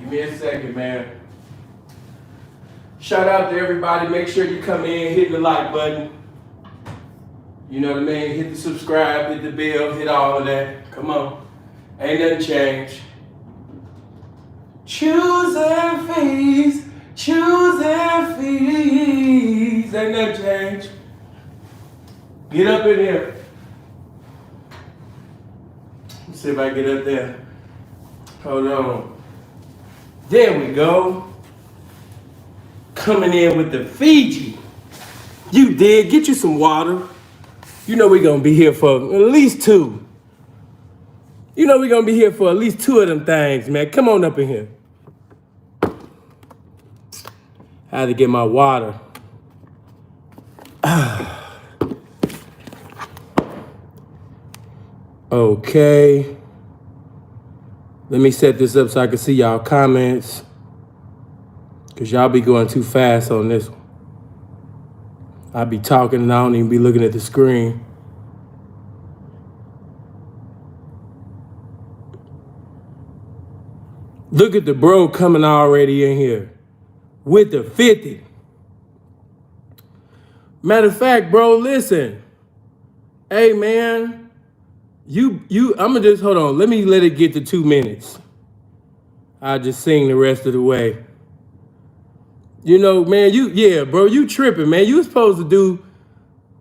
Give me a second, man. Shout out to everybody. Make sure you come in, hit the like button. You know what I mean? Hit the subscribe, hit the bell, hit all of that. Come on. Ain't nothing changed. Choosing fees. Choosing fees. Ain't nothing changed. Get up in here. Let's see if I get up there. Hold on. There we go. Coming in with the Fiji. You did. Get you some water. You know we're going to be here for at least 2. You know we're going to be here for at least 2 of them things, man. Come on up in here. I had to get my water. Okay. Let me set this up so I can see y'all comments. Because y'all be going too fast on this one. I be talking and I don't even be looking at the screen. Look at the bro coming already in here with the 50. Matter of fact, bro, listen. Hey, man, I'ma just, hold on. Let it get to 2 minutes. I'll just sing the rest of the way. You know, man, bro, you tripping, man. You was supposed to do,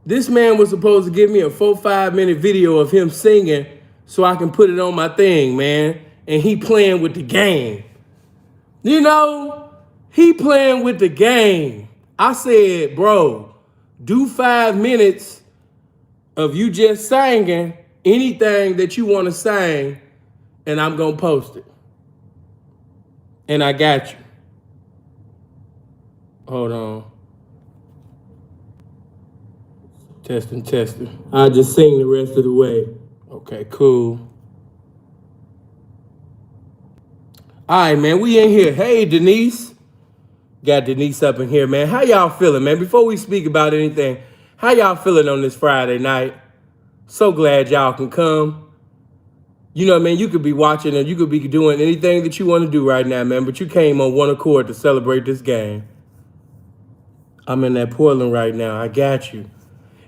this man was supposed to give me a 4-5 minute video of him singing so I can put it on my thing, man. And he playing with the game. You know, he playing with the game. I said, bro, do 5 minutes of you just singing anything that you want to sing, and I'm going to post it. And I got you. Hold on. Testing. I'll just sing the rest of the way. Okay, cool. All right, man, we in here. Hey, Denise. Got Denise up in here, man. How y'all feeling, man? Before we speak about anything, how y'all feeling on this Friday night? So glad y'all can come. You know what I mean? You could be watching and you could be doing anything that you want to do right now, man, but you came on one accord to celebrate this game. I'm in that Portland right now. I got you.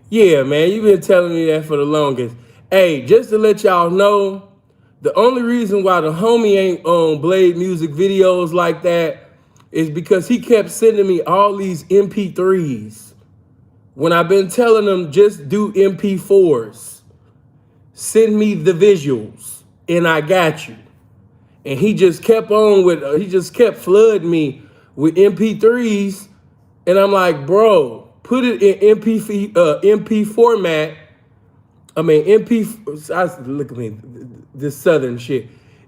Yeah, man, you've been telling me that for the longest. Hey, just to let y'all know, the only reason why the homie ain't on Blade music videos like that is because he kept sending me all these MP3s. When I've been telling him just do MP4s, send me the visuals, and I got you. And he just kept on with, he just kept flooding me with MP3s. And I'm like, bro, put it in MP format. I mean, look at me, this southern shit.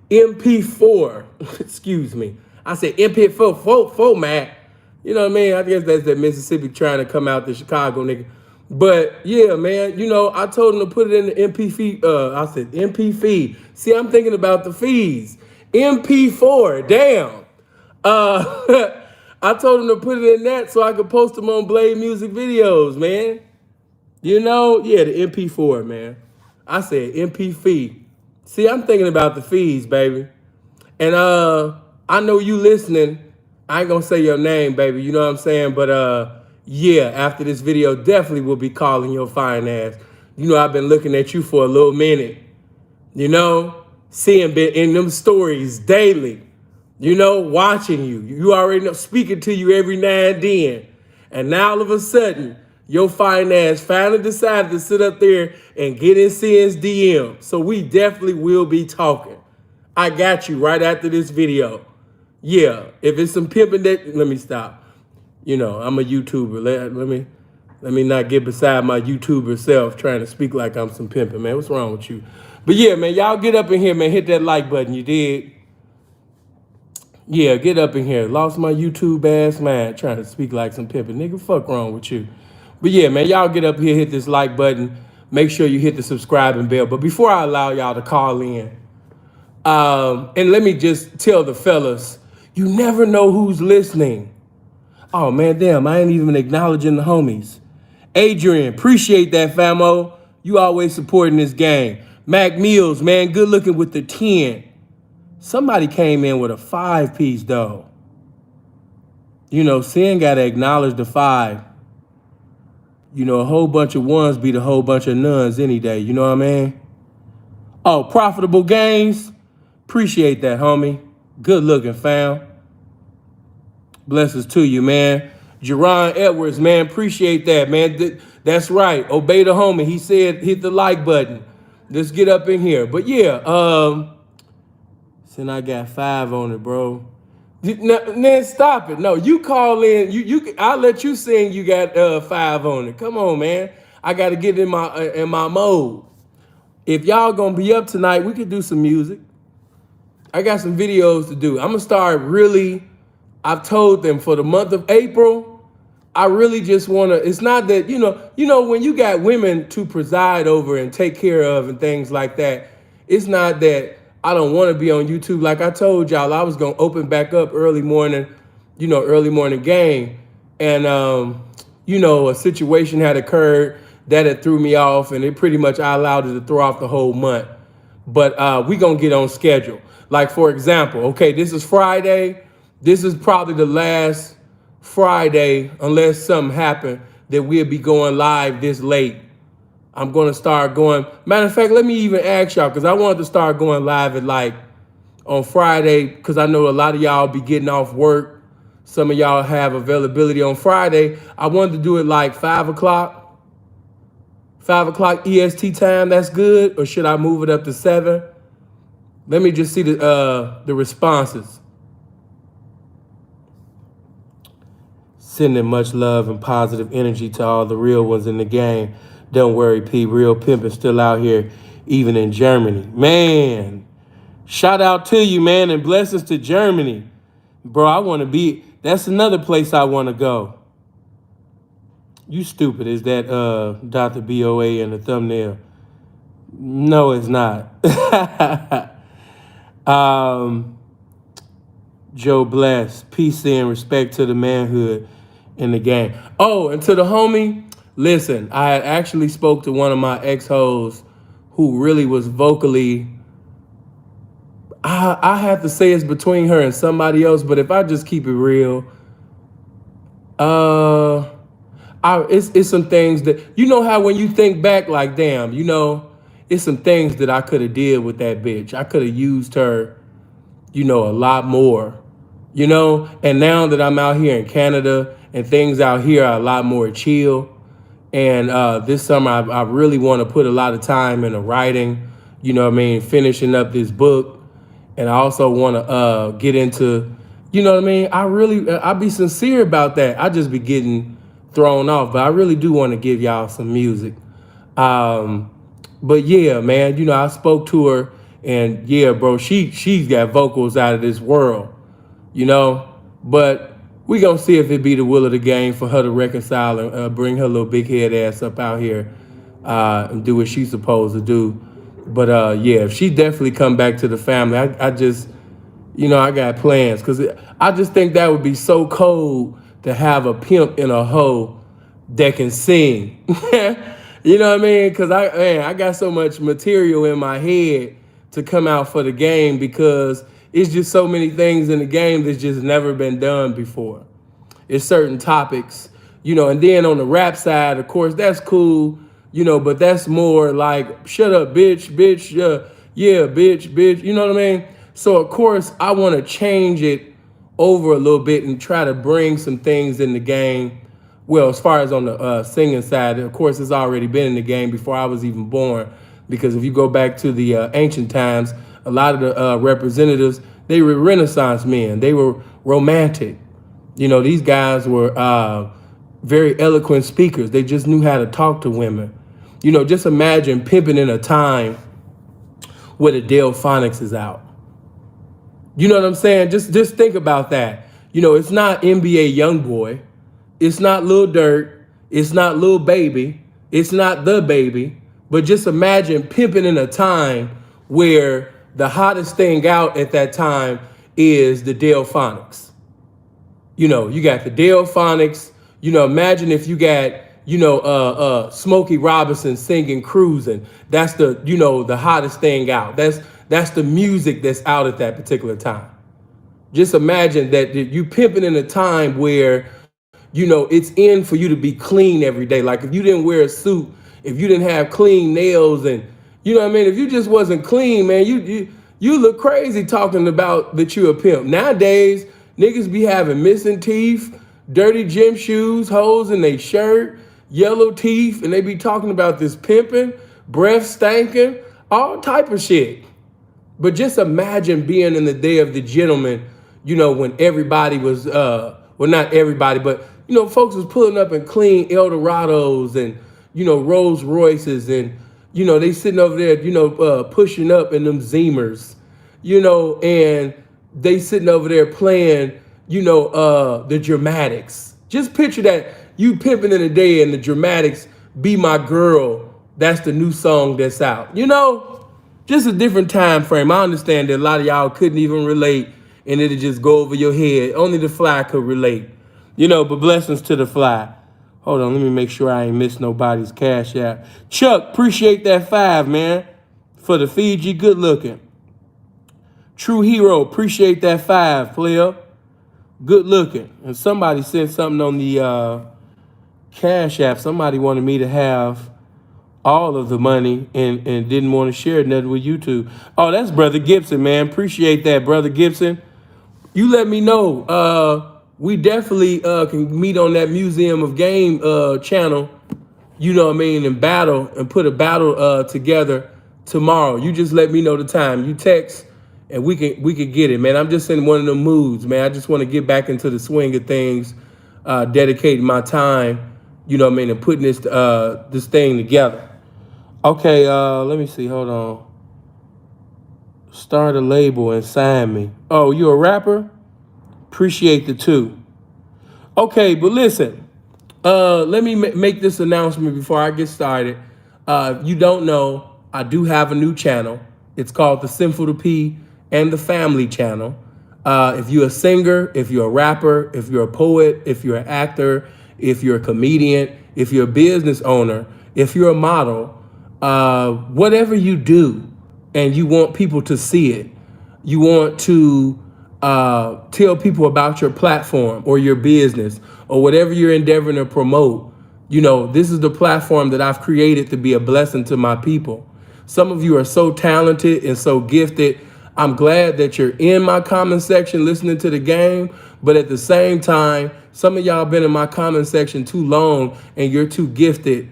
MP4, excuse me. I said MP4 format. You know what I mean? I guess that's that Mississippi trying to come out the Chicago nigga. But yeah, man, you know, I told him to put it in the MP feed. I said MP feed. See, I'm thinking about the fees. MP4, damn. I told him to put it in that so I could post them on Blade music videos, man. You know, yeah, the MP4, man. I said MP fee. See, I'm thinking about the fees, baby. And I know you listening. I ain't gonna say your name, baby. You know what I'm saying? But yeah, after this video, definitely will be calling your fine ass. You know, I've been looking at you for a little minute. You know, seeing in them stories daily. You know, watching you. You already know, speaking to you every now and then. And now all of a sudden, your fine ass finally decided to sit up there and get in Sin's DM. So we definitely will be talking. I got you right after this video. Yeah, if it's some pimping that, let me stop. You know, I'm a YouTuber. Let me not get beside my YouTuber self trying to speak like I'm some pimping, man. What's wrong with you? But yeah, man, y'all get up in here, man. Hit that like button, you did. Yeah, get up in here. Lost my YouTube ass mind trying to speak like some pimping. Nigga, fuck wrong with you. But yeah, man, y'all get up here, hit this like button. Make sure you hit the subscribing bell. But before I allow y'all to call in, and let me just tell the fellas, you never know who's listening. Oh, man, damn, I ain't even acknowledging the homies. Adrian, appreciate that, famo. You always supporting this game. Mac Mills, man, good looking with the 10. Somebody came in with a 5-piece though. Sin got to acknowledge the 5. A whole bunch of ones beat a whole bunch of nuns any day. You know what I mean? Oh, profitable gains. Appreciate that, homie. Good looking, fam. Blessings to you, man. Jerron Edwards, man. Appreciate that, man. That's right. Obey the homie. He said hit the like button. Let's get up in here. But yeah, since I got 5 on it, bro. Then stop it. No, you call in. I'll let you sing. You got 5 on it. Come on, man. I got to get in my mode. If y'all gonna be up tonight, we could do some music. I got some videos to do. I'm gonna start really. I've told them for the month of April, I really just wanna. It's not that when you got women to preside over and take care of and things like that. It's not that I don't want to be on YouTube. Like I told y'all, I was gonna open back up early morning game, and a situation had occurred that had threw me off, and it pretty much I allowed it to throw off the whole month. But we gonna get on schedule. Like for example, okay, this is Friday. This is probably the last Friday, unless something happened, that we'll be going live this late. I'm going to start going. Matter of fact, let me even ask y'all, because I wanted to start going live at on Friday, because I know a lot of y'all be getting off work. Some of y'all have availability on Friday. I wanted to do it 5 o'clock. 5 o'clock EST time, that's good? Or should I move it up to 7? Let me just see the responses. Sending much love and positive energy to all the real ones in the game. Don't worry, P. Real Pimping still out here, even in Germany. Man, shout out to you, man, and blessings to Germany. Bro, I want to be, that's another place I want to go. You stupid, is that Dr. BOA in the thumbnail? No, it's not. Joe Bless, peace and respect to the manhood in the game. Oh, and to the homie, listen, I had actually spoke to one of my ex-hoes who really was vocally, I have to say it's between her and somebody else, but if I just keep it real, it's some things that, how when you think back, like, damn, it's some things that I could have did with that bitch. I could have used her, a lot more, and now that I'm out here in Canada and things out here are a lot more chill. And this summer, I really want to put a lot of time into writing, finishing up this book. And I also want to get into, I'll be sincere about that. I just be getting thrown off, but I really do want to give y'all some music. But yeah, man, I spoke to her, and yeah, bro, she's got vocals out of this world, but we gonna see if it be the will of the game for her to reconcile and bring her little big head ass up out here and do what she's supposed to do. But yeah, if she definitely come back to the family, I just, I got plans, because I just think that would be so cold to have a pimp and a hoe that can sing. You know what I mean? Because I got so much material in my head to come out for the game, because it's just so many things in the game that's just never been done before. It's certain topics, and then on the rap side, of course, that's cool, but that's more like, shut up, bitch, yeah, bitch, you know what I mean? So, of course, I want to change it over a little bit and try to bring some things in the game. Well, as far as on the singing side, of course, it's already been in the game before I was even born, because if you go back to the ancient times, a lot of the representatives, they were Renaissance men. They were romantic. These guys were very eloquent speakers. They just knew how to talk to women. Just imagine pimping in a time where the Delphonics is out. You know what I'm saying? Just think about that. It's not NBA Youngboy. It's not Lil Durk. It's not Lil Baby. It's not The Baby. But just imagine pimping in a time where the hottest thing out at that time is the Delphonics. You got the Delphonics. Imagine if you got, Smokey Robinson singing Cruising. That's the, the hottest thing out. That's the music that's out at that particular time. Just imagine that you pimping in a time where, it's in for you to be clean every day. Like if you didn't wear a suit, if you didn't have clean nails, and if you just wasn't clean, man, you look crazy talking about that you a pimp. Nowadays, niggas be having missing teeth, dirty gym shoes, holes in their shirt, yellow teeth, and they be talking about this pimping, breath stanking, all type of shit. But just imagine being in the day of the gentleman, when everybody was, well, not everybody, but, folks was pulling up in clean Eldorados and, Rolls Royces, and, they sitting over there, pushing up in them Zeemers, and they sitting over there playing, the dramatics. Just picture that, you pimping in the day and the dramatics, Be My Girl. That's the new song that's out, Just a different time frame. I understand that a lot of y'all couldn't even relate, and it'd just go over your head. Only the fly could relate. But blessings to the fly. Hold on, let me make sure I ain't missed nobody's cash app. Chuck, appreciate that 5, man. For the Fiji, good looking. True Hero, appreciate that 5, player. Good looking. And somebody sent something on the cash app. Somebody wanted me to have all of the money and didn't want to share nothing with YouTube. Oh, that's Brother Gibson, man. Appreciate that, Brother Gibson. You let me know. We definitely can meet on that Museum of Game channel, and battle and put a battle together tomorrow. You just let me know the time. You text and we can get it, man. I'm just in one of the moods, man. I just want to get back into the swing of things, dedicating my time, and putting this thing together. Okay, let me see. Hold on. Start a label and sign me. Oh, you a rapper? Appreciate the 2. Okay, but listen. Let me make this announcement before I get started. If you don't know, I do have a new channel. It's called the Sinful to P and the Family Channel. If you're a singer, if you're a rapper, if you're a poet, if you're an actor, if you're a comedian, if you're a business owner, if you're a model, whatever you do and you want people to see it, you want to tell people about your platform or your business or whatever you're endeavoring to promote, this is the platform that I've created to be a blessing to my people. Some of you are so talented and so gifted. I'm glad that you're in my comment section listening to the game, but at the same time, some of y'all been in my comment section too long and you're too gifted,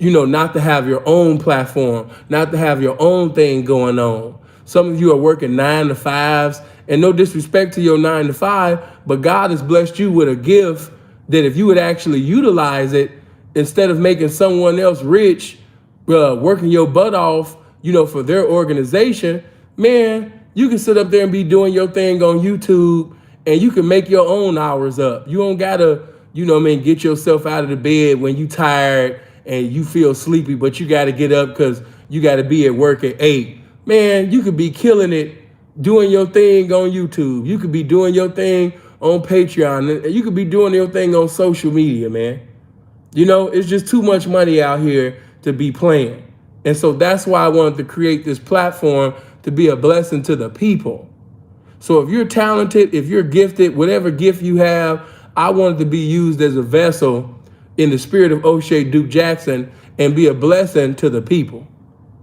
not to have your own platform, not to have your own thing going on. Some of you are working 9 to 5s, and no disrespect to your 9 to 5, but God has blessed you with a gift that if you would actually utilize it, instead of making someone else rich, working your butt off, for their organization, man, you can sit up there and be doing your thing on YouTube, and you can make your own hours up. You don't gotta, get yourself out of the bed when you tired and you feel sleepy, but you got to get up because you got to be at work at 8. Man, you could be killing it doing your thing on YouTube. You could be doing your thing on Patreon. You could be doing your thing on social media, man. It's just too much money out here to be playing. And so that's why I wanted to create this platform to be a blessing to the people. So if you're talented, if you're gifted, whatever gift you have, I wanted to be used as a vessel in the spirit of O'Shea Duke Jackson and be a blessing to the people.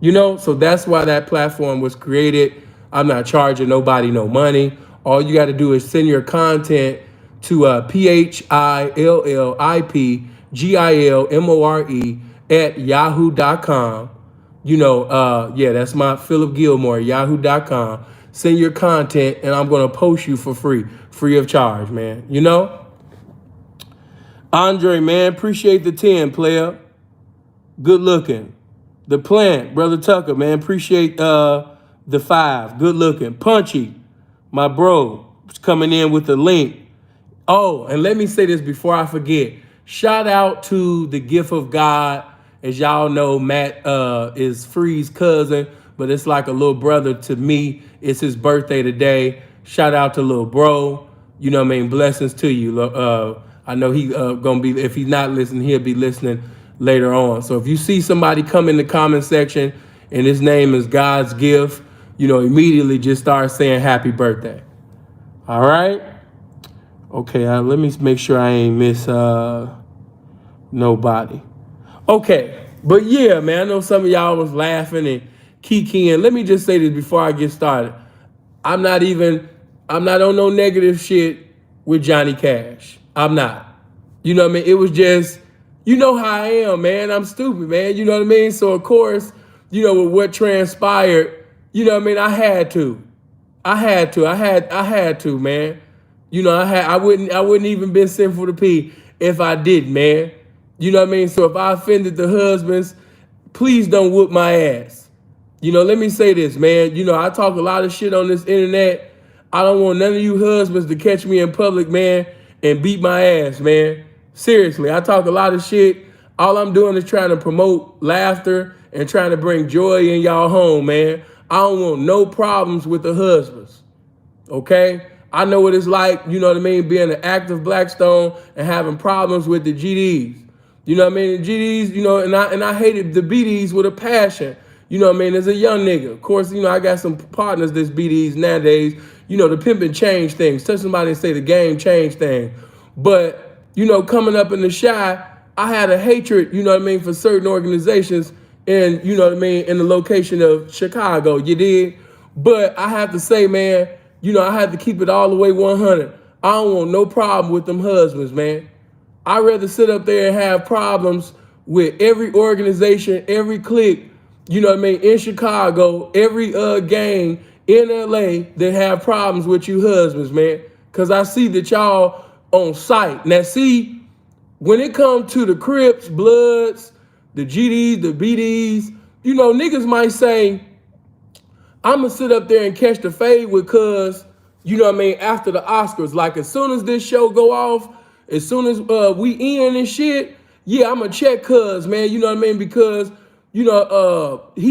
So that's why that platform was created. I'm not charging nobody no money. All you got to do is send your content to phillipgilmore@yahoo.com. That's my Philip Gilmore, yahoo.com. Send your content and I'm going to post you for free of charge, man. Andre, man, appreciate the 10, player. Good looking. The Plant, Brother Tucker, man, appreciate the 5. Good looking. Punchy, my bro, coming in with the link. Oh, and let me say this before I forget. Shout out to the Gift of God. As y'all know, Matt is Free's cousin, but it's like a little brother to me. It's his birthday today. Shout out to little bro. Blessings to you. I know he gonna be, if he's not listening, he'll be listening later on. So if you see somebody come in the comment section and his name is God's Gift, immediately just start saying happy birthday. All right? Okay, let me make sure I ain't miss nobody. Okay, but yeah, man, I know some of y'all was laughing and kikiing. Let me just say this before I get started. I'm not on no negative shit with Johnny Cash. I'm not. You know what I mean? It was just, you know how I am, man. I'm stupid, man. You know what I mean? So of course, with what transpired, I had to. I had to, man. I wouldn't even been sinful to pee if I didn't, man. You know what I mean? So if I offended the husbands, please don't whoop my ass. Let me say this, man. I talk a lot of shit on this internet. I don't want none of you husbands to catch me in public, man, and beat my ass, man. Seriously, I talk a lot of shit. All I'm doing is trying to promote laughter and trying to bring joy in y'all home, man. I don't want no problems with the husbands. Okay? I know what it's like, being an active Blackstone and having problems with the GDs. The GDs, and I hated the BDs with a passion. As a young nigga. Of course, I got some partners that's BDs nowadays. The pimping changed things. Touch somebody and say the game changed things. But, coming up in the Chi, I had a hatred, for certain organizations in, in the location of Chicago, you did. But I have to say, man, I have to keep it all the way 100. I don't want no problem with them husbands, man. I'd rather sit up there and have problems with every organization, every clique, in Chicago, every gang in LA that have problems with you husbands, man. Because I see that y'all on site. Now, see, when it comes to the Crips, Bloods, the GDs, the BDs, niggas might say, I'm going to sit up there and catch the fade with cuz, after the Oscars. Like, as soon as this show go off, as soon as we in and shit, yeah, I'm going to check cuz, man, because, he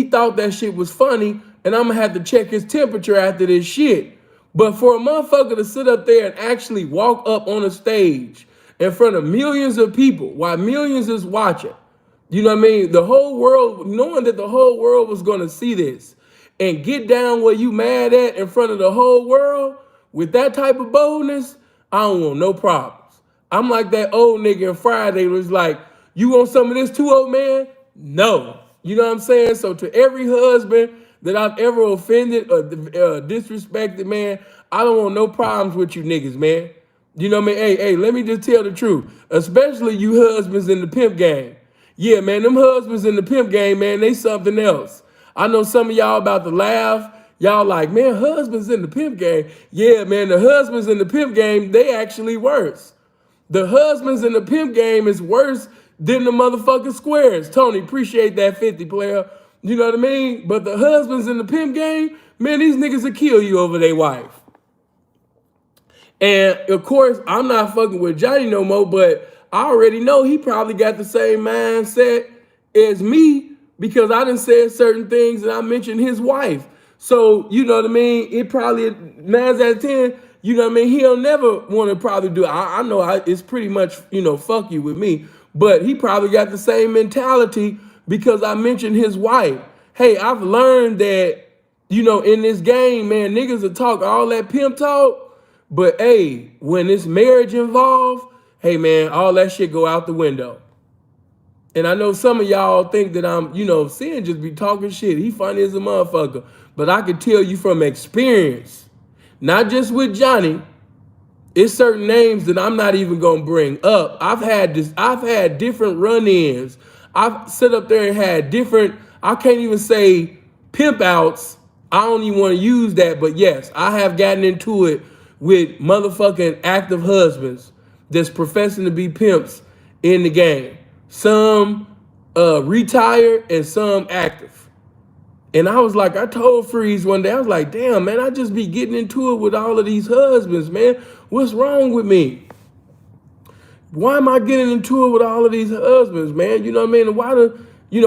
thought that shit was funny, and I'm going to have to check his temperature after this shit. But for a motherfucker to sit up there and actually walk up on a stage in front of millions of people while millions is watching, the whole world, knowing that the whole world was going to see this, and get down where you mad at in front of the whole world with that type of boldness, I don't want no problems. I'm like that old nigga in Friday was like, you want some of this too, old man? No. You know what I'm saying? So to every husband that I've ever offended or disrespected, man, I don't want no problems with you niggas, man. You know what I mean? Hey, let me just tell the truth. Especially you husbands in the pimp game. Yeah, man, them husbands in the pimp game, man, they something else. I know some of y'all about to laugh. Y'all like, man, husbands in the pimp game. Yeah, man, the husbands in the pimp game, they actually worse. The husbands in the pimp game is worse than the motherfucking squares. Tony, appreciate that 50, player. You know what I mean? But the husbands in the pimp game, man, these niggas will kill you over their wife. And, of course, I'm not fucking with Johnny no more, but I already know he probably got the same mindset as me, because I done said certain things and I mentioned his wife. So, you know what I mean? It probably, 9 out of 10, he'll never want to probably do it. I know it's pretty much, fuck you with me. But he probably got the same mentality because I mentioned his wife. Hey, I've learned that, in this game, man, niggas will talk all that pimp talk. But, hey, when it's marriage involved, hey, man, all that shit go out the window. And I know some of y'all think that I'm, Sin just be talking shit. He funny as a motherfucker. But I can tell you from experience, not just with Johnny, it's certain names that I'm not even gonna bring up. I've had different run-ins. I've sit up there and had different, I can't even say pimp outs. I don't even want to use that, but yes, I have gotten into it with motherfucking active husbands that's professing to be pimps in the game. Some retired and some active. And I was like, I told Freeze one day, I was like, damn, man, I just be getting into it with all of these husbands, man. What's wrong with me? Why am I getting into it with all of these husbands, man? You know what I mean? Why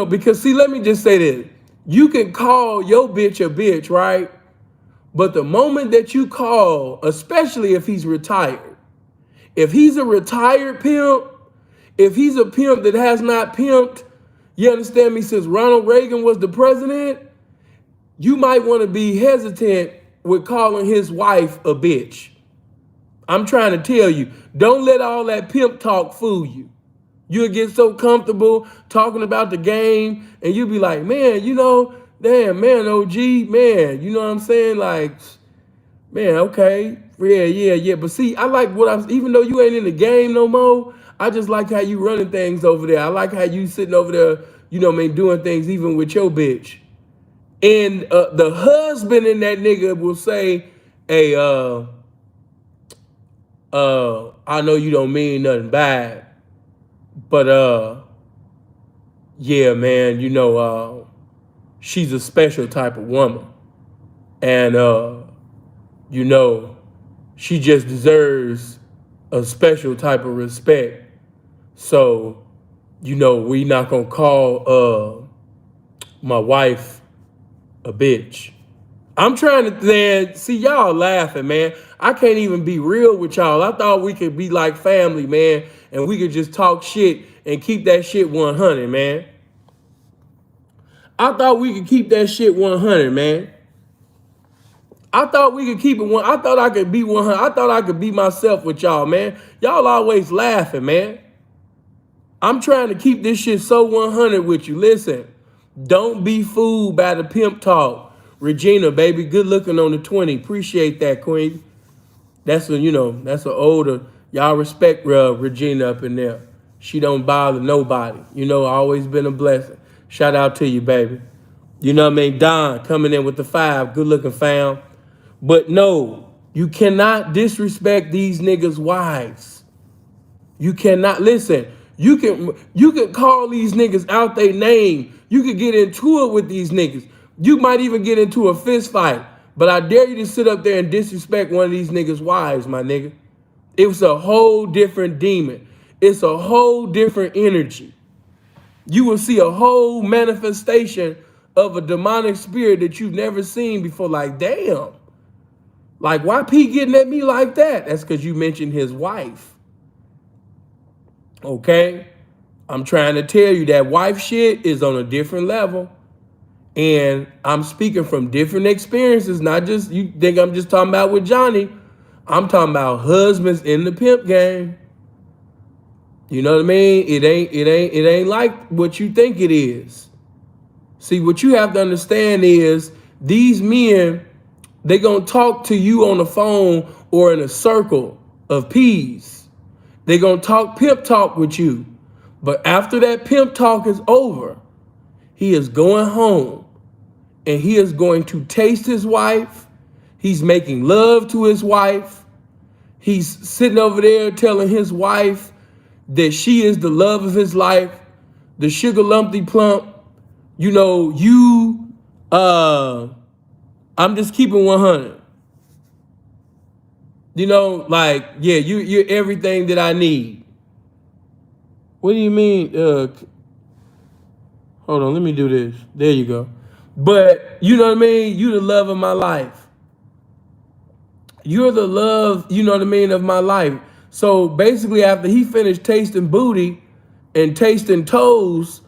because see, let me just say this. You can call your bitch a bitch, right? But the moment that you call, especially if he's retired, if he's a retired pimp, if he's a pimp that has not pimped, you understand me, since Ronald Reagan was the president, you might want to be hesitant with calling his wife a bitch. I'm trying to tell you, don't let all that pimp talk fool you. You'll get so comfortable talking about the game, and you'll be like, man, damn, man, OG, man, you know what I'm saying? Like, man, okay, yeah. But see, I like even though you ain't in the game no more, I just like how you running things over there. I like how you sitting over there, doing things even with your bitch. And the husband in that nigga will say, hey, I know you don't mean nothing bad, but yeah, man, she's a special type of woman. And she just deserves a special type of respect. So, we not gonna call my wife a bitch. I'm trying to see y'all laughing, man. I can't even be real with y'all. I thought we could be like family, man, and we could just talk shit and keep that shit 100, man. I thought we could keep that shit 100, man. I thought we could keep it one. I thought I could be 100. I thought I could be myself with y'all, man. Y'all always laughing, man. I'm trying to keep this shit so 100 with you. Listen, don't be fooled by the pimp talk. Regina, baby, good looking on the 20. Appreciate that, queen. That's that's an older, y'all respect Regina up in there. She don't bother nobody. Always been a blessing. Shout out to you, baby. You know what I mean? Don coming in with the 5. Good looking fam. But no, you cannot disrespect these niggas' wives. You cannot. Listen, you can call these niggas out their name. You could get into it with these niggas. You might even get into a fist fight. But I dare you to sit up there and disrespect one of these niggas' wives, my nigga. It was a whole different demon. It's a whole different energy. You will see a whole manifestation of a demonic spirit that you've never seen before. Like, damn. Like, why P getting at me like that? That's because you mentioned his wife. Okay? I'm trying to tell you that wife shit is on a different level. And I'm speaking from different experiences, not just, you think I'm just talking about with Johnny. I'm talking about husbands in the pimp game. You know what I mean? It ain't like what you think it is. See, what you have to understand is these men, they gonna talk to you on the phone or in a circle of peas. They gonna talk pimp talk with you. But after that pimp talk is over, he is going home and he is going to taste his wife. He's making love to his wife. He's sitting over there telling his wife that she is the love of his life, the sugar lumpy plump. I'm just keeping 100. Like, yeah, you're everything that I need. What do you mean? Hold on, let me do this. There you go. But you know what I mean? You the love of my life. You're the love, of my life. So basically after he finished tasting booty and tasting toes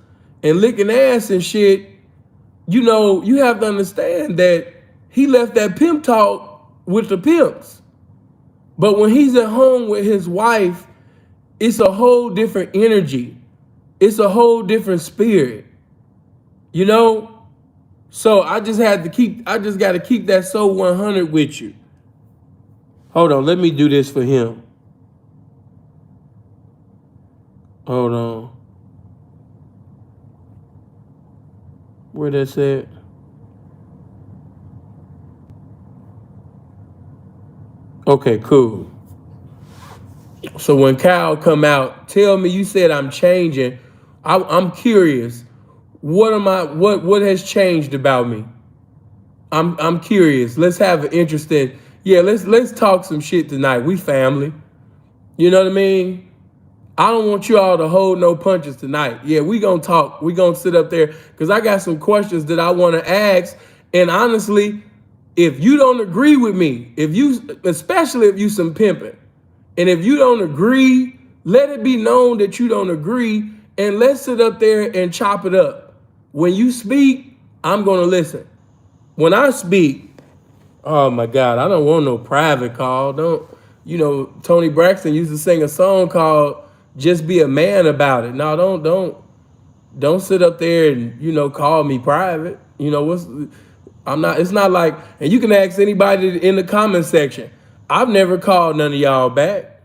and licking ass and shit, you have to understand that he left that pimp talk with the pimps. But when he's at home with his wife, it's a whole different energy. It's a whole different spirit. So I just got to keep that so 100 with you. Hold on, let me do this for him. Hold on. Where that's at? Okay, cool. So when Kyle come out, tell me, you said I'm changing. I'm curious. What has changed about me? I'm curious. Let's have an interesting, let's talk some shit tonight. We family. You know what I mean? I don't want you all to hold no punches tonight. Yeah, we gonna talk. We gonna sit up there because I got some questions that I want to ask. And honestly, if you don't agree with me, especially if you some pimping, and if you don't agree, let it be known that you don't agree, and let's sit up there and chop it up. When you speak, I'm gonna listen. when I speak, oh my God, I don't want no private call. Don't, Tony Braxton used to sing a song called "Just Be a Man About It." No, don't sit up there and call me private. I'm not. It's not like, and you can ask anybody in the comment section. I've never called none of y'all back.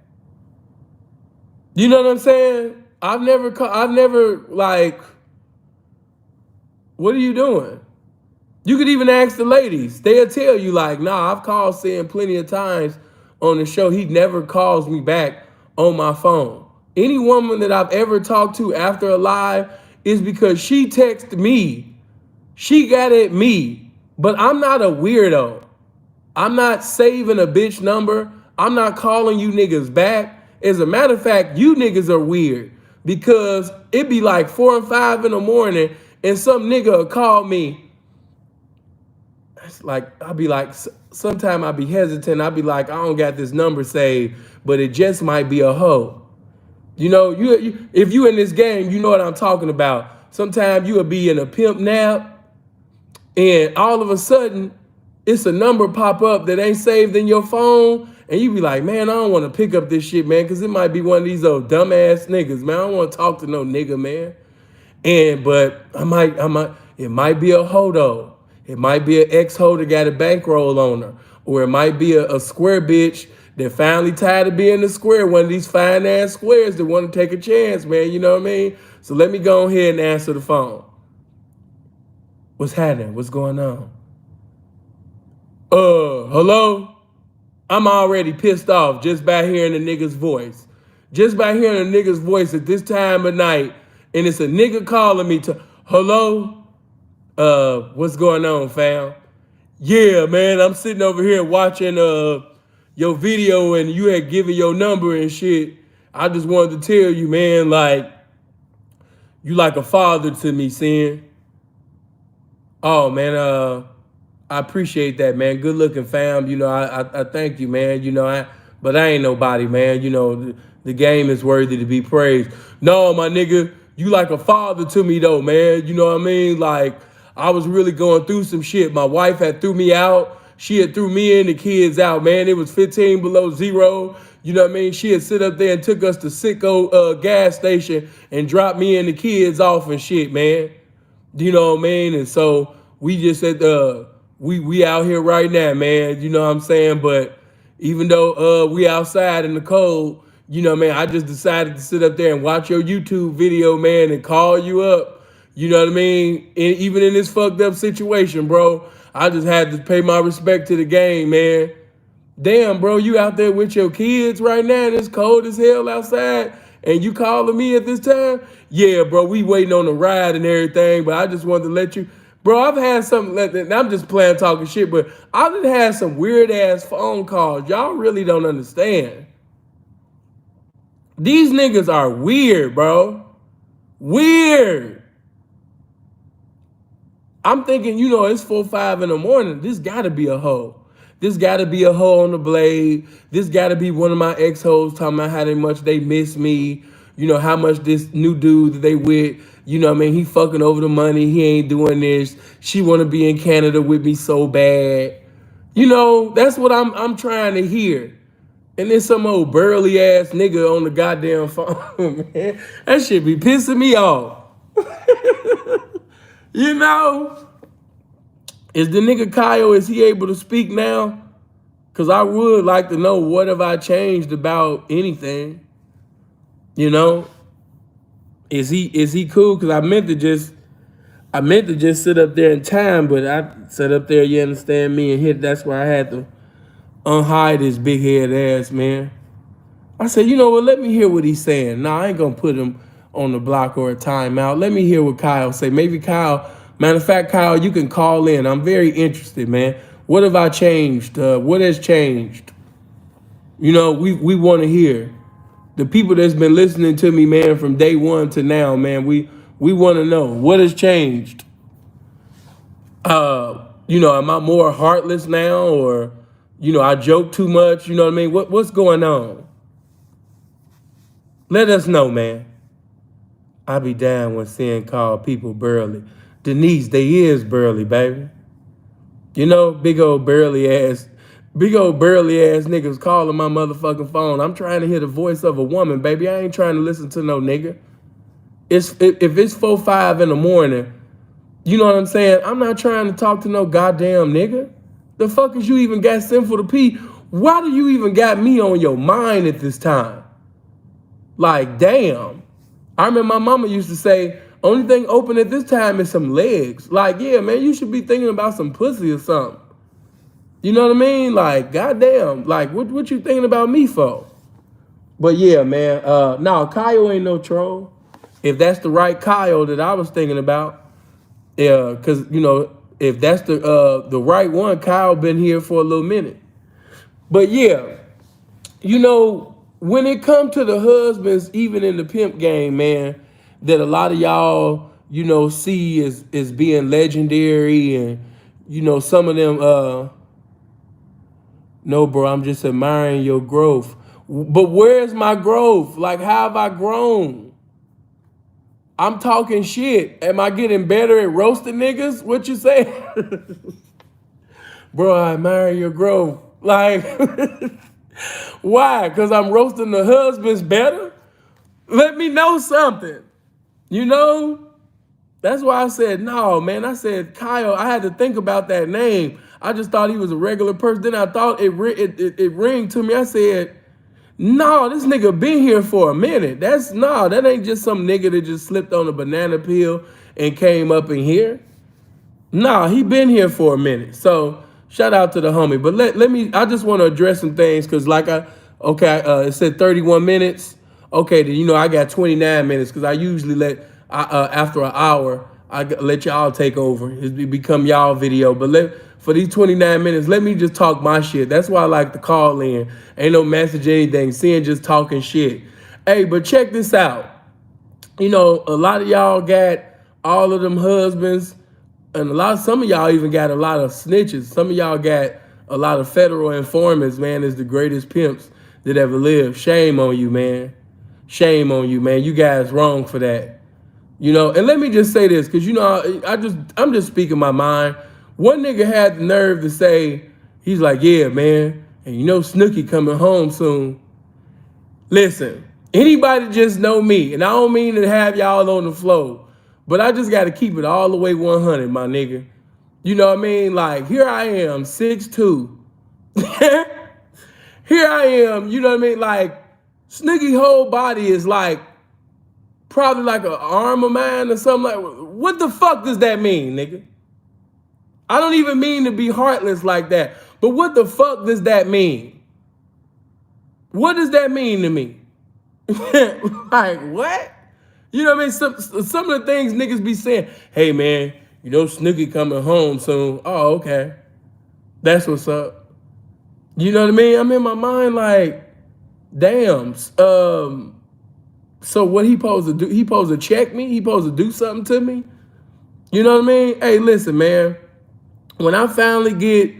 You know what I'm saying? I've never like. What are you doing? You could even ask the ladies. They'll tell you like, nah, I've called Sam plenty of times on the show. He never calls me back on my phone. Any woman that I've ever talked to after a live is because she texted me. She got at me. But I'm not a weirdo. I'm not saving a bitch number. I'm not calling you niggas back. As a matter of fact, you niggas are weird because it be like 4 and 5 in the morning and some nigga will call me. It's like, I'll be like, sometime I'll be hesitant. I'll be like, I don't got this number saved, but it just might be a hoe. You if you in this game, you know what I'm talking about. Sometimes you'll be in a pimp nap and all of a sudden it's a number pop up that ain't saved in your phone. And you be like, man, I don't want to pick up this shit, man, because it might be one of these old dumbass niggas, man. I don't want to talk to no nigga, man. But it might be a hoe though. It might be an ex-hoe that got a bankroll on her. Or it might be a square bitch that finally tired of being a square, one of these fine ass squares that want to take a chance, man. You know what I mean? So let me go ahead and answer the phone. What's happening? What's going on? Hello? I'm already pissed off just by hearing the nigga's voice. Just by hearing the nigga's voice at this time of night, and it's a nigga calling me to, hello? What's going on, fam? Yeah, man, I'm sitting over here watching your video and you had given your number and shit. I just wanted to tell you, man, like, you like a father to me, Sin. Oh, man, I appreciate that, man. Good looking, fam. I thank you, man. But I ain't nobody, man. The game is worthy to be praised. No, my nigga, you like a father to me, though, man. You know what I mean? Like, I was really going through some shit. My wife had threw me out. She had threw me and the kids out, man. It was 15 below zero. You know what I mean? She had sit up there and took us to Sicko gas station and dropped me and the kids off and shit, man. You know what I mean? And so we just said, we out here right now, man. You know what I'm saying? But even though we outside in the cold, you know, man, I just decided to sit up there and watch your YouTube video, man, and call you up. You know what I mean? And even in this fucked up situation, bro, I just had to pay my respect to the game, man. Damn, bro, you out there with your kids right now and it's cold as hell outside and you calling me at this time? Yeah, bro, we waiting on the ride and everything, but I just wanted to let you. Bro, I've had some, and I'm just playing talking shit, but I've had some weird ass phone calls. Y'all really don't understand. These niggas are weird, bro. Weird. I'm thinking, it's 4, 5 in the morning. This gotta be a hoe. This gotta be a hoe on the blade. This gotta be one of my ex-hoes talking about how much they miss me. How much this new dude that they with, he fucking over the money. He ain't doing this. She wanna be in Canada with me so bad. That's what I'm trying to hear. And then some old burly ass nigga on the goddamn phone, man. That shit be pissing me off. Is the nigga Kyle, is he able to speak now? Because I would like to know, what have I changed about anything? Is he cool? Because I meant to just sit up there in time, but I sat up there, you understand me, and hit. That's why I had to unhide his big head ass, man. I said, you know what, let me hear what he's saying. Nah, I ain't gonna put him on the block or a timeout. Let me hear what Kyle say. Maybe Kyle, matter of fact, Kyle, you can call in. I'm very interested, man. What have I changed? What has changed? We want to hear. The people that's been listening to me, man, from day one to now, man, we want to know what has changed. Am I more heartless now, or, I joke too much? You know what I mean? What's going on? Let us know, man. I be down when seeing call people burly. Denise, they is burly, baby. You know, big old burly ass niggas calling my motherfucking phone. I'm trying to hear the voice of a woman, baby. I ain't trying to listen to no nigga. If it's 4-5 in the morning, you know what I'm saying? I'm not trying to talk to no goddamn nigga. The fuck is you even got sinful to pee? Why do you even got me on your mind at this time? Like, damn. I remember my mama used to say, only thing open at this time is some legs. Like, yeah, man, you should be thinking about some pussy or something. You know what I mean? Like, goddamn. Like, what you thinking about me for? But yeah, man. No, Kyle ain't no troll. If that's the right Kyle that I was thinking about, yeah, because you know, if that's the right one, Kyle been here for a little minute. But yeah, you know, when it comes to the husbands, even in the pimp game, man, that a lot of y'all, you know, see as being legendary, and you know, some of them, no, bro, I'm just admiring your growth. But where's my growth? Like, how have I grown? I'm talking shit. Am I getting better at roasting niggas? What you say? Bro, I admire your growth. Like, why? Because I'm roasting the husbands better? Let me know something. You know? That's why I said, no, man. I said, Kyle, I had to think about that name. I just thought he was a regular person. Then I thought it rang to me. I said, no, this nigga been here for a minute. That ain't just some nigga that just slipped on a banana peel and came up in here. Nah, he been here for a minute. So shout out to the homie. But let me, I just want to address some things because it said 31 minutes. Okay, then you know I got 29 minutes because I usually after an hour, I let y'all take over. It become y'all video. But for these 29 minutes, let me just talk my shit. That's why I like to call in. Ain't no message or anything. Seeing just talking shit. Hey, but check this out. You know, a lot of y'all got all of them husbands, and some of y'all even got a lot of snitches. Some of y'all got a lot of federal informants, man, as the greatest pimps that ever lived. Shame on you, man. Shame on you, man. You guys wrong for that. You know, and let me just say this, because you know, I'm just speaking my mind. One nigga had the nerve to say, he's like, yeah, man, and you know Snooki coming home soon. Listen, anybody just know me, and I don't mean to have y'all on the floor, but I just got to keep it all the way 100, my nigga. You know what I mean? Like, here I am, 6'2". Here I am, you know what I mean? Like, Snooki whole body is like, probably like an arm of mine or something like. What the fuck does that mean, nigga? I don't even mean to be heartless like that, but what the fuck does that mean? What does that mean to me? Like, what? You know what I mean? Some of the things niggas be saying, hey man, you know Snooki coming home soon. Oh, okay. That's what's up. You know what I mean? I'm in my mind like, damn. So what he supposed to do? He supposed to check me? He supposed to do something to me? You know what I mean? Hey, listen, man. When I finally get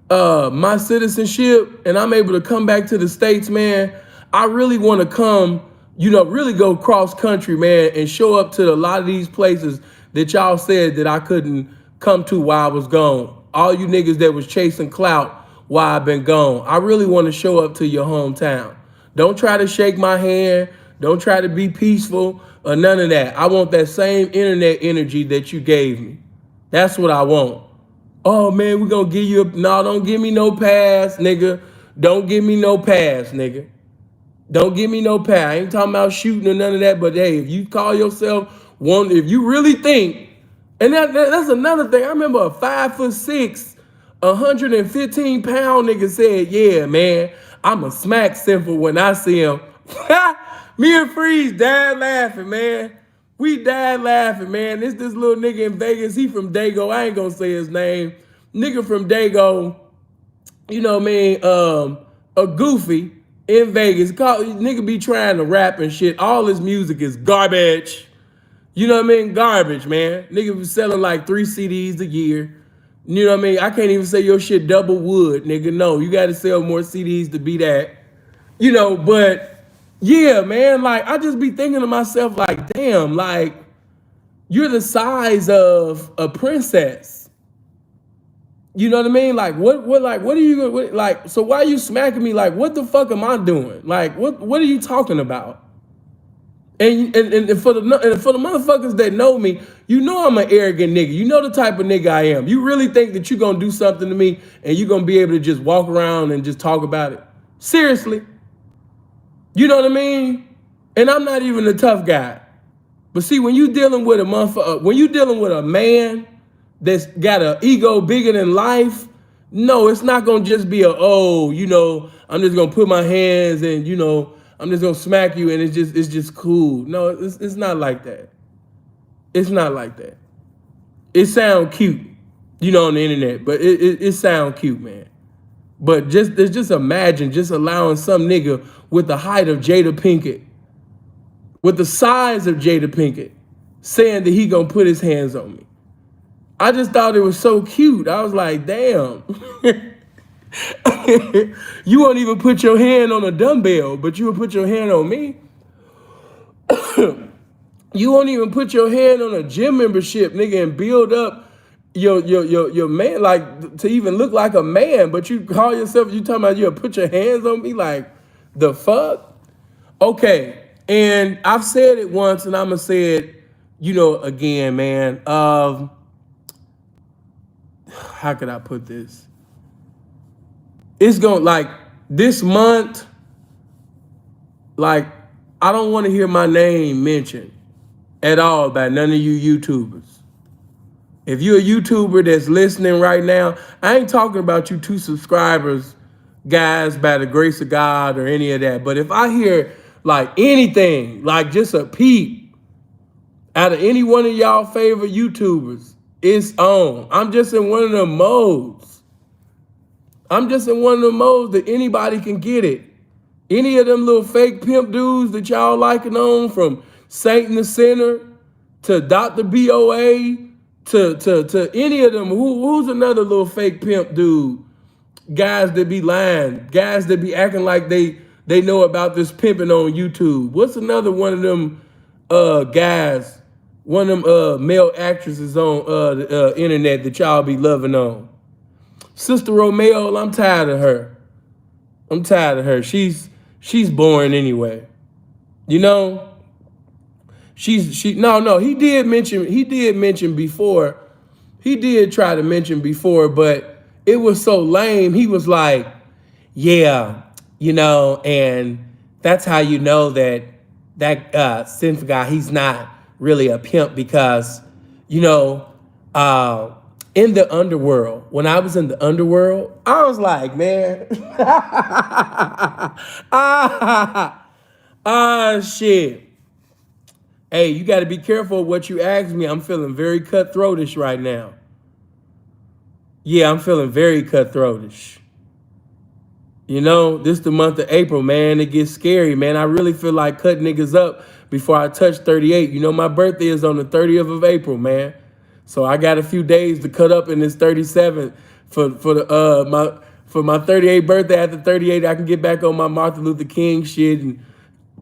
my citizenship and I'm able to come back to the States, man, I really want to come, you know, really go cross country, man, and show up to a lot of these places that y'all said that I couldn't come to while I was gone. All you niggas that was chasing clout while I've been gone. I really want to show up to your hometown. Don't try to shake my hand. Don't try to be peaceful or none of that. I want that same internet energy that you gave me. That's what I want. Oh man, we're gonna give you no, don't give me no pass, nigga. Don't give me no pass, nigga. Don't give me no pass. I ain't talking about shooting or none of that, but hey, if you call yourself one, if you really think, and that's another thing. I remember a 5'6", 115-pound nigga said, yeah, man, I'm a smack simple when I see him. Me and Freeze died laughing, man. We died laughing, man. This little nigga in Vegas, he from Dago. I ain't gonna say his name. Nigga from Dago, you know what I mean, a goofy in Vegas. Nigga be trying to rap and shit. All his music is garbage. You know what I mean? Garbage, man. Nigga be selling like 3 CDs a year. You know what I mean? I can't even say your shit double wood, nigga. No, you gotta sell more CDs to be that. You know, but yeah, man, like, I just be thinking to myself, like, damn, like, you're the size of a princess. You know what I mean? Like, what are you, like, so why are you smacking me? Like, what the fuck am I doing? Like, what are you talking about? And for the motherfuckers that know me, you know I'm an arrogant nigga. You know the type of nigga I am. You really think that you're gonna do something to me and you're gonna be able to just walk around and just talk about it? Seriously. You know what I mean? And I'm not even a tough guy. But see, when you dealing with a motherfucker, when you dealing with a man that's got an ego bigger than life, no, it's not gonna just be I'm just gonna put my hands and I'm just gonna smack you and it's just cool. No, it's not like that. It's not like that. It sound cute, on the internet, but it sound cute, man. But just imagine just allowing some nigga with the height of Jada Pinkett, with the size of Jada Pinkett, saying that he gonna put his hands on me. I just thought it was so cute. I was like, damn. You won't even put your hand on a dumbbell, but you will put your hand on me. You won't even put your hand on a gym membership, nigga, and build up your man, like, to even look like a man, but you call yourself, you talking about you'll put your hands on me? Like, the fuck? Okay, and I've said it once and I'm gonna say it, again, man. How could I put this? It's going, like, this month, like, I don't want to hear my name mentioned at all by none of you YouTubers. If you're a YouTuber that's listening right now, I ain't talking about you 2 subscribers, guys, by the grace of God or any of that. But if I hear like anything, like just a peep out of any one of y'all favorite YouTubers, it's on. I'm just in one of them modes. I'm just in one of them modes that anybody can get it. Any of them little fake pimp dudes that y'all liking on, from Satan the Sinner to Dr. BOA to any of them. Who's another little fake pimp dude? Guys that be lying, guys that be acting like they know about this pimping on YouTube. What's another one of them guys, one of them male actresses on the internet that y'all be loving on? Sister Romeo, I'm tired of her. I'm tired of her. She's boring anyway. No, he did mention before. He did try to mention before, but it was so lame. He was like, yeah, and that's how you know that synth guy, he's not really a pimp, because, in the underworld, when I was in the underworld, I was like, man, shit. Hey, you got to be careful of what you ask me. I'm feeling very cutthroatish right now. Yeah, I'm feeling very cutthroatish. This the month of April, man. It gets scary, man. I really feel like cutting niggas up before I touch 38. My birthday is on the 30th of April, man. So I got a few days to cut up in this 37 for my 38th birthday. After 38, I can get back on my Martin Luther King shit and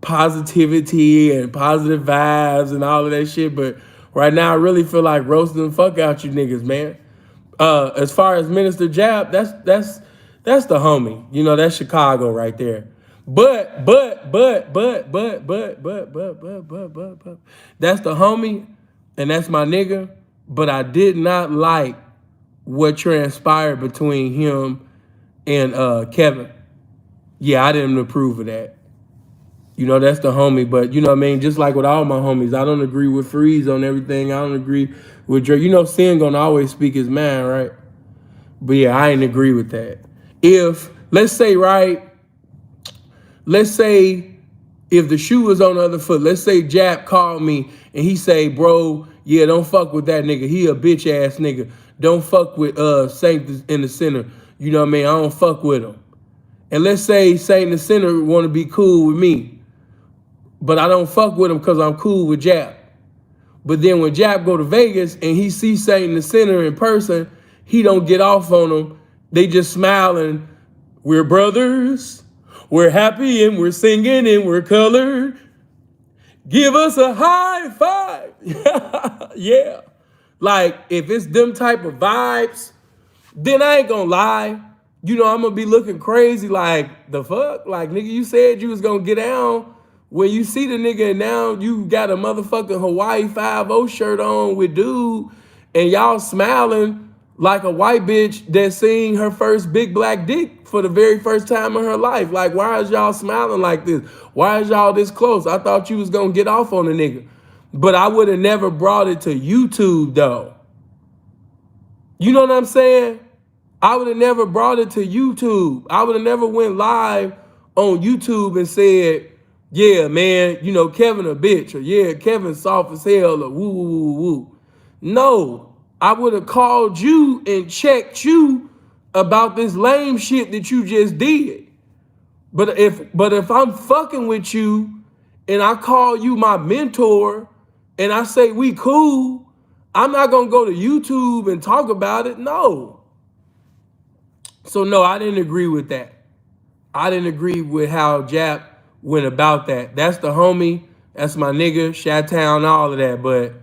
positivity and positive vibes and all of that shit. But right now, I really feel like roasting the fuck out you niggas, man. As far as Minister Jab, that's the homie. That's Chicago right there. But that's the homie, and that's my nigga. But I did not like what transpired between him and Kevin. Yeah, I didn't approve of that. That's the homie. But just like with all my homies, I don't agree with Freeze on everything. I don't agree with Drake. Sin gonna always speak his mind, right? But yeah, I ain't agree with that. Let's say if the shoe was on the other foot, let's say Jap called me and he say, bro, yeah, don't fuck with that nigga. He a bitch ass nigga. Don't fuck with Saint in the Center. I don't fuck with him. And let's say Saint in the Center want to be cool with me, but I don't fuck with him because I'm cool with Jap. But then when Jap go to Vegas and he sees Saint in the Center in person, he don't get off on him. They just smile and we're brothers. We're happy and we're singing and we're colored. Give us a high five. Yeah. Like, if it's them type of vibes, then I ain't gonna lie. You know, I'm gonna be looking crazy like the fuck? Like, nigga, you said you was gonna get down. When you see the nigga and now you got a motherfucking Hawaii 5-0 shirt on with dude and y'all smiling like a white bitch that's seeing her first big black dick for the very first time in her life. Like, why is y'all smiling like this? Why is y'all this close? I thought you was gonna get off on the nigga. But I would have never brought it to YouTube though. You know what I'm saying? I would have never brought it to YouTube. I would have never went live on YouTube and said, yeah, man, you know, Kevin a bitch, or yeah, Kevin soft as hell, or woo, woo, woo, woo. No, I would have called you and checked you about this lame shit that you just did. But if I'm fucking with you and I call you my mentor and I say we cool, I'm not gonna go to YouTube and talk about it. No. So no, I didn't agree with that. I didn't agree with how Jap went about that. That's the homie. That's my nigga, Chi-Town, all of that. But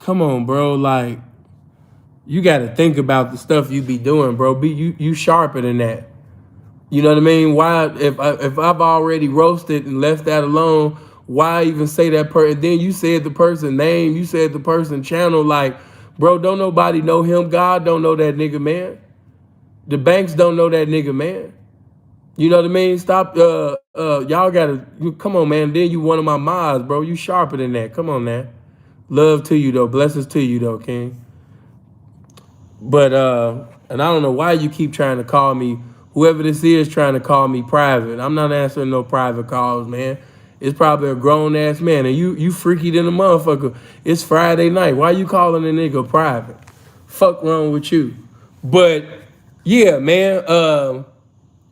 come on, bro. Like, you got to think about the stuff you be doing, bro. You sharper than that. You know what I mean? Why, if I've already roasted and left that alone, why even say that person? Then you said the person name, you said the person channel. Like, bro, don't nobody know him. God don't know that nigga, man. The banks don't know that nigga, man. You know what I mean? Stop. Y'all gotta come on, man. Then you one of my mods, bro. You sharper than that. Come on, man. Love to you though. Blessings to you though, King. But and I don't know why you keep trying to call me. Whoever this is trying to call me private. I'm not answering no private calls, man. It's probably a grown ass man, and you freaky than a motherfucker. It's Friday night. Why you calling a nigga private? Fuck wrong with you? But yeah, man.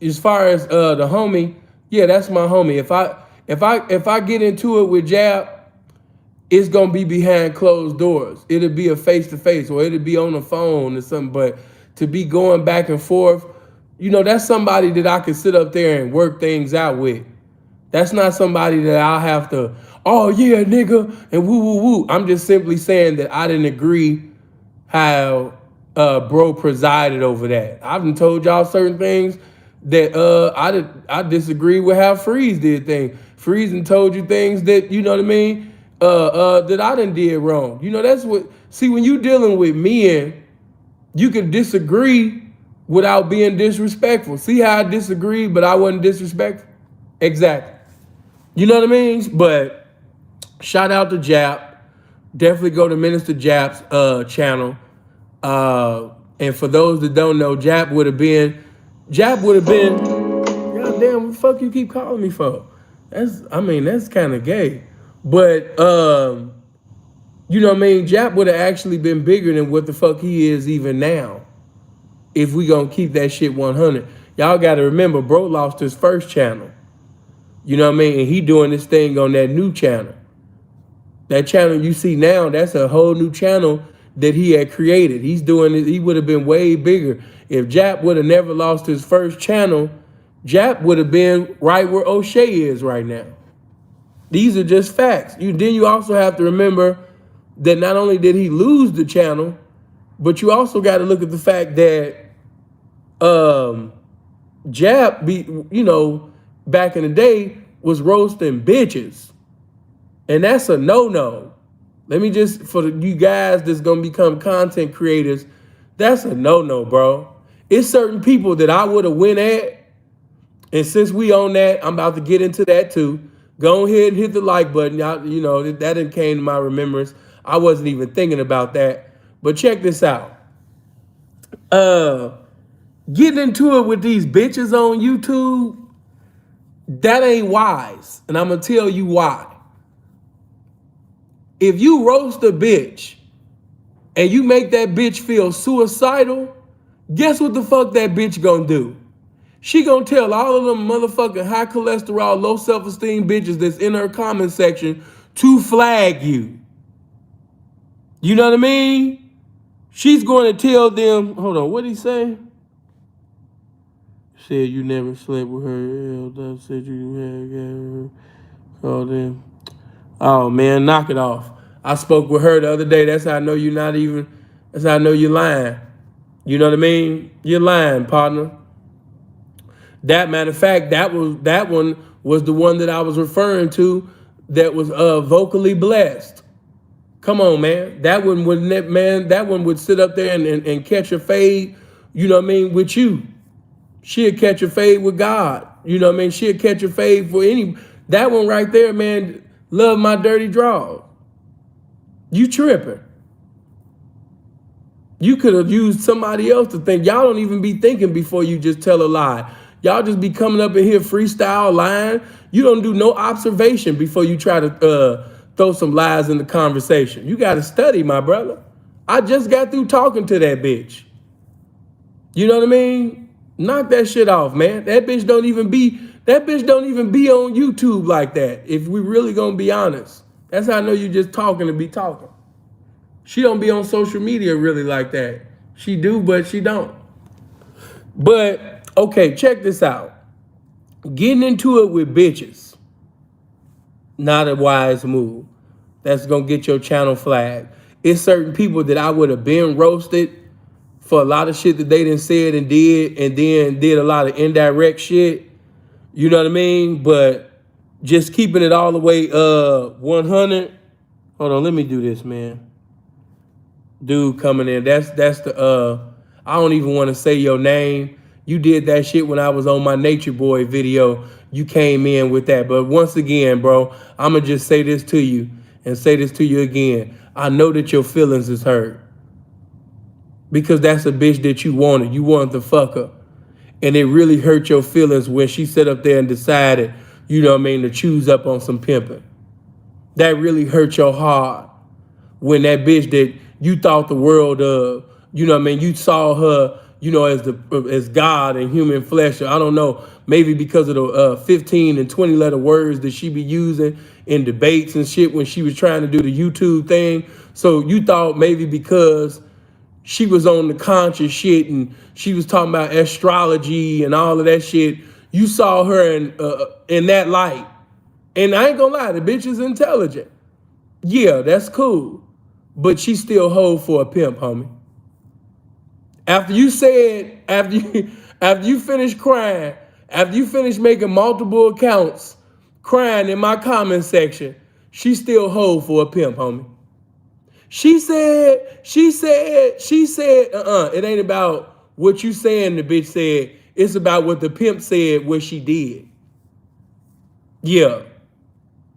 As far as the homie, yeah, that's my homie. If I get into it with Jab, it's gonna be behind closed doors. It'll be a face to face, or it'll be on the phone or something. But to be going back and forth, you know, that's somebody that I can sit up there and work things out with. That's not somebody that I'll have to, oh yeah, nigga, and woo woo woo. I'm just simply saying that I didn't agree how bro presided over that. I've been told y'all certain things that I disagree with how Freeze did things. Freeze and told you things that, you know what I mean, that I done did wrong. You know, that's what, see, when you dealing with men, you can disagree without being disrespectful. See how I disagreed, but I wasn't disrespectful? Exactly. You know what I mean? But shout out to Jap. Definitely go to Minister Jap's channel. And for those that don't know, Jap would have been, God damn, what the fuck you keep calling me for? That's kind of gay. But, you know what I mean? Jap would have actually been bigger than what the fuck he is even now. If we gonna keep that shit 100. Y'all gotta remember, bro lost his first channel. You know what I mean? And he doing this thing on that new channel. That channel you see now, that's a whole new channel that he had created. He's doing it. He would have been way bigger. If Jap would have never lost his first channel, Jap would have been right where O'Shea is right now. These are just facts. Then you also have to remember that not only did he lose the channel, but you also got to look at the fact that Jap, you know, back in the day was roasting bitches. And that's a no-no. Let me just, for you guys that's going to become content creators, that's a no-no, bro. It's certain people that I would have went at. And since we on that, I'm about to get into that too. Go ahead and hit the like button. You know, that didn't came to my remembrance. I wasn't even thinking about that. But check this out. Getting into it with these bitches on YouTube, that ain't wise. And I'm going to tell you why. If you roast a bitch and you make that bitch feel suicidal, guess what the fuck that bitch gonna do? She gonna tell all of them motherfucking high cholesterol, low self-esteem bitches that's in her comment section to flag you. You know what I mean? She's going to tell them, hold on, what'd he say? Said you never slept with her. Said you had called them. Oh man, knock it off. I spoke with her the other day. That's how I know you're not even. That's how I know you're lying. You know what I mean? You're lying, partner. That matter of fact, that one was the one that I was referring to that was vocally blessed. Come on, man. That one would that one would sit up there and catch a fade, you know what I mean, with you. She'll catch a fade with God. You know what I mean? She'll catch a fade for any. That one right there, man, love my dirty draw. You tripping. You could have used somebody else to think. Y'all don't even be thinking before you just tell a lie. Y'all just be coming up in here freestyle lying. You don't do no observation before you try to throw some lies in the conversation. You got to study, my brother. I just got through talking to that bitch. You know what I mean? Knock that shit off, man. That bitch don't even be on YouTube like that. If we really gonna be honest. That's how I know you just talking to be talking. She don't be on social media really like that. She do, but she don't. But, okay, check this out. Getting into it with bitches, not a wise move. That's gonna get your channel flagged. It's certain people that I would have been roasted for a lot of shit that they done said and then did a lot of indirect shit. You know what I mean? But just keeping it all the way 100. Hold on, let me do this, man. Dude coming in. That's the I don't even want to say your name. You did that shit when I was on my Nature Boy video. You came in with that. But once again, bro, I'ma just say this to you and say this to you again. I know that your feelings is hurt. Because that's a bitch that you wanted. You wanted to fuck her. And it really hurt your feelings when she sat up there and decided, you know what I mean, to choose up on some pimping. That really hurt your heart when that bitch that you thought the world of, you know what I mean, you saw her, you know, as God and human flesh. I don't know, maybe because of the 15 and 20 letter words that she be using in debates and shit when she was trying to do the YouTube thing. So you thought maybe because she was on the conscious shit and she was talking about astrology and all of that shit, you saw her in that light. And I ain't gonna lie, the bitch is intelligent. Yeah, that's cool. But she still hold for a pimp, homie. After you finished crying, after you finished making multiple accounts, crying in my comment section, she still hold for a pimp, homie. She said, it ain't about what you saying, the bitch said. It's about what the pimp said, what she did. Yeah.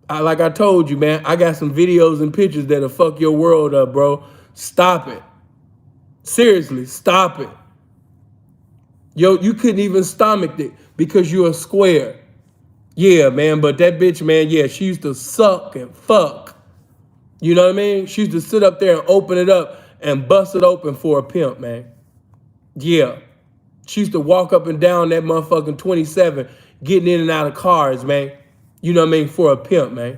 Like I told you, man, I got some videos and pictures that'll fuck your world up, bro. Stop it. Seriously, stop it. Yo, you couldn't even stomach it because you're a square. Yeah, man, but that bitch, man, yeah, she used to suck and fuck. You know what I mean? She used to sit up there and open it up and bust it open for a pimp, man. Yeah. She used to walk up and down that motherfucking 27, getting in and out of cars, man. You know what I mean? For a pimp, man.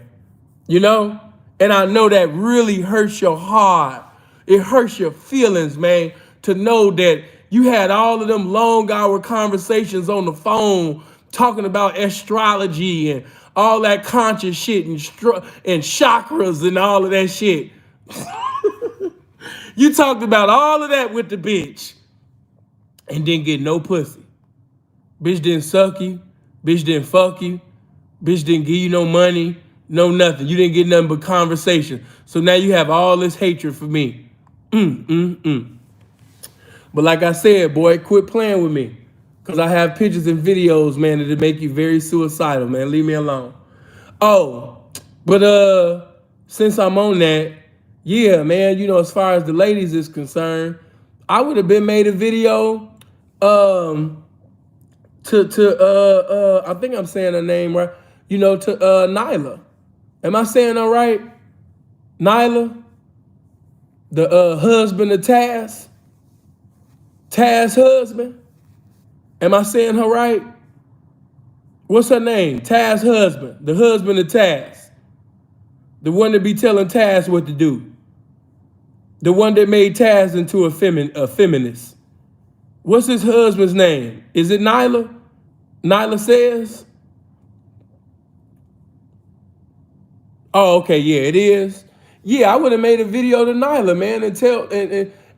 You know? And I know that really hurts your heart. It hurts your feelings, man, to know that you had all of them long hour conversations on the phone talking about astrology and all that conscious shit and chakras and all of that shit. You talked about all of that with the bitch and didn't get no pussy. Bitch didn't suck you. Bitch didn't fuck you. Bitch didn't give you no money, no nothing. You didn't get nothing but conversation. So now you have all this hatred for me. But like I said, boy, quit playing with me. Because I have pictures and videos, man, that'll make you very suicidal, man. Leave me alone. Oh, but since I'm on that, yeah, man, you know, as far as the ladies is concerned, I would have been made a video I think I'm saying her name right, you know, to Nyla. Am I saying her right? Nyla? The husband of Taz? Taz husband? Am I saying her right? What's her name? Taz husband. The husband of Taz. The one that be telling Taz what to do. The one that made Taz into a feminist. What's his husband's name? Is it Nyla? Nyla says? Oh, okay, yeah, it is. Yeah, I would have made a video to Nyla, man,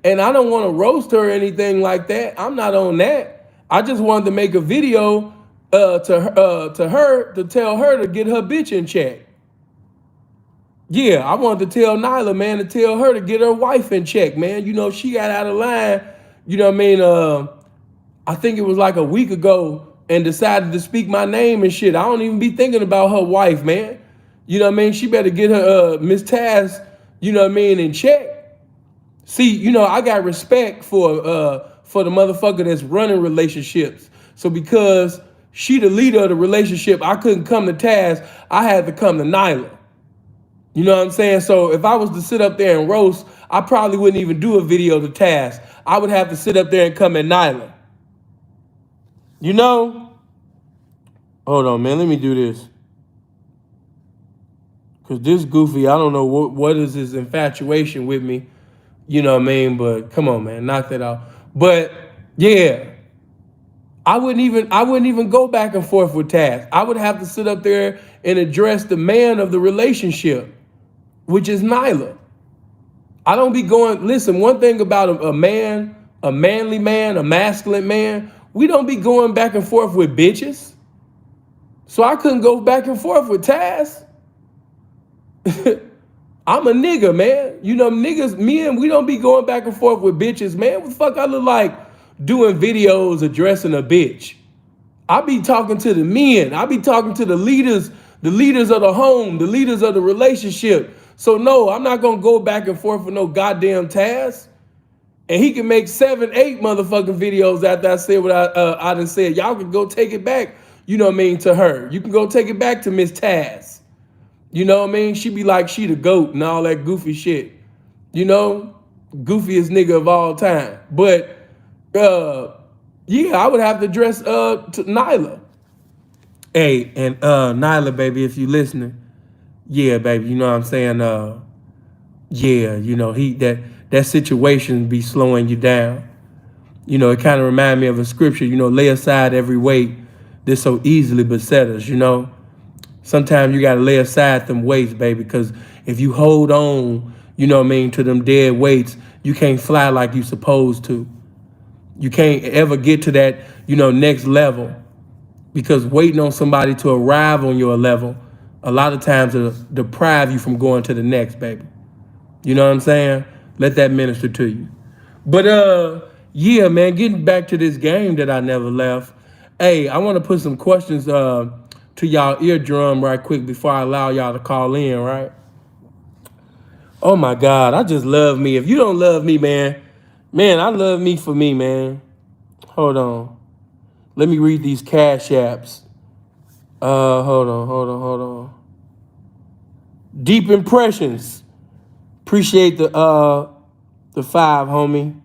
and I don't want to roast her or anything like that. I'm not on that. I just wanted to make a video to her to tell her to get her bitch in check. Yeah, I wanted to tell Nyla, man, to tell her to get her wife in check, man. You know, she got out of line, you know what I mean? I think it was like a week ago and decided to speak my name and shit. I don't even be thinking about her wife, man. You know what I mean? She better get her Miss Taz, you know what I mean, in check. See, you know, I got respect for the motherfucker that's running relationships. So because she the leader of the relationship, I couldn't come to Taz. I had to come to Nyla. You know what I'm saying? So if I was to sit up there and roast, I probably wouldn't even do a video to Taz. I would have to sit up there and come at Nyla. You know? Hold on, man. Let me do this. Because this goofy, I don't know what is his infatuation with me. You know what I mean? But come on, man. Knock that out. But yeah. I wouldn't even go back and forth with Taz. I would have to sit up there and address the man of the relationship, which is Nyla. I don't be going, listen, one thing about a man, a manly man, a masculine man, we don't be going back and forth with bitches. So I couldn't go back and forth with Taz. I'm a nigga, man. You know, niggas, we don't be going back and forth with bitches, man. What the fuck I look like doing videos addressing a bitch? I be talking to the men. I be talking to the leaders of the home, the leaders of the relationship. So no, I'm not gonna go back and forth with no goddamn Taz. And he can make 7, 8 motherfucking videos after I said what I done said. Y'all can go take it back, you know what I mean, to her. You can go take it back to Miss Taz. You know what I mean? She be like she the GOAT and all that goofy shit. You know? Goofiest nigga of all time. But yeah, I would have to address to Nyla. Hey, and Nyla, baby, if you listening, yeah, baby, you know what I'm saying? Yeah, you know, that situation be slowing you down. You know, it kind of remind me of a scripture, you know, lay aside every weight that so easily beset us, you know. Sometimes you got to lay aside them weights, baby, because if you hold on, you know what I mean, to them dead weights, you can't fly like you supposed to. You can't ever get to that, you know, next level, because waiting on somebody to arrive on your level, a lot of times it'll deprive you from going to the next, baby. You know what I'm saying? Let that minister to you. But yeah, man, getting back to this game that I never left. Hey, I want to put some questions to y'all eardrum right quick before I allow y'all to call in, right? Oh my God, I just love me. If you don't love me, man, I love me for me, man. Hold on. Let me read these cash apps. Hold on. Deep Impressions. Appreciate the 5, homie.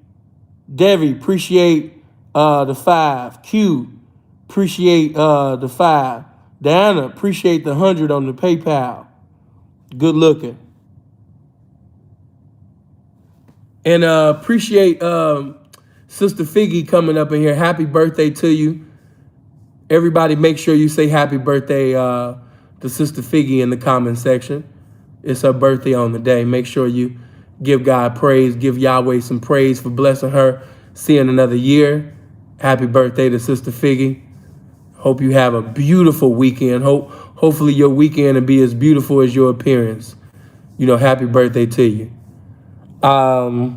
Devi, appreciate the 5. Q, appreciate the 5. Diana, appreciate the 100 on the PayPal. Good looking. And appreciate Sister Figgy coming up in here. Happy birthday to you. Everybody make sure you say happy birthday to Sister Figgy in the comment section. It's her birthday on the day. Make sure you give God praise, give Yahweh some praise for blessing her, seeing another year. Happy birthday to Sister Figgy. Hope you have a beautiful weekend. Hopefully your weekend will be as beautiful as your appearance. You know, happy birthday to you. Hold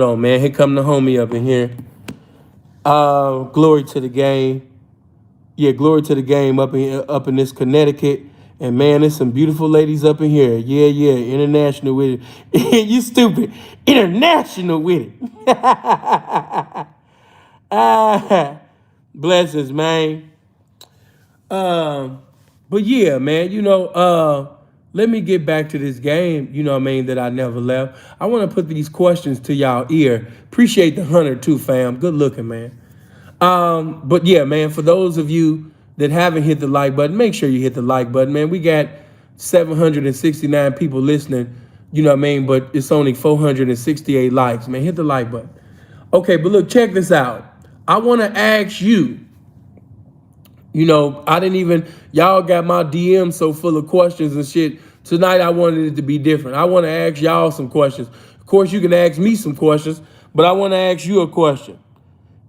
on, man. Here come the homie up in here. Glory to the game. Yeah, glory to the game up in this Connecticut. And man, there's some beautiful ladies up in here. Yeah, international with it. You stupid. International with it. Blessings, man. But yeah, man, you know, let me get back to this game, you know what I mean, that I never left. I want to put these questions to y'all ear. Appreciate the 100 too, fam. Good looking, man. But yeah, man, for those of you that haven't hit the like button, make sure you hit the like button, man. We got 769 people listening, you know what I mean, but it's only 468 likes, man. Hit the like button. Okay, but look, check this out. I want to ask you, you know, y'all got my DM so full of questions and shit Tonight, I wanted it to be different. I want to ask y'all some questions. Of course, you can ask me some questions, but I want to ask you a question.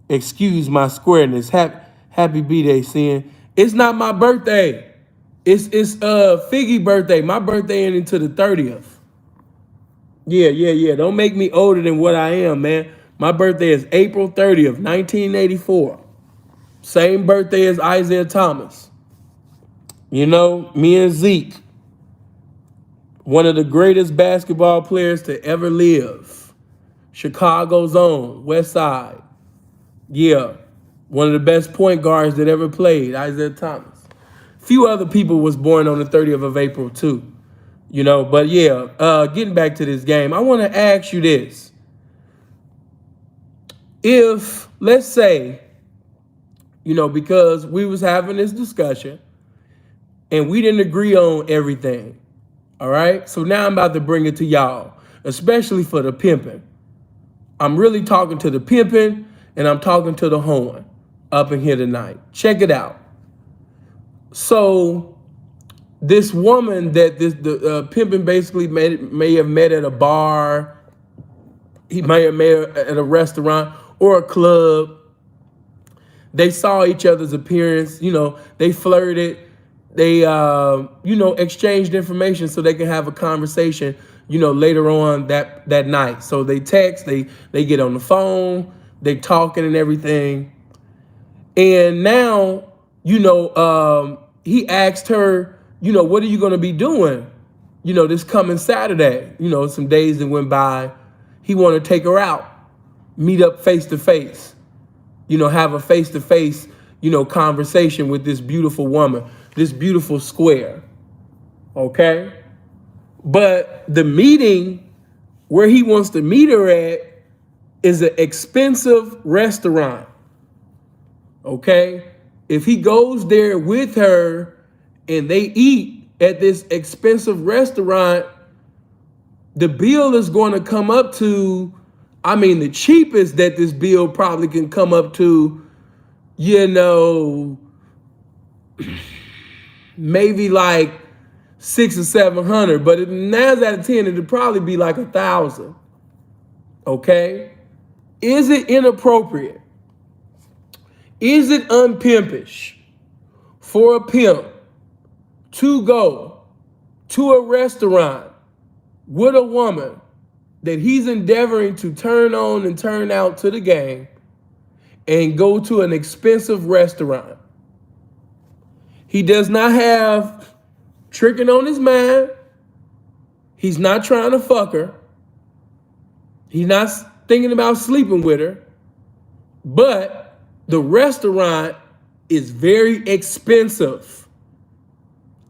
Excuse my squareness. Happy B-Day, Sin. It's not my birthday. It's Figgy birthday. My birthday ain't into the 30th. Yeah. Don't make me older than what I am, man. My birthday is April 30th, 1984. Same birthday as Isaiah Thomas. You know, me and Zeke, one of the greatest basketball players to ever live. Chicago's own, West Side. Yeah, one of the best point guards that ever played, Isaiah Thomas. Few other people was born on the 30th of April too. You know, but yeah, getting back to this game, I want to ask you this. If, let's say, you know, because we was having this discussion and we didn't agree on everything, all right? So now I'm about to bring it to y'all, especially for the pimping. I'm really talking to the pimping and I'm talking to the hoeing up in here tonight. Check it out. So this woman that the pimping basically may have met at a bar, he may have met at a restaurant or a club. They saw each other's appearance, you know, they flirted, they, you know, exchanged information so they can have a conversation, you know, later on that night. So they text, they get on the phone, they talking and everything. And now, you know, he asked her, you know, what are you going to be doing, you know, this coming Saturday? You know, some days that went by. He want to take her out, meet up face to face, you know, have a face to face, you know, conversation with this beautiful woman, this beautiful square. Okay. But the meeting where he wants to meet her at is an expensive restaurant. Okay. If he goes there with her and they eat at this expensive restaurant, the bill is going to come up to, I mean, the cheapest that this bill probably can come up to, you know, maybe like $600 or $700, but 9 out of 10, it'll probably be like $1,000. Okay? Is it inappropriate? Is it unpimpish for a pimp to go to a restaurant with a woman that he's endeavoring to turn on and turn out to the game and go to an expensive restaurant? He does not have tricking on his mind. He's not trying to fuck her. He's not thinking about sleeping with her. But the restaurant is very expensive.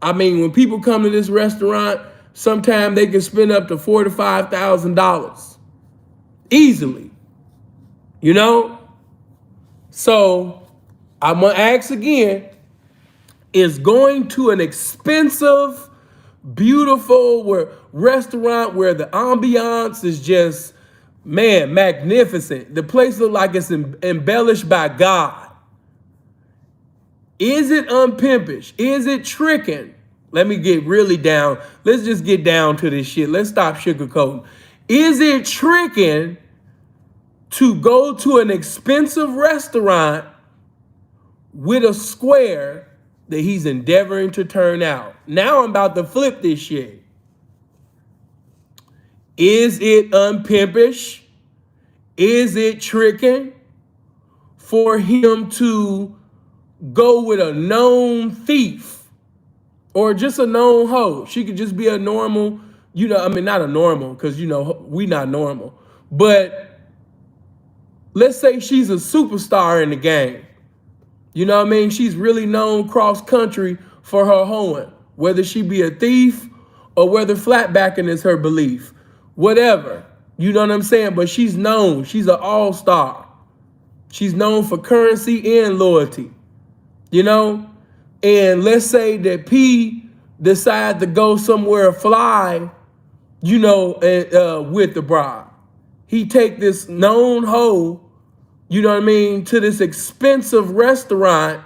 I mean, when people come to this restaurant, sometimes they can spend up to $4,000 to $5,000 easily, you know? So I'm gonna ask again, is going to an expensive, beautiful restaurant where the ambiance is just, man, magnificent. The place looks like it's embellished by God. Is it unpimpish? Is it tricking? Let me get really down. Let's just get down to this shit. Let's stop sugarcoating. Is it tricking to go to an expensive restaurant with a square that he's endeavoring to turn out? Now I'm about to flip this shit. Is it unpimpish? Is it tricking for him to go with a known thief or just a known hoe? She could just be a normal, you know, I mean, not a normal, because, you know, we not normal. But let's say she's a superstar in the game. You know what I mean? She's really known cross country for her hoeing, whether she be a thief or whether flatbacking is her belief, whatever. You know what I'm saying? But she's known. She's an all-star. She's known for currency and loyalty, you know? And let's say that P decide to go somewhere fly, you know, with the bride. He take this known hoe, you know what I mean, to this expensive restaurant,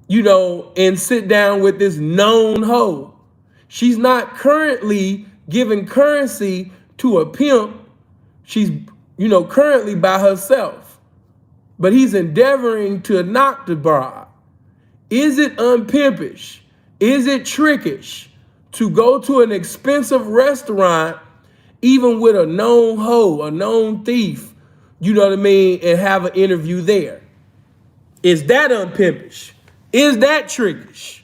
you know, and sit down with this known hoe. She's not currently giving currency to a pimp. She's, currently by herself. But he's endeavoring to knock the bride. Is it unpimpish? Is it trickish to go to an expensive restaurant, even with a known hoe, a known thief, and have an interview there? Is that unpimpish? Is that trickish?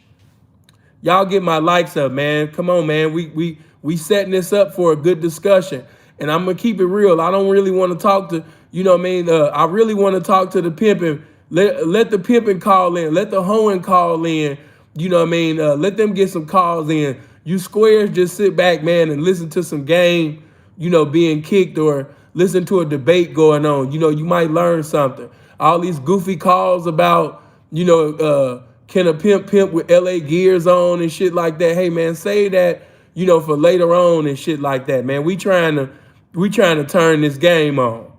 Y'all get my likes up, man. Come on, man. We setting this up for a good discussion. And I'm going to keep it real. I don't really want to talk to, I really want to talk to the pimping. Let the pimping call in. Let the hoeing call in. Let them get some calls in. You squares just sit back, man, and listen to some game, being kicked, or listen to a debate going on. You might learn something. All these goofy calls about, can a pimp with LA gears on and shit like that? Hey, man, say that, for later on and shit like that, man. We trying to turn this game on.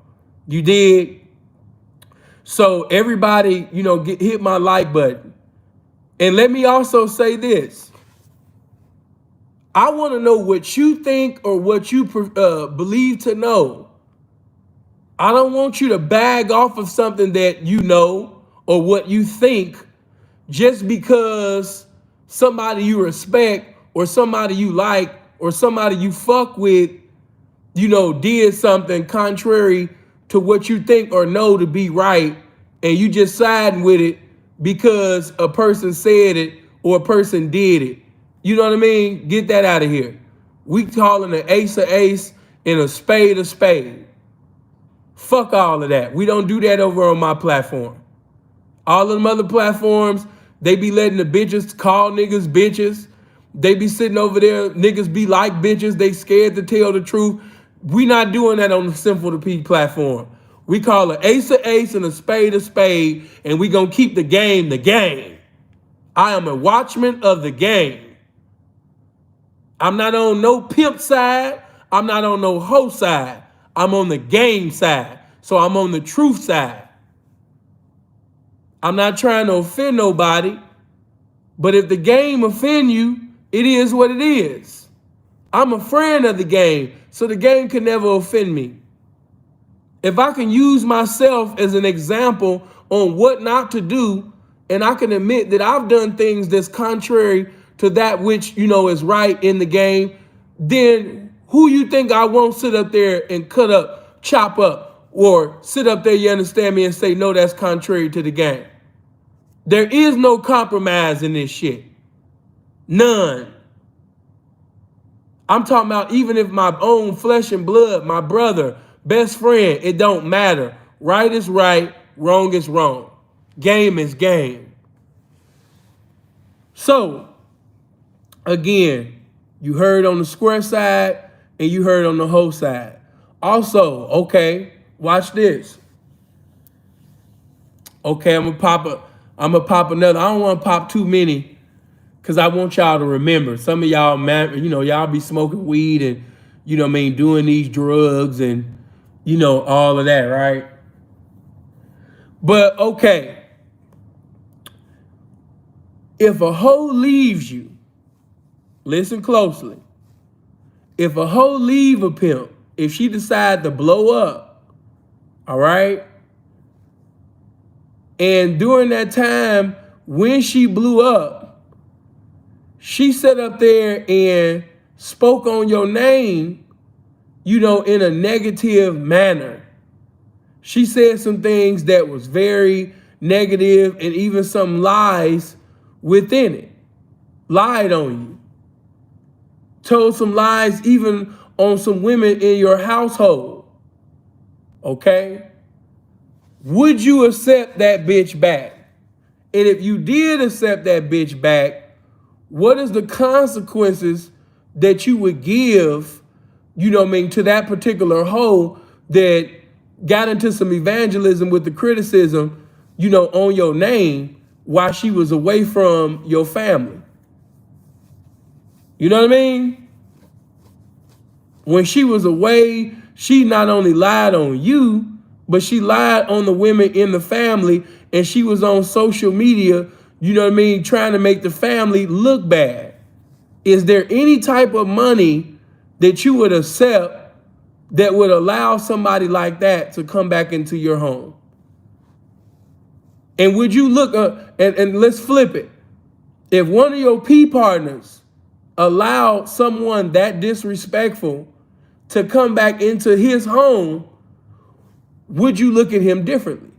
You dig? So everybody, hit my like button. And let me also say this. I want to know what you think or what you believe to know. I don't want you to bag off of something that you know or what you think just because somebody you respect or somebody you like or somebody you fuck with, did something contrary to what you think or know to be right, and you just siding with it because a person said it or a person did it. You know what I mean? Get that out of here. We calling an ace a ace and a spade a spade. Fuck all of that. We don't do that over on my platform. All of them other platforms, they be letting the bitches call niggas bitches. They be sitting over there, niggas be like bitches. They scared to tell the truth. We not doing that on the Simple to P platform. We call an ace a ace and a spade, and we gonna keep the game the game. I am a watchman of the game. I'm not on no pimp side. I'm not on no hoe side. I'm on the game side. So I'm on the truth side. I'm not trying to offend nobody, but if the game offend you, it is what it is. I'm a friend of the game, so the game can never offend me. If I can use myself as an example on what not to do, and I can admit that I've done things that's contrary to that which, is right in the game, then who you think I won't sit up there and cut up, chop up, or sit up there, you understand me, and say, no, that's contrary to the game. There is no compromise in this shit. None. I'm talking about even if my own flesh and blood, my brother, best friend, it don't matter. Right is right, wrong is wrong. Game is game. So, again, you heard on the square side and you heard on the hoe side. Also, okay, watch this. Okay, I'm gonna pop another. I don't want to pop too many because I want y'all to remember. Some of y'all, y'all be smoking weed and, doing these drugs and, all of that, right? But, okay. If a hoe leaves you, listen closely. If a hoe leave a pimp, if she decide to blow up, all right? And during that time, when she blew up, she sat up there and spoke on your name, in a negative manner. She said some things that was very negative and even some lies within it. Lied on you. Told some lies even on some women in your household. Okay? Would you accept that bitch back? And if you did accept that bitch back, what is the consequences that you would give, to that particular hoe that got into some evangelism with the criticism, on your name while she was away from your family? You know what I mean? When she was away, she not only lied on you, but she lied on the women in the family, and she was on social media, trying to make the family look bad. Is there any type of money that you would accept that would allow somebody like that to come back into your home? And would you look, and let's flip it. If one of your P partners allowed someone that disrespectful to come back into his home, would you look at him differently?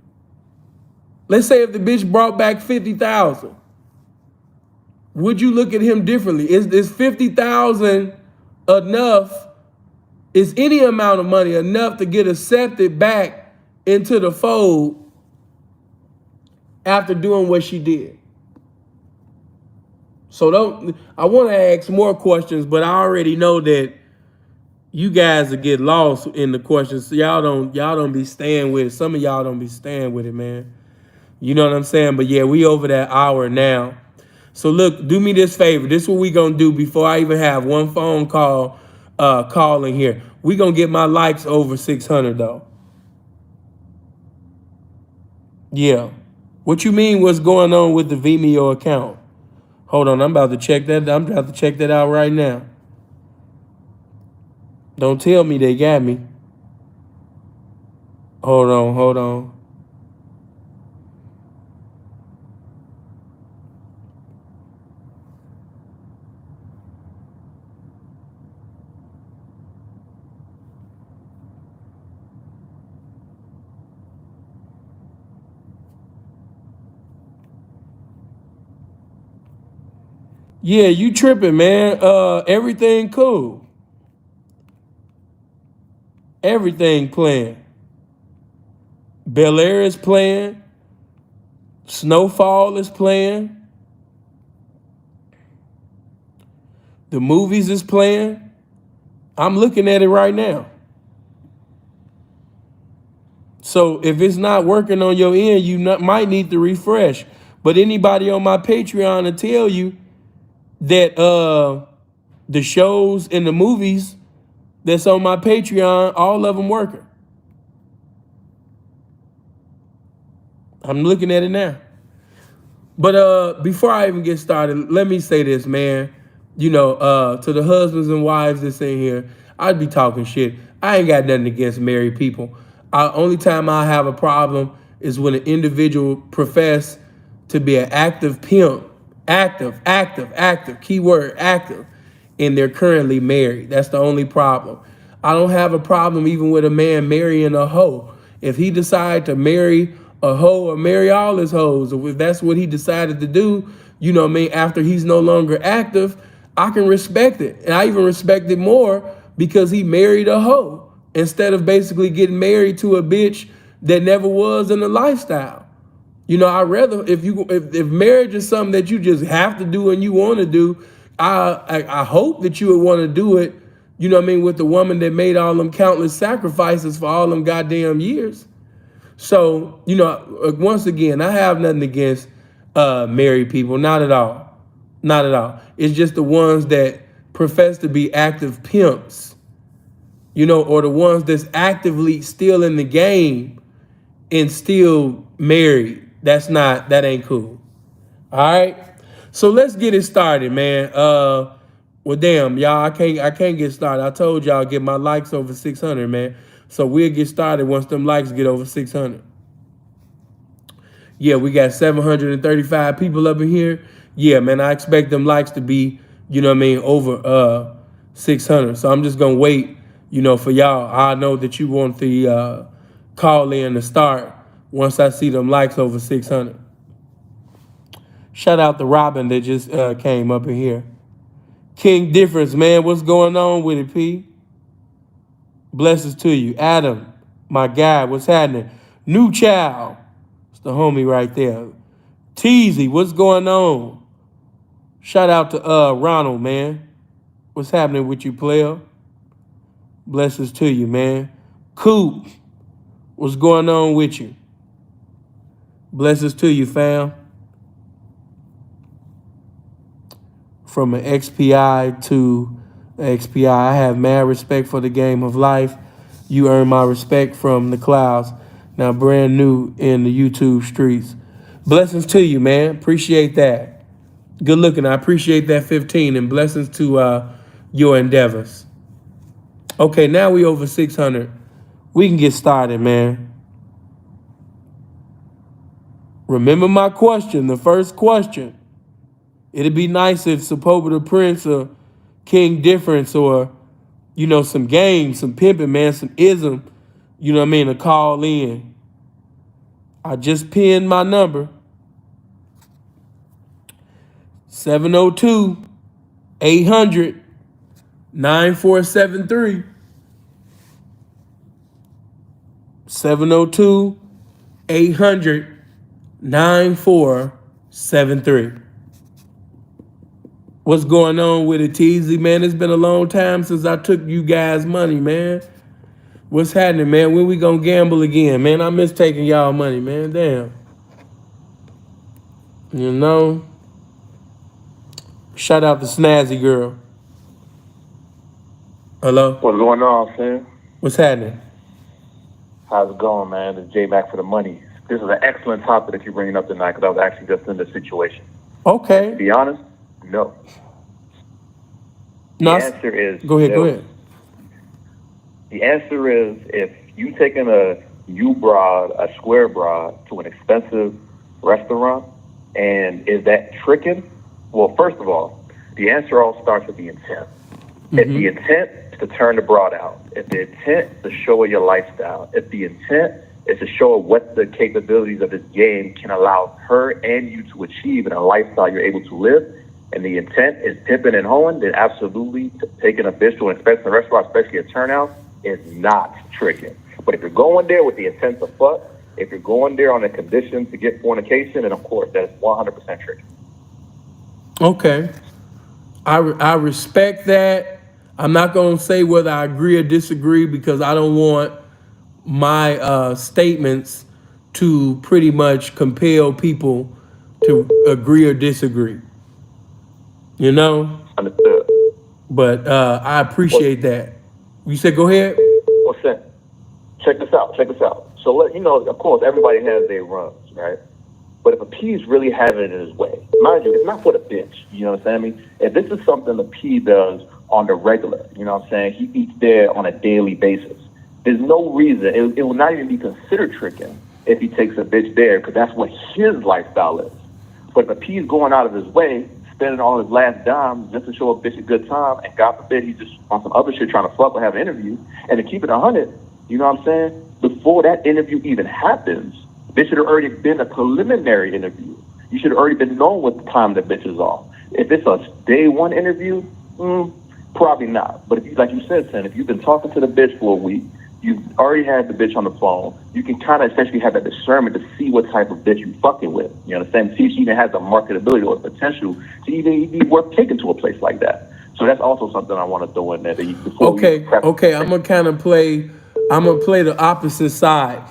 Let's say if the bitch brought back 50,000, would you look at him differently? Is 50,000 enough? Is any amount of money enough to get accepted back into the fold after doing what she did? So I want to ask more questions, but I already know that you guys will get lost in the questions. So y'all don't be staying with it. Some of y'all don't be staying with it, man. You know what I'm saying? But yeah, we over that hour now. So look, do me this favor. This is what we gonna do before I even have one phone call calling here. We gonna get my likes over 600 though. Yeah. What you mean what's going on with the Vimeo account? Hold on, I'm about to check that. I'm about to check that out right now. Don't tell me they got me. Hold on. Yeah, you tripping, man. Everything cool. Everything playing. Bel Air is playing. Snowfall is playing. The movies is playing. I'm looking at it right now. So if it's not working on your end, you might need to refresh. But anybody on my Patreon will tell you that the shows and the movies that's on my Patreon, all of them working. I'm looking at it now. But before I even get started, let me say this, man. You know, to the husbands and wives that's in here, I'd be talking shit. I ain't got nothing against married people. Only time I have a problem is when an individual profess to be an active pimp. Active, keyword active, and they're currently married. That's the only problem. I don't have a problem even with a man marrying a hoe. If he decided to marry a hoe or marry all his hoes, or if that's what he decided to do, you know what I mean, after he's no longer active, I can respect it. And I even respect it more because he married a hoe instead of basically getting married to a bitch that never was in the lifestyle. You know, I'd rather if marriage is something that you just have to do and you want to do, I hope that you would want to do it, you know what I mean, with the woman that made all them countless sacrifices for all them goddamn years. So, you know, once again, I have nothing against married people, not at all. Not at all. It's just the ones that profess to be active pimps, you know, or the ones that's actively still in the game and still married. That ain't cool. All right. So let's get it started, man. Well, damn, y'all, I can't get started. I told y'all get my likes over 600, man. So we'll get started once them likes get over 600. Yeah, we got 735 people up in here. Yeah, man, I expect them likes to be, you know what I mean, over 600. So I'm just gonna wait, you know, for y'all. I know that you want the call in to start once I see them likes over 600. Shout out to Robin that just came up in here. King Difference, man, what's going on with it, P? Blessings to you. Adam, my guy, what's happening? New Child, it's the homie right there. Teasy, what's going on? Shout out to Ronald, man. What's happening with you, player? Blessings to you, man. Coop, what's going on with you? Blessings to you, fam. From an XPI to an XPI, I have mad respect for the game of life. You earn my respect from the clouds. Now brand new in the YouTube streets. Blessings to you, man. Appreciate that. Good looking. I appreciate that 15 and blessings to your endeavors. Okay, now we over 600. We can get started, man. Remember my question, the first question. It'd be nice if Sapoba the Prince or King Difference or, some game, some pimping, man, some ism, to call in. I just pinned my number. 702-800-9473. 702-800-9473. What's going on with it, Teasy, man? It's been a long time since I took you guys money, man. What's happening, man? When we gonna gamble again, man? I miss taking y'all money, man. Damn. Shout out to Snazzy Girl. Hello? What's going on, Sam? What's happening? How's it going, man? It's J Mac for the money. This is an excellent topic that you're bringing up tonight because I was actually just in this situation. Okay. To be honest, no. The answer is go ahead. The answer is if you taking a broad, a square broad, to an expensive restaurant, and is that tricking? Well, first of all, the answer all starts with the intent. Mm-hmm. If the intent is to turn the broad out, if the intent is to show her your lifestyle, if the intent is to show her what the capabilities of this game can allow her and you to achieve in a lifestyle you're able to live, and the intent is pimping and hoeing, then absolutely taking a bitch to an expensive restaurant, especially a turnout, is not tricking. But if you're going there with the intent to fuck, if you're going there on a condition to get fornication, then of course that's 100% tricking. Okay. I respect that. I'm not going to say whether I agree or disagree because I don't want my statements to pretty much compel people to agree or disagree. Understood. But I appreciate that. You said go ahead? What's that? Check this out. So, of course, everybody has their runs, right? But if a P is really having it in his way, mind you, it's not for the bitch. You know what I'm saying? I mean, if this is something the P does on the regular, you know what I'm saying? He eats there on a daily basis. There's no reason. It will not even be considered tricking if he takes a bitch there because that's what his lifestyle is. But if a P is going out of his way, spending all his last dime just to show a bitch a good time, and God forbid he's just on some other shit trying to fuck or have an interview, and to keep it 100, you know what I'm saying? Before that interview even happens, there should have already been a preliminary interview. You should have already been knowing what the time the bitch is off. If it's a day one interview, probably not. But if you, like you said, Sam, if you've been talking to the bitch for a week, you've already had the bitch on the phone, you can kind of essentially have that discernment to see what type of bitch you're fucking with. You understand? See if she even has the marketability or the potential to even be worth taking to a place like that. So that's also something I want to throw in there. That Okay. I'm gonna kind of play the opposite side,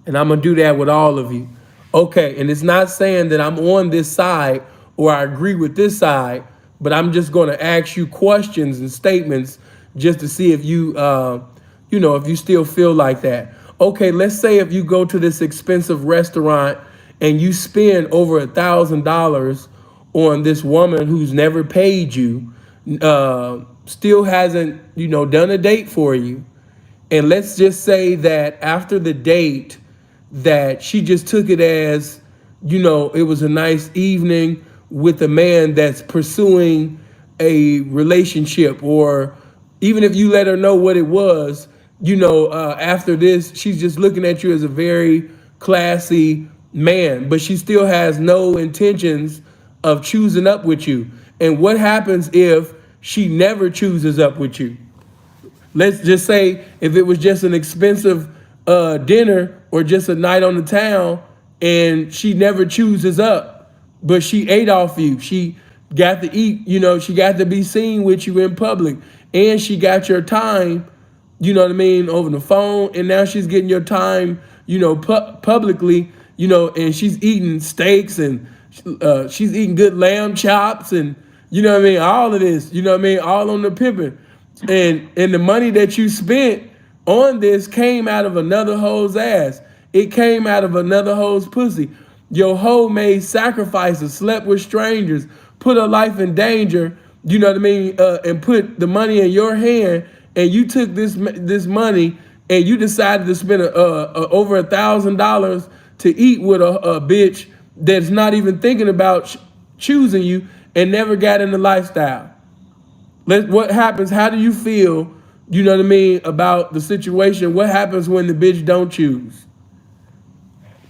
and I'm gonna do that with all of you. Okay, and it's not saying that I'm on this side or I agree with this side, but I'm just gonna ask you questions and statements just to see if you if you still feel like that. Okay, let's say if you go to this expensive restaurant and you spend over $1,000 on this woman who's never paid you, still hasn't, done a date for you. And let's just say that after the date that she just took it as, it was a nice evening with a man that's pursuing a relationship, or even if you let her know what it was, after this, she's just looking at you as a very classy man, but she still has no intentions of choosing up with you. And what happens if she never chooses up with you? Let's just say if it was just an expensive dinner or just a night on the town and she never chooses up, but she ate off you. She got to eat, she got to be seen with you in public, and she got your time, over the phone, and now she's getting your time, publicly, and she's eating steaks and she's eating good lamb chops and, all of this, all on the pimping. And the money that you spent on this came out of another hoe's ass. It came out of another hoe's pussy. Your hoe made sacrifices, slept with strangers, put her life in danger. You know what I mean? And put the money in your hand, and you took this money and you decided to spend over $1,000 to eat with a bitch that's not even thinking about choosing you and never got in the lifestyle. What happens? How do you feel? You know what I mean about the situation? What happens when the bitch don't choose?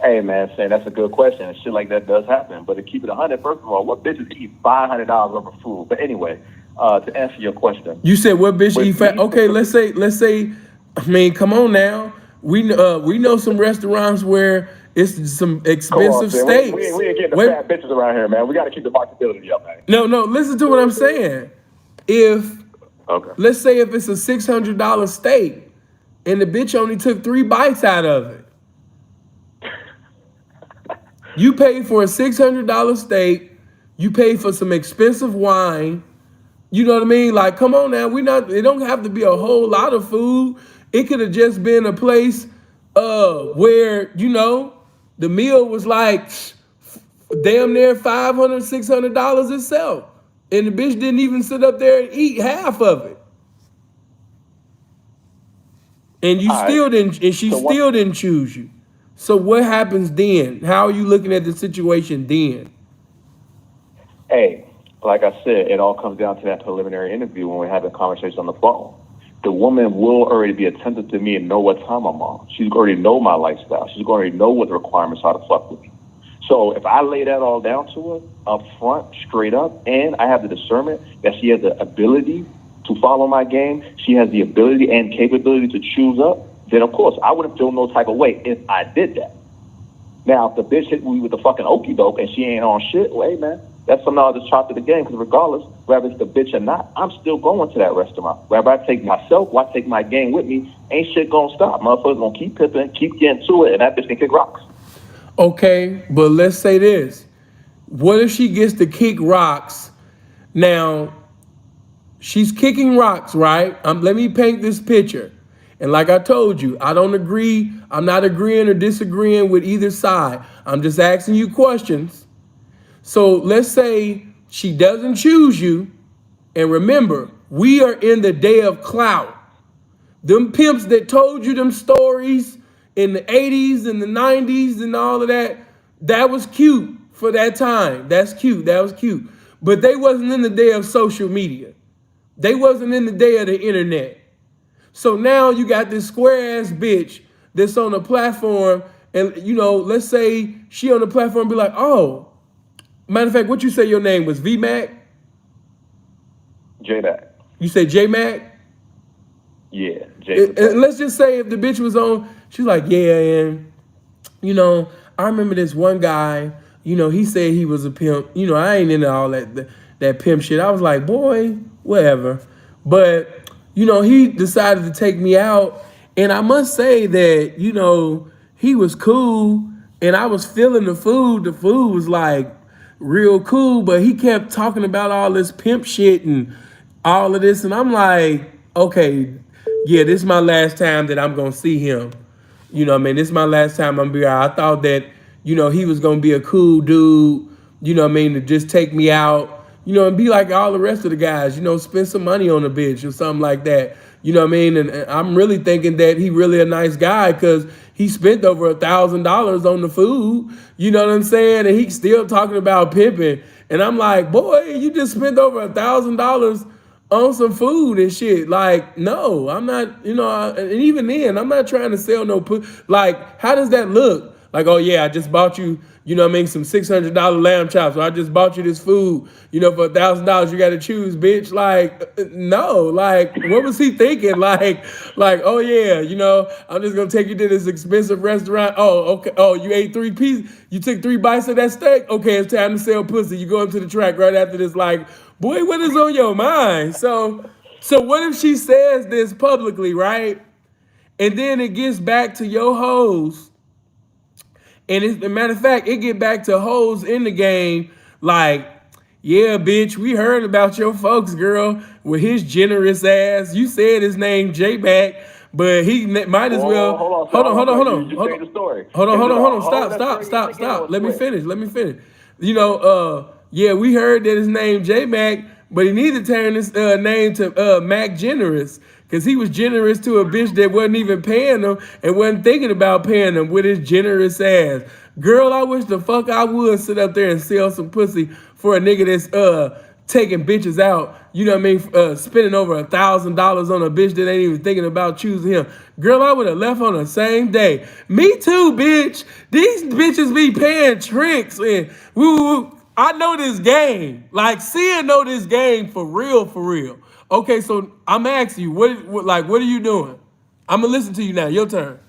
Hey man, Shane, that's a good question. And shit like that does happen. But to keep it 100, first of all, what bitches eat $500 worth of food? But anyway, to answer your question, You said what bitch eat with fat? me Okay, let's say. I mean, come on now. We know some restaurants where it's some come on, expensive Shane, steaks. we ain't getting the Wait, fat bitches around here, man. We got to keep the marketability up, man. no. Listen to what I'm saying. If Okay. let's say if it's a $600 steak and the bitch only took 3 bites out of it, you paid for a $600 steak. You paid for some expensive wine. You know what I mean? Like, come on now. It don't have to be a whole lot of food. It could have just been a place where, the meal was like damn near $500, $600 itself. And the bitch didn't even sit up there and eat half of it. And All right. she So what? still didn't choose you. So what happens then? How are you looking at the situation then? Hey, like I said, it all comes down to that preliminary interview when we're having conversations on the phone. The woman will already be attentive to me and know what time I'm on. She's already know my lifestyle. She's already know what the requirements are to fuck with me. So if I lay that all down to her up front, straight up, and I have the discernment that she has the ability to follow my game, she has the ability and capability to choose up, then of course I wouldn't feel no type of way if I did that. Now, if the bitch hit me with the fucking okie doke and she ain't on shit, well, hey man, that's something I'll just chop to the game, because regardless, whether it's the bitch or not, I'm still going to that restaurant. Whether I take myself or I take my game with me, ain't shit gonna stop. Motherfuckers gonna keep pimping, keep getting to it, and that bitch can kick rocks. Okay, but let's say this. What if she gets to kick rocks? Now, she's kicking rocks, right? Let me paint this picture. And like I told you, I don't agree. I'm not agreeing or disagreeing with either side. I'm just asking you questions. So let's say she doesn't choose you. And remember, we are in the day of clout. Them pimps that told you them stories in the 80s and the 90s and all of that, that was cute for that time. That's cute. That was cute. But they wasn't in the day of social media. They wasn't in the day of the internet. So now you got this square ass bitch that's on the platform, and let's say she on the platform be like, oh, matter of fact, what you say your name was? VMAC? J-Mac. You say J-Mac? Yeah, J. And let's just say if the bitch was on, she's like, yeah, and I remember this one guy, he said he was a pimp. I ain't into all that pimp shit. I was like, boy, whatever. But, he decided to take me out. And I must say that, he was cool and I was feeling the food. The food was like real cool, but he kept talking about all this pimp shit and all of this. And I'm like, okay, yeah, this is my last time that I'm going to see him. This is my last time I'm going to be out. I thought that, he was going to be a cool dude, to just take me out, and be like all the rest of the guys, spend some money on a bitch or something like that. And I'm really thinking that he really a nice guy because he spent over $1,000 on the food, you know what I'm saying? And he's still talking about pimping. And I'm like, boy, you just spent over $1,000 on some food and shit. Like, no, I'm not, and even then, I'm not trying to sell no like, how does that look? Like, oh yeah, I just bought you, some $600 lamb chops. Or I just bought you this food, for $1,000. You got to choose, bitch. Like, no, like, what was he thinking? Like, oh yeah, I'm just gonna take you to this expensive restaurant. Oh, okay. Oh, you ate 3 pieces. You took 3 bites of that steak. Okay, it's time to sell pussy. You go into the track right after this. Like, boy, what is on your mind? So what if she says this publicly, right? And then it gets back to your hoes. And as a matter of fact, it get back to hoes in the game like, yeah, bitch, we heard about your folks, girl, with his generous ass. You said his name, J-Mac, but he might as well. Hold on, Hold on, hold on, hold You on, just hold changed on. the story. Hold on, Is hold it on, a hold on. hoe Stop, that's stop, already in stop, the game or stop. a Let me square? finish. Let me finish. You know, yeah, we heard that his name J Mac, but he needed to turn his name to Mac Generous, because he was generous to a bitch that wasn't even paying him and wasn't thinking about paying him with his generous ass. Girl, I wish the fuck I would sit up there and sell some pussy for a nigga that's taking bitches out, you know what I mean, spending over $1,000 on a bitch that ain't even thinking about choosing him. Girl, I would have left on the same day. Me too, bitch. These bitches be paying tricks and woo. I know this game. Like, Sia know this game for real, for real. Okay, so I'm asking you, what are you doing? I'm gonna listen to you now. Your turn.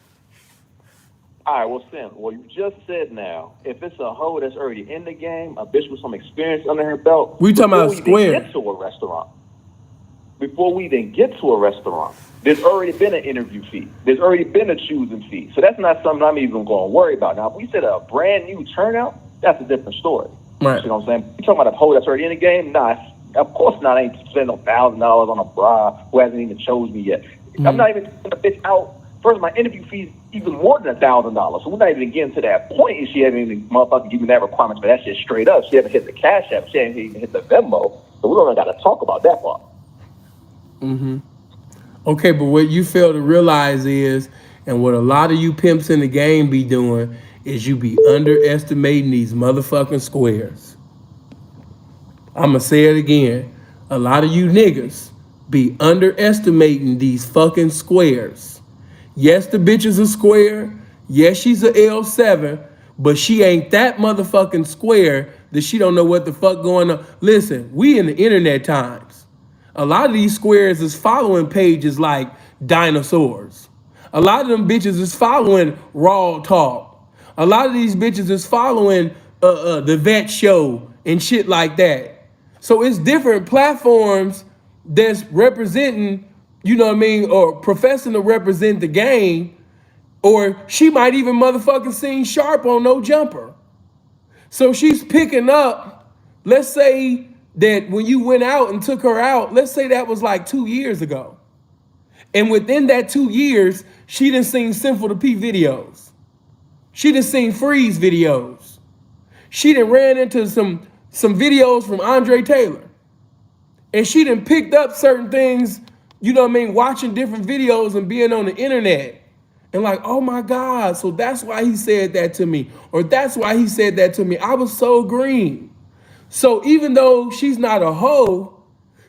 All right, well, Sam, well, you just said now, if it's a hoe that's already in the game, a bitch with some experience under her belt, We talking before about we even square. get to a restaurant, there's already been an interview fee. There's already been a choosing fee. So that's not something I'm even going to worry about. Now, if we said a brand new turnout, that's a different story. Right. You know what I'm saying? You talking about a hoe that's already in the game? Nah, of course not. I ain't spending no $1,000 on a bra who hasn't even chose me yet. I'm not even taking the bitch out. First, my interview fee is even more than $1,000. So we're not even getting to that point. And she haven't even motherfucking given that requirement for that shit straight up. She haven't hit the Cash App. She haven't even hit the Venmo. So we don't even got to talk about that part. Okay, but what you fail to realize is, and what a lot of you pimps in the game be doing, is you be underestimating these motherfucking squares. I'ma say it again. A lot of you niggas be underestimating these fucking squares. Yes, the bitch is a square. Yes, she's a L7, but she ain't that motherfucking square that she don't know what the fuck going on. Listen, we in the internet times. A lot of these squares is following pages like dinosaurs. A lot of them bitches is following Raw Talk. A lot of these bitches is following the Vet Show and shit like that. So it's different platforms that's representing, you know what I mean, or professing to represent the game, or she might even motherfucking sing Sharp on No Jumper. So she's picking up, let's say that when you went out and took her out, let's say that was like 2 years ago. And within that 2 years, she done seen Sinful to P videos. She done seen Freeze videos. She done ran into some videos from Andre Taylor. And she done picked up certain things, you know what I mean, watching different videos and being on the internet. And like, oh my God, so that's why he said that to me. Or that's why he said that to me. I was so green. So even though she's not a hoe,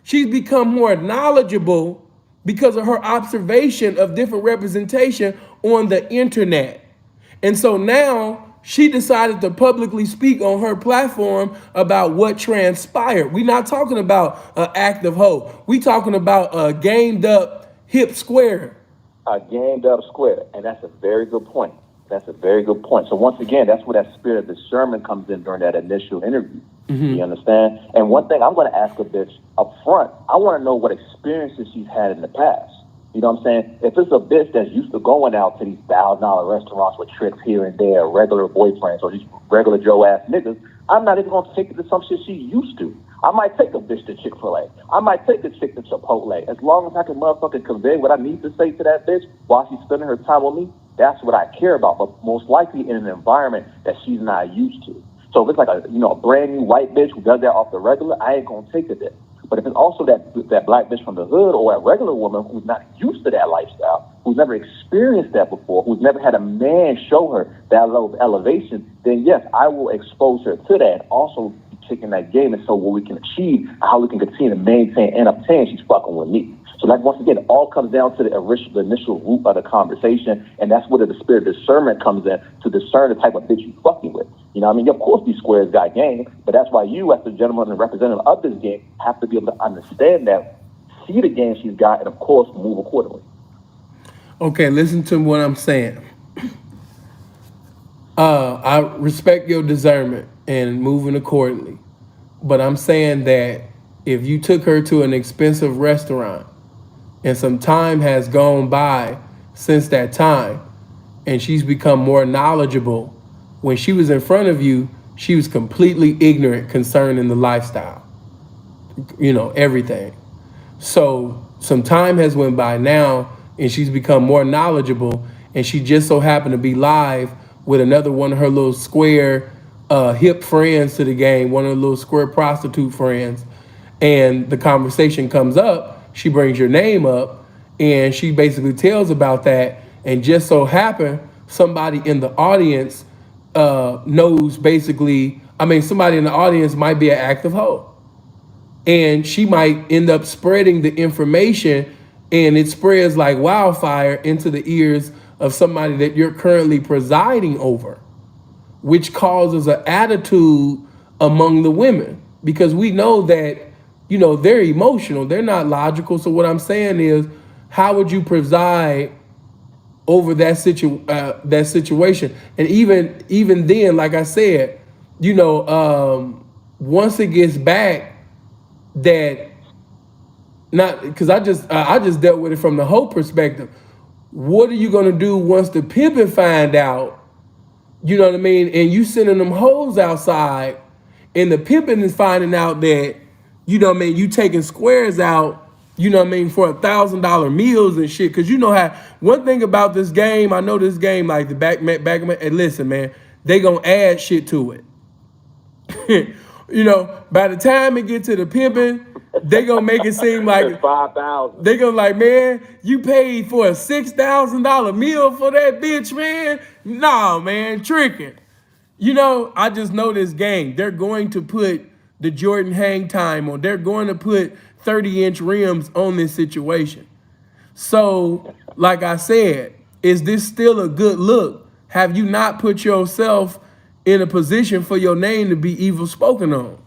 she's become more knowledgeable because of her observation of different representation on the internet. And so now she decided to publicly speak on her platform about what transpired. We're not talking about an active hoe. We talking about a gamed up hip square. A gamed up square. And that's a very good point. That's a very good point. So once again, that's where that spirit of discernment comes in during that initial interview. You understand? And one thing I'm going to ask a bitch up front, I want to know what experiences she's had in the past. You know what I'm saying? If it's a bitch that's used to going out to these $1,000 restaurants with trips here and there, regular boyfriends or these regular Joe ass niggas, I'm not even going to take it to some shit she's used to. I might take a bitch to Chick-fil-A. I might take a chick to Chipotle. As long as I can motherfucking convey what I need to say to that bitch while she's spending her time with me, that's what I care about. But most likely in an environment that she's not used to. So if it's like a brand new white bitch who does that off the regular, I ain't gonna take it there. But if it's also that black bitch from the hood or a regular woman who's not used to that lifestyle, who's never experienced that before, who's never had a man show her that level of elevation, then yes, I will expose her to that and also be kicking that game and so what we can achieve, how we can continue to maintain and obtain, she's fucking with me. So like once again, it all comes down to the initial root of the conversation, and that's where the spirit of discernment comes in to discern the type of bitch you fucking with. You know what I mean? Of course these squares got game, but that's why you, as the gentleman and representative of this game, have to be able to understand that, see the game she's got, and of course move accordingly. Okay, listen to what I'm saying. I respect your discernment and moving accordingly. But I'm saying that if you took her to an expensive restaurant and some time has gone by since that time and she's become more knowledgeable, when she was in front of you, she was completely ignorant concerning the lifestyle, everything. So some time has went by now, and she's become more knowledgeable. And she just so happened to be live with another one of her little square hip friends to the game, one of the little square prostitute friends. And the conversation comes up, she brings your name up, and she basically tells about that. And just so happened, somebody in the audience knows basically, I mean, somebody in the audience might be an active hoe. And she might end up spreading the information, and it spreads like wildfire into the ears of somebody that you're currently presiding over, which causes an attitude among the women, because we know that, you know, they're emotional, they're not logical. So what I'm saying is, how would you preside over that situation? And even then, like I said, you know, once it gets back, that, not because I just dealt with it from the whole perspective. What are you gonna do once the pimping find out? You know what I mean? And you sending them hoes outside, and the pimping is finding out that, you know what I mean, you taking squares out, you know what I mean, for $1,000 meals and shit. Cause you know how, one thing about this game, I know this game, like the back, and listen, man, they gonna add shit to it. You know, by the time it get to the pimping, they gonna make it seem like 5,000. they gonna like, man, you paid for a $6,000 meal for that bitch, man. Nah, man, tricking. You know, I just know this game. They're going to put the Jordan hang time on. They're going to put 30-inch rims on this situation. So, like I said, is this still a good look? Have you not put yourself in a position for your name to be evil spoken on?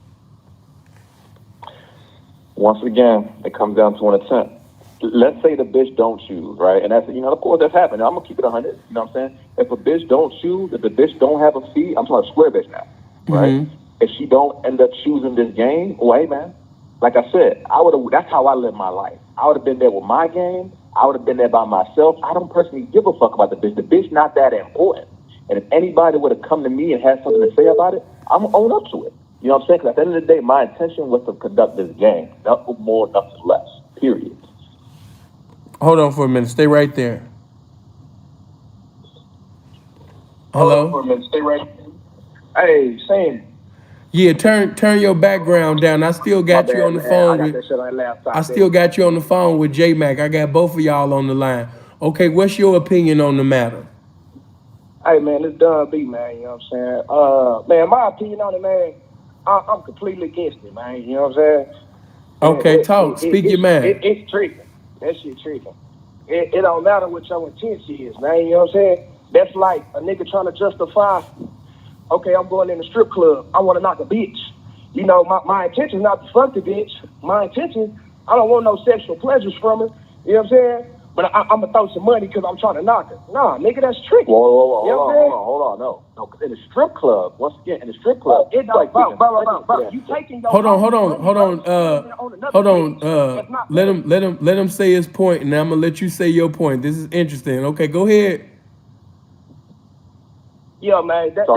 Once again, it comes down to an attempt. Let's say the bitch don't choose, right? And that's, you know, of course that's happening. I'm gonna keep it 100. You know what I'm saying? If a bitch don't choose, if the bitch don't have a fee, I'm talking square bitch now, right? Mm-hmm. If she don't end up choosing this game, well, hey man, like I said, I would have. That's how I live my life. I would have been there with my game. I would have been there by myself. I don't personally give a fuck about the bitch. The bitch not that important. And if anybody would have come to me and had something to say about it, I'm gonna own up to it. You know what I'm saying? Because at the end of the day, my intention was to conduct this game. Nothing more, nothing less. Period. Hold on for a minute. Stay right there. Hello? Hold on for a minute. Stay right there. Hey, Sam. Yeah, turn your background down. I still got you on the phone with. I still got you on the phone with J Mac. I got both of y'all on the line. Okay, what's your opinion on the matter? Hey man, it's Don B, man. You know what I'm saying? Man, my opinion on it, man, I'm completely against it, man. You know what I'm saying? Okay, talk. Speak your mind. It's tricking. That shit tricking. It don't matter what your intention is, man. You know what I'm saying? That's like a nigga trying to justify, okay, I'm going in the strip club. I want to knock a bitch. You know, my intention is not to fuck the bitch. My intention, I don't want no sexual pleasures from her. You know what I'm saying? But I'm going to throw some money because I'm trying to knock her. Nah, nigga, that's tricky. Whoa, hold on. No, because in the strip club, once again, in the strip club, it don't, bro. You taking your Hold on. Let him say his point, and I'm gonna let you say your point. This is interesting. Okay, go ahead. Yeah, man. Go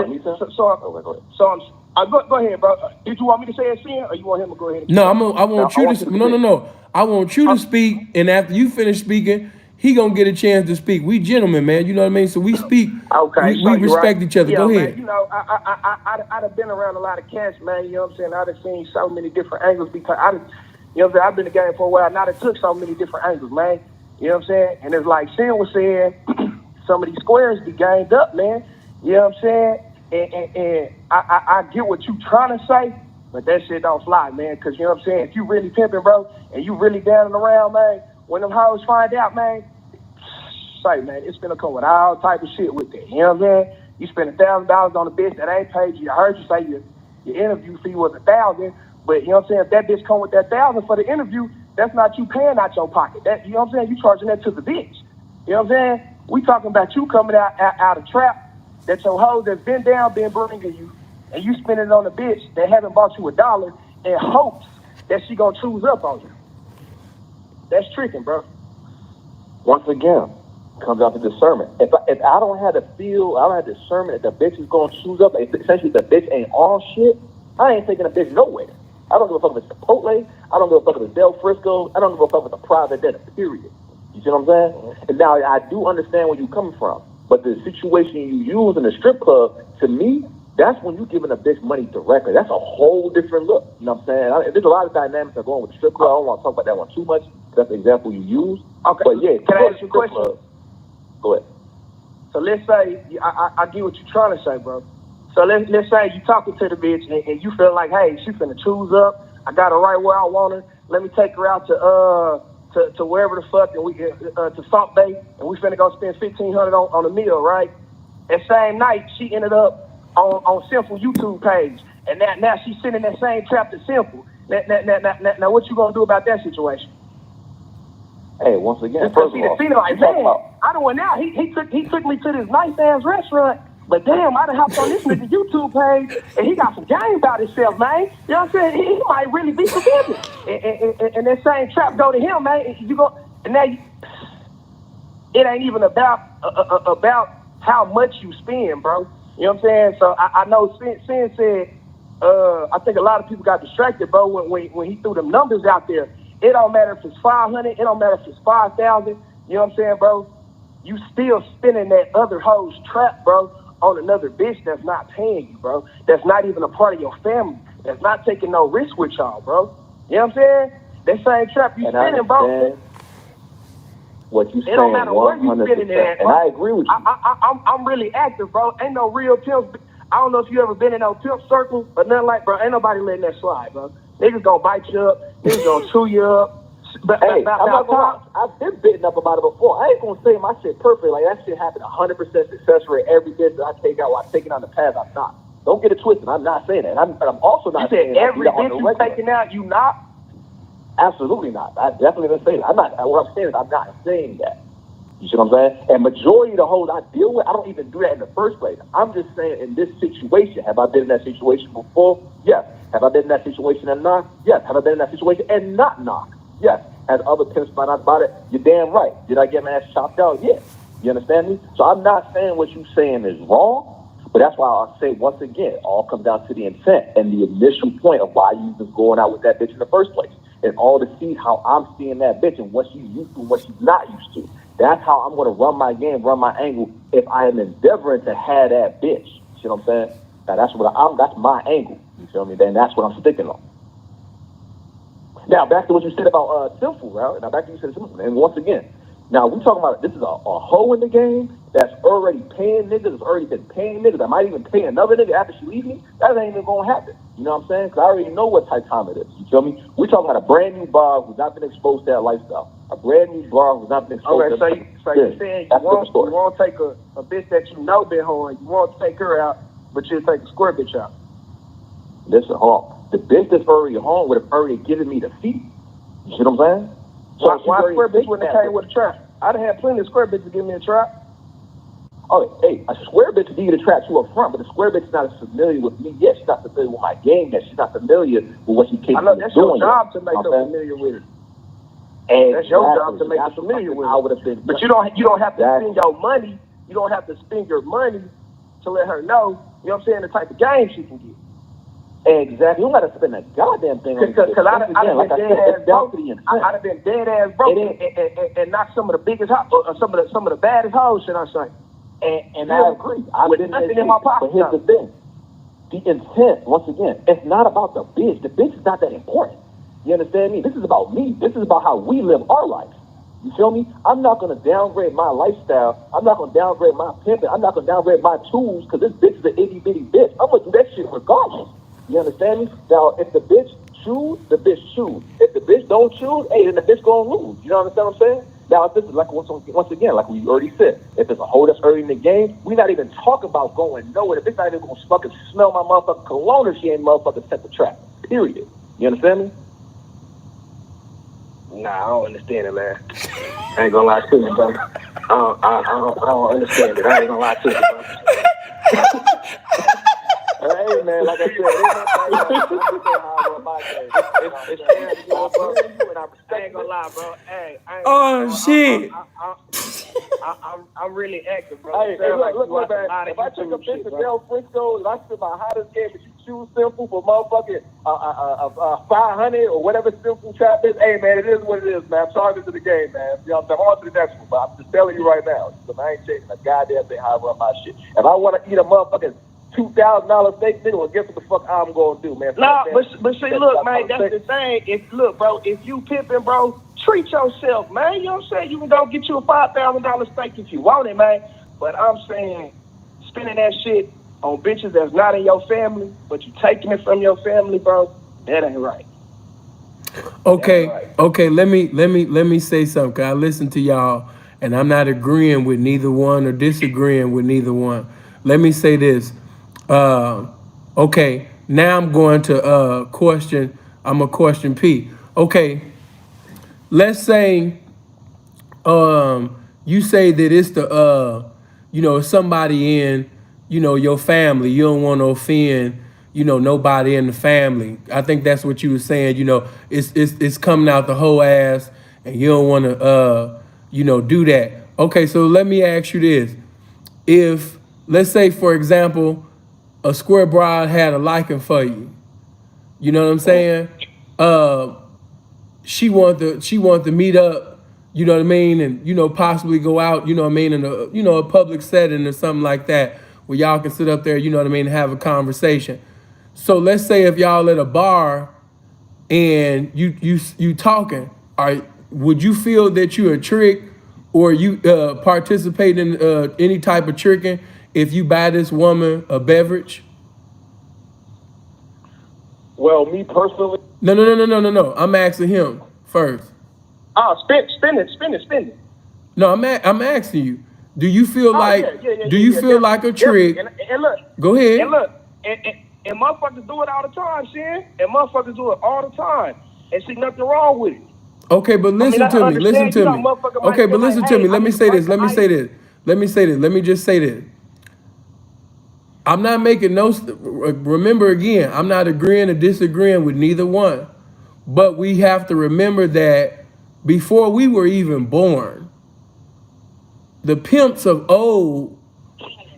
ahead, bro. Did you want me to say it, Sin, or you want him to go ahead? No, I want you to. No. I want you to speak, and after you finish speaking, he gonna get a chance to speak. We gentlemen, man. You know what I mean? So we speak. Okay. We respect each other. Yeah, go man, ahead. You know, I'd have been around a lot of cats, man. You know what I'm saying? I'd have seen so many different angles because you know what I'm saying? I've been in the game for a while. Now it took so many different angles, man. You know what I'm saying? And it's like Sin was saying, some of these squares be gamed up, man. You know what I'm saying? And I get what you trying to say, but that shit don't fly, man. Because, you know what I'm saying? If you really pimping, bro, and you really down and around, man, when them hoes find out, man, say, man, it's gonna come with all type of shit with it. You know what I'm saying? You spend $1,000 on a bitch that ain't paid you. I heard you say your interview fee was $1,000, but you know what I'm saying? If that bitch come with that $1,000 for the interview, that's not you paying out your pocket. That, you know what I'm saying? You charging that to the bitch. You know what I'm saying? We talking about you coming out of trap that your hoe that's been down been bringing you, and you spending it on a bitch that haven't bought you $1 in hopes that she gonna choose up on you. That's tricking, bro. Once again, comes down to discernment. If I don't have the feel, I don't have discernment that the bitch is gonna choose up. Essentially, the bitch ain't all shit. I ain't taking a bitch nowhere. I don't give a fuck if it's Chipotle. I don't give a fuck if it's Del Frisco. I don't give a fuck if it's a private dinner. Period. You You see what I'm saying? And now I do understand where you're coming from, but the situation you use in the strip club, to me, that's when you're giving a bitch money directly. That's a whole different look. You know what I'm saying? There's a lot of dynamics that go on with the strip club. I don't want to talk about that one too much. That's the example you use. Okay. But yeah, can I ask you a question? Club. Go ahead. So let's say I get what you're trying to say, bro. So let's say you talking to the bitch and you feel like, hey, she finna choose up. I got her right where I want her. Let me take her out to wherever the fuck, and we to Salt Bay, and we finna go spend $1,500 on a meal, right? That same night, she ended up on Simple YouTube page, and now she's sitting in that same trap to Simple. Now, what you gonna do about that situation? Hey, once again, first of all, like, man, I don't want now. He took me to this nice ass restaurant, but damn, I done hopped on this nigga YouTube page, and he got some game about himself, man. You know what I'm saying? He might really be forgiven. And that same trap go to him, man. You go, and now it ain't even about how much you spend, bro. You know what I'm saying? So I know Sin said, I think a lot of people got distracted, bro, when he threw them numbers out there. It don't matter if it's 500, it don't matter if it's 5,000. You know what I'm saying, bro? You still spinning that other hoe's trap, bro, on another bitch that's not paying you, bro. That's not even a part of your family. That's not taking no risk with y'all, bro. You know what I'm saying? That same trap you spinning, bro. What you saying? It don't matter where you spinning it at, bro. And I agree with you. I'm really active, bro. Ain't no real pimps. I don't know if you ever been in no pimp circle or nothing like, bro. Ain't nobody letting that slide, bro. Niggas gonna bite you up. Niggas gonna chew you up. But hey, I'm not gonna lie. I've been bitten up about it before. I ain't gonna say my shit perfect. Like, that shit happened 100% success rate every bitch that I take out while taking on the path I'm not. Don't get it twisted. I'm not saying that. I'm also not saying every bitch you taking out, you not? Absolutely not. I definitely didn't say that. I'm not. What I'm saying is I'm not saying that. You see what I'm saying? And majority of the hoes I deal with, I don't even do that in the first place. I'm just saying, in this situation, have I been in that situation before? Yes. Have I been in that situation and not? Yes. Have I been in that situation and not knock? Yes. Has other pimps found out about it? You're damn right. Did I get my ass chopped out? Yes. You understand me? So I'm not saying what you're saying is wrong, but that's why I'll say, once again, it all comes down to the intent and the initial point of why you was going out with that bitch in the first place. And all to see how I'm seeing that bitch and what she's used to and what she's not used to. That's how I'm going to run my game, run my angle, if I am endeavoring to have that bitch. You see what I'm saying? Now, that's my angle. You feel me? Then that's what I'm sticking on. Now, back to what you said about Simple, right? Now, back to what you said Simple. And once again, now we talking about this is a hoe in the game that's already paying niggas, that's already been paying niggas, that might even pay another nigga after she leaves me. That ain't even going to happen. You know what I'm saying? Because I already know what type time it is. You feel me? We're talking about a brand new bar who's not been exposed to that lifestyle. A brand new bar who's not been exposed to that. Okay, so you're saying you won't take a bitch that you know been hoeing, you won't take her out, but you'll take a square bitch out. Listen, hold on. The bitch that's already home would have already given me the fee. You see what I'm saying? So why square bitch wouldn't have came with a trap? I'd have had plenty of square bitches give me a trap. Oh, hey, a square bitch will give you the trap too up front, but the square bitch is not as familiar with me yet. She's not familiar with my game yet. She's not familiar with what she's capable of doing. I know that's your job to make her familiar with it. Exactly. That's your job to make her familiar with it. I would have been. But you don't have to spend your money. You don't have to spend your money to let her know. You know what I'm saying? The type of game she can get. Exactly. You don't got to spend a goddamn thing on it. Because I'd have been dead ass broke and knocked some of the biggest, some of the baddest hoes, should I say? And I agree. With nothing in my pocket. But here's the thing. The intent, once again, it's not about the bitch. The bitch is not that important. You understand me? This is about me. This is about how we live our life. You feel me? I'm not going to downgrade my lifestyle. I'm not going to downgrade my pimping. I'm not going to downgrade my tools because this bitch is an itty bitty bitch. I'm going to do that shit regardless. You understand me? Now, if the bitch choose, the bitch choose. If the bitch don't choose, hey, then the bitch gonna lose. You know what I'm saying? Now, if this is like, once again, like we already said, if it's a hoe that's early in the game, we not even talking about going nowhere. The bitch not even gonna fucking smell my motherfucking cologne if she ain't motherfucking set the trap. Period. You understand me? Nah, I don't understand it, man. I ain't gonna lie to you, bro. I don't understand it. I ain't gonna lie to you, bro. Hey, man, like I said, I ain't gonna lie, bro. Hey, shit. I'm really active, bro. Hey, look, man. If I took a bitch to Del Frisco and I spit my hottest game, but you shoes simple for motherfucking 500 or whatever simple trap is. Hey man, it is what it is, man. I'm sorry to the game, man. You know, I'm on to the next one, but I'm just telling you right now, I ain't chasing a goddamn thing how I run my shit. If I want to eat a motherfucking $2,000 steak, nigga, well, guess what the fuck I'm gonna do, man? Nah, but see, look, man, that's the thing. If you pimping, bro, treat yourself, man. You know what I'm saying? You can go get you a $5,000 steak if you want it, man. But I'm saying, spending that shit on bitches that's not in your family, but you taking it from your family, bro, that ain't right. Okay, okay. Let me say something. 'Cause I listen to y'all, and I'm not agreeing with neither one or disagreeing with neither one. Let me say this. Okay, now I'm going to question. I'm gonna question P. Okay, let's say you say that it's the somebody in your family. You don't want to offend nobody in the family. I think that's what you were saying. It's coming out the whole ass, and you don't want to do that. Okay, so let me ask you this: if, let's say, for example, a square broad had a liking for you, you know what I'm saying? She want to meet up, you know what I mean, and possibly go out, you know what I mean, in a public setting or something like that, where y'all can sit up there, you know what I mean, and have a conversation. So let's say if y'all at a bar and you talking, would you feel that you're a trick, or you participate in any type of tricking if you buy this woman a beverage? Well, me personally, No. I'm asking him first. Oh, spend it. No, I'm asking you. Do you feel like a trick? And look, Go ahead. And look, and motherfuckers do it all the time, Shin. And motherfuckers do it all the time. And see nothing wrong with it. Okay, but listen to me. Listen to me. Okay, but listen to me. Let me say this. Let me just say this. I'm not making no. Remember again, I'm not agreeing or disagreeing with neither one. But we have to remember that before we were even born, the pimps of old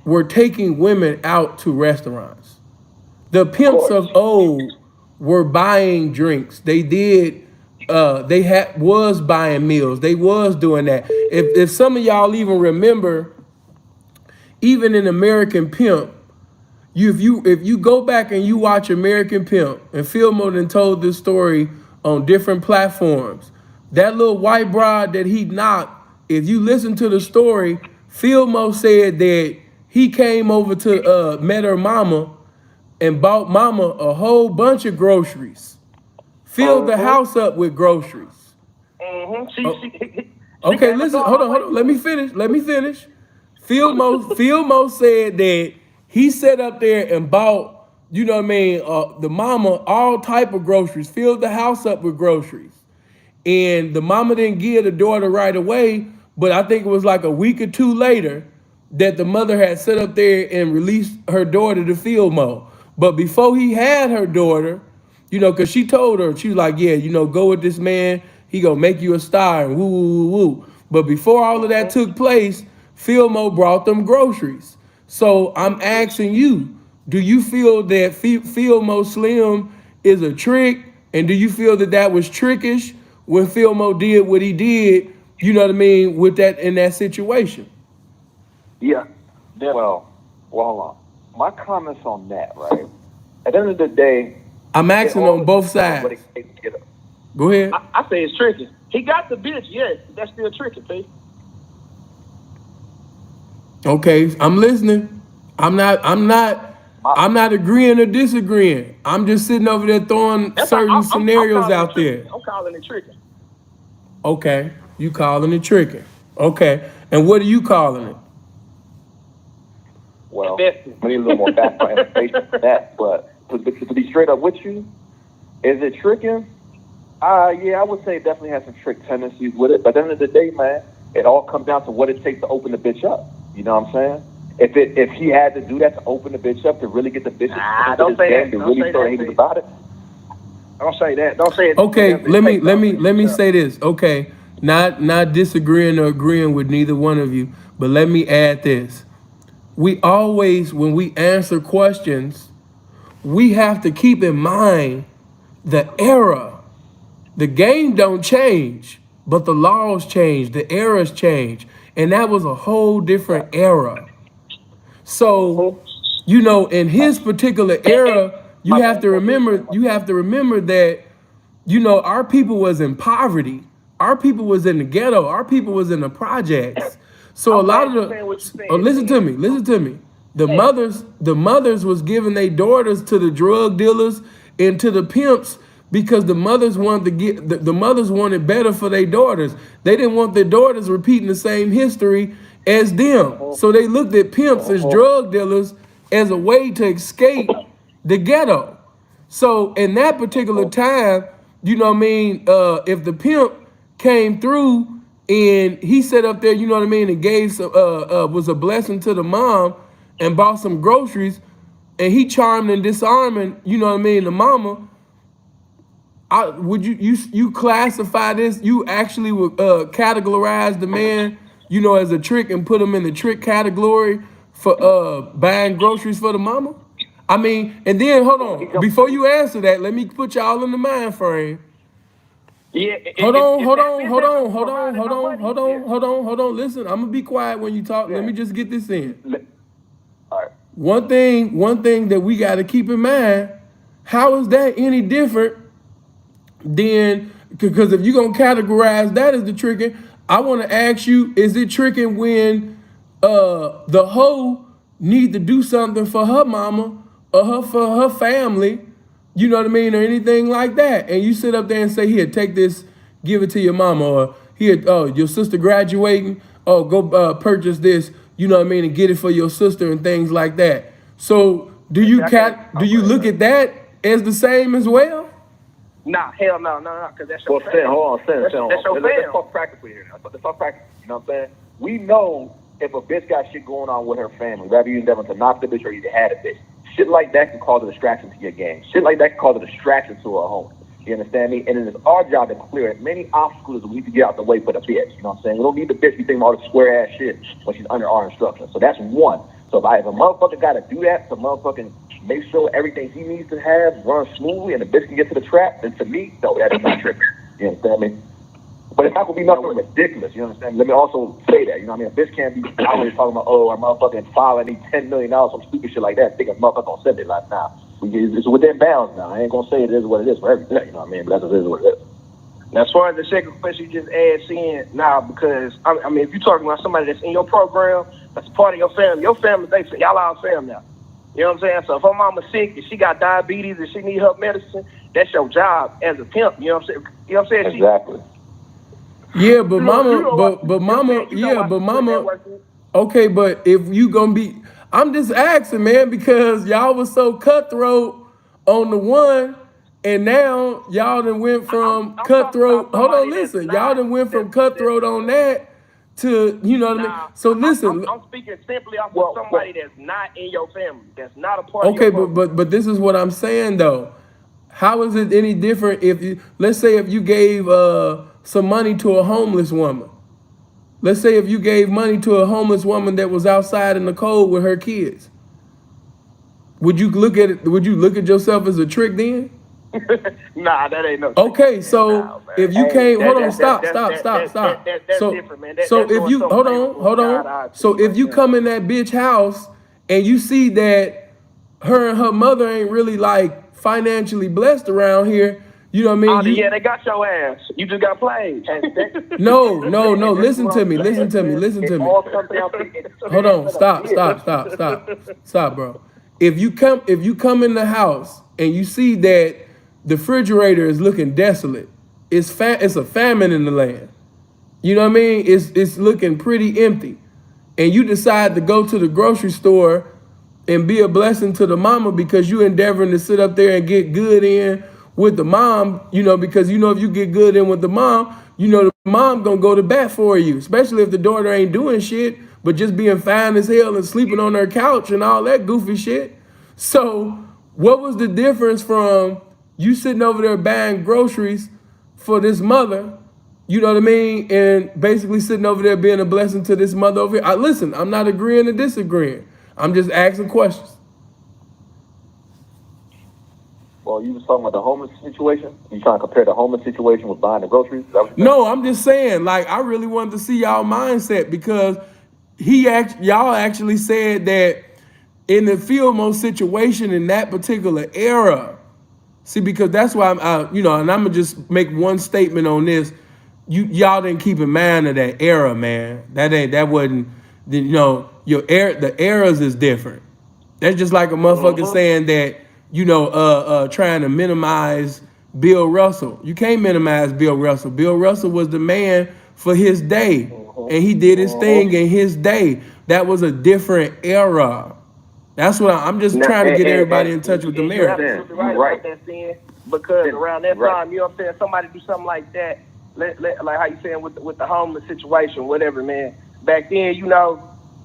were taking women out to restaurants. The pimps of old were buying drinks. They did. Was buying meals. They was doing that. If some of y'all even remember, even in American Pimp, if you go back and you watch American Pimp, and Phil Moden told this story on different platforms, that little white broad that he knocked, if you listen to the story, Phil Mo said that he came over to met her mama and bought mama a whole bunch of groceries, filled the house up with groceries. Okay, listen, hold on. Let me finish. Phil Mo said that he sat up there and bought, you know what I mean, the mama all type of groceries, filled the house up with groceries. And the mama didn't give the daughter right away, but I think it was like a week or two later that the mother had sat up there and released her daughter to Phil Mo. But before he had her daughter, because she told her, she was like, yeah, go with this man, he gonna make you a star, and woo, woo, woo, woo. But before all of that took place, Phil Mo brought them groceries. So I'm asking you, do you feel that Phil Mo Slim is a trick? And do you feel that that was trickish when Phil Mo did what he did, you know what I mean, with that, in that situation? Yeah. Well, hold on. My comments on that, right? At the end of the day, I'm asking on both sides. Go ahead. I say it's tricky. He got the bitch, yes. That's still tricky, P. Okay, I'm listening. I'm not agreeing or disagreeing. I'm just sitting over there throwing certain scenarios out there. I'm calling it tricky. Okay, you calling it tricky. Okay, and what are you calling it? Well, I need a little more background information for that. But to be straight up with you, is it tricking? Yeah, I would say it definitely has some trick tendencies with it. But at the end of the day, man, it all comes down to what it takes to open the bitch up. You know what I'm saying? If he had to do that to open the bitch up, to really get the bitch don't say that. To really start hating about it. Don't say that. Don't say it. Okay, let me say this. Okay, not disagreeing or agreeing with neither one of you, but let me add this. We always, when we answer questions, we have to keep in mind the era. The game don't change, but the laws change, the eras change, and that was a whole different era. So, in his particular era, you have to remember that, our people was in poverty. Our people was in the ghetto. Our people was in the projects. So a lot of listen to me, listen to me. The mothers was giving their daughters to the drug dealers and to the pimps because the mothers wanted to get the mothers wanted better for their daughters. They didn't want their daughters repeating the same history as them. So they looked at pimps as drug dealers as a way to escape the ghetto. So in that particular time, if the pimp came through and he sat up there, and gave some, was a blessing to the mom and bought some groceries, and he charmed and disarming, the mama. Would you classify this? You actually would categorize the man, as a trick and put him in the trick category for buying groceries for the mama? I mean, and then hold on. Before you answer that, let me put y'all in the mind frame. Yeah. Hold on. Listen, I'm gonna be quiet when you talk. Let me just get this in. All right. One thing that we got to keep in mind: how is that any different than? Because if you're gonna categorize that as the tricking, I want to ask you: is it tricking when the hoe need to do something for her mama or for her family? You know what I mean, or anything like that, and you sit up there and say, "Here, take this, give it to your mama," or "Here, oh, your sister graduating, oh, go purchase this," you know what I mean, and get it for your sister and things like that. So, do you look at that as the same as well? Nah, hell no, because that's your family. Hold on. That's your Let's family. talk practically here. Let's talk practically. You know what I'm saying? We know if a bitch got shit going on with her family, whether you endeavor to knock the bitch or you had a bitch. Shit like that can cause a distraction to your game. Shit like that can cause a distraction to her home. You understand me? And it is our job to clear as many obstacles as we need to get out the way for the bitch. You know what I'm saying? We don't need the bitch be thinking about all the square ass shit when she's under our instruction. So that's one. So if a motherfucker got to do that, to motherfucking make sure everything he needs to have runs smoothly and the bitch can get to the trap, then to me, no, that is not tripping. You understand me? But it's not going to be nothing ridiculous, you understand? Let me also say that, you know what I mean? A bitch can't be out here talking about, oh, our motherfucking father, I need $10 million, some stupid shit like that. Think a motherfucker going to send it like now. It's within bounds now. I ain't going to say it is what it is for everything, you know what I mean? But that's what it is. Now, as far as the second question you just asked in, because, I mean, if you're talking about somebody that's in your program, that's part of your family, they say, y'all all family now. You know what I'm saying? So if her mama's sick, if she got diabetes, if she need her medicine, that's your job as a pimp. You know what I'm saying? You know what I'm saying? Exactly. Yeah, but mama. Okay, but if you gonna be, I'm just asking, man, because y'all was so cutthroat on the one, and now y'all done went from cutthroat. Hold on, listen, y'all done went from cutthroat on that to, you know what I mean. So listen, I'm speaking simply off of somebody that's not in your family, that's not a part of your family. Okay, but this is what I'm saying though. How is it any different if you, let's say if you gave some money to a homeless woman? Let's say if you gave money to a homeless woman that was outside in the cold with her kids. Would you look at it? Would you look at yourself as a trick then? Nah, that ain't no. Okay, so if you came, hold on, stop. That's different, man. So if you hold on. So if you come in that bitch house and you see that her and her mother ain't really like financially blessed around here, you know what I mean? Yeah, they got your ass. You just got played. No. Listen to me. Hold on. Stop, bro. If you come in the house and you see that the refrigerator is looking desolate, it's a famine in the land. You know what I mean? It's looking pretty empty, and you decide to go to the grocery store and be a blessing to the mama because you endeavoring to sit up there and get good in with the mom, because if you get good in with the mom, the mom gonna go to bat for you, especially if the daughter ain't doing shit, but just being fine as hell and sleeping on her couch and all that goofy shit. So what was the difference from you sitting over there buying groceries for this mother, you know what I mean, and basically sitting over there being a blessing to this mother over here? Listen, I'm not agreeing or disagreeing. I'm just asking questions. So you was talking about the homeless situation? You trying to compare the homeless situation with buying the groceries? Is that what you're saying? No, I'm just saying, like, I really wanted to see y'all mindset because y'all actually said that in the Fillmore situation in that particular era. See, because that's why and I'm gonna just make one statement on this. Y'all didn't keep in mind of that era, man. That wasn't, the eras is different. That's just like a motherfucker saying that, trying to minimize Bill Russell. You can't minimize Bill Russell. Bill Russell was the man for his day, and he did his thing in his day. That was a different era. That's what I'm just trying to get everybody in touch with the You're mirror. absolutely right about that, Sin, because around that time, you know what I'm saying, somebody do something like that, like how you saying with the homeless situation, whatever, man. Back then,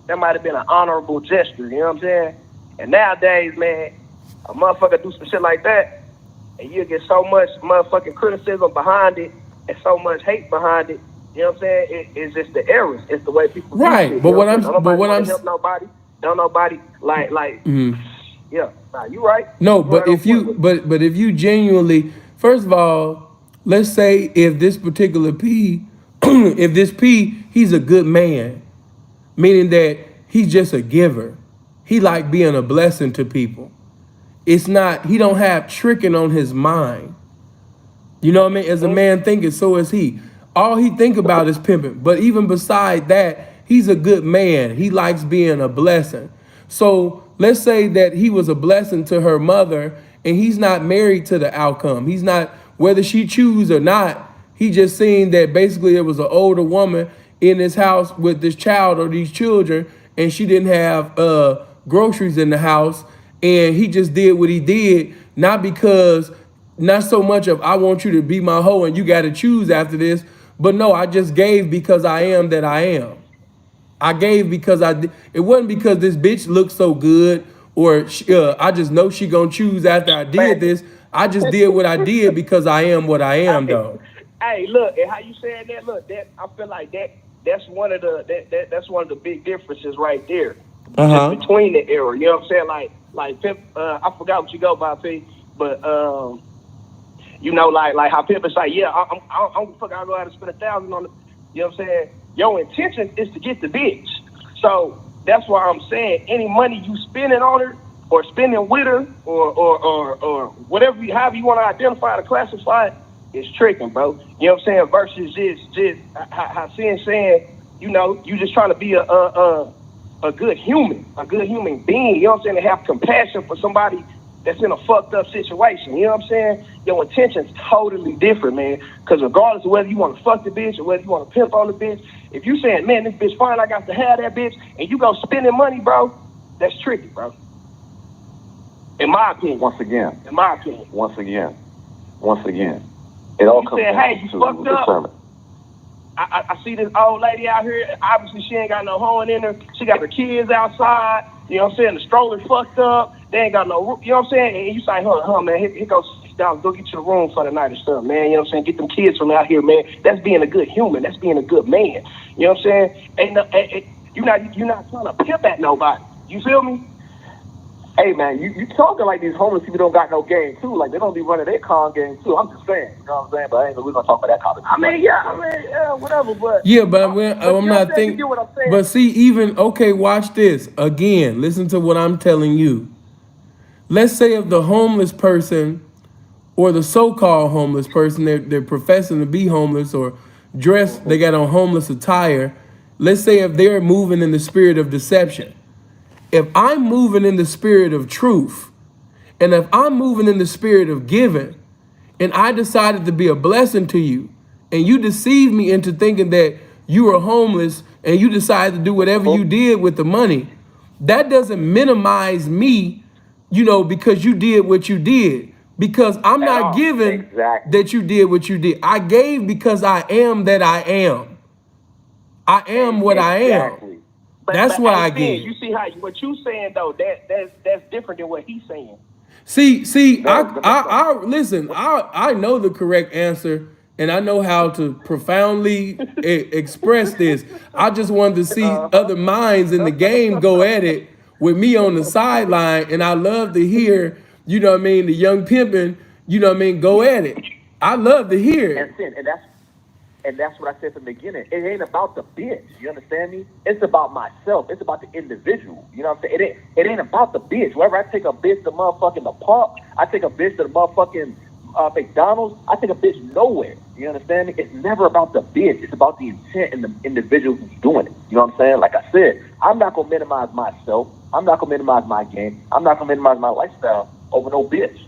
that might have been an honorable gesture, you know what I'm saying? And nowadays, man, a motherfucker do some shit like that, and you get so much motherfucking criticism behind it, and so much hate behind it. You know what I'm saying? It's just the errors. It's the way people do Right, shit, but you know what I'm, saying? but what I'm, Help nobody. Don't nobody like. Yeah, nah, you right. no, You but right on if you, point with it. but if you genuinely, first of all, let's say if this particular P, if this P, he's a good man, meaning that he's just a giver. He like being a blessing to people. It's not, he don't have tricking on his mind. You know what I mean? As a man thinking, so is he. All he think about is pimping. But even beside that, he's a good man. He likes being a blessing. So let's say that he was a blessing to her mother and he's not married to the outcome. He's not, whether she choose or not, he just seen that basically it was an older woman in his house with this child or these children and she didn't have groceries in the house. And he just did what he did, not so much of I want you to be my hoe and you got to choose after this, but no, I just gave because I am that I am. I gave because it wasn't because this bitch looked so good or I just know she gonna choose after I did this. I just did what I did because I am what I am, though. Hey, look, and how you saying that? Look, that I feel like that's one of that's one of the big differences right there, just between the era. You know what I'm saying? Like Pimp, I forgot what you go by, P, but like how Pimp is like, yeah, I'm fuck, I'll go out and spend $1,000 on it. You know what I'm saying? Your intention is to get the bitch. So that's why I'm saying any money you spending on her or spending with her or whatever, however you want to identify or classify it, is tricking, bro. You know what I'm saying? Versus just how Sin saying, you just trying to be a good human being. You know what I'm saying? To have compassion for somebody that's in a fucked up situation. You know what I'm saying? Your intention's totally different, man. Because regardless of whether you want to fuck the bitch or whether you want to pimp on the bitch, if you saying, man, this bitch fine, I got to have that bitch, and you go spending money, bro, that's tricky, bro. In my opinion. Once again. It all comes down hey, you to fucked discernment. I see this old lady out here. Obviously, she ain't got no horn in her. She got her kids outside. You know what I'm saying? The stroller fucked up. They ain't got no, you know what I'm saying? And you say, huh, man, here goes $6, go get you a room for the night or something, man. You know what I'm saying? Get them kids from out here, man. That's being a good human. That's being a good man. You know what I'm saying? You're not trying to pimp at nobody. You feel me? Hey, man, you talking like these homeless people don't got no game, too. Like, they don't be running their con game, too. I'm just saying. You know what I'm saying? But we're going to talk about that topic. Whatever, but... Yeah, but I'm not thinking... But see, okay, watch this. Again, listen to what I'm telling you. Let's say if the homeless person or the so-called homeless person, they're professing to be homeless or dressed, they got on homeless attire. Let's say if they're moving in the spirit of deception. If I'm moving in the spirit of truth, and if I'm moving in the spirit of giving, and I decided to be a blessing to you, and you deceived me into thinking that you were homeless, and you decided to do whatever you did with the money, that doesn't minimize me, because you did what you did. Because I'm not giving that you did what you did. I gave because I am that I am. I am what I am. That's what I gave. You see how what you saying though? That's different than what he's saying. See, I listen. I know the correct answer, and I know how to profoundly express this. I just wanted to see other minds in the game go at it with me on the sideline, and I love to hear you know what I mean, the young pimping, you know what I mean, go at it. I love to hear it. And that's what I said from the beginning. It ain't about the bitch. You understand me? It's about myself. It's about the individual. You know what I'm saying? It ain't about the bitch. Wherever I take a bitch to motherfucking the park, I take a bitch to the motherfucking McDonald's, I take a bitch nowhere. You understand me? It's never about the bitch. It's about the intent and the individual who's doing it. You know what I'm saying? Like I said, I'm not gonna minimize myself. I'm not gonna minimize my game. I'm not gonna minimize my lifestyle over no bitch.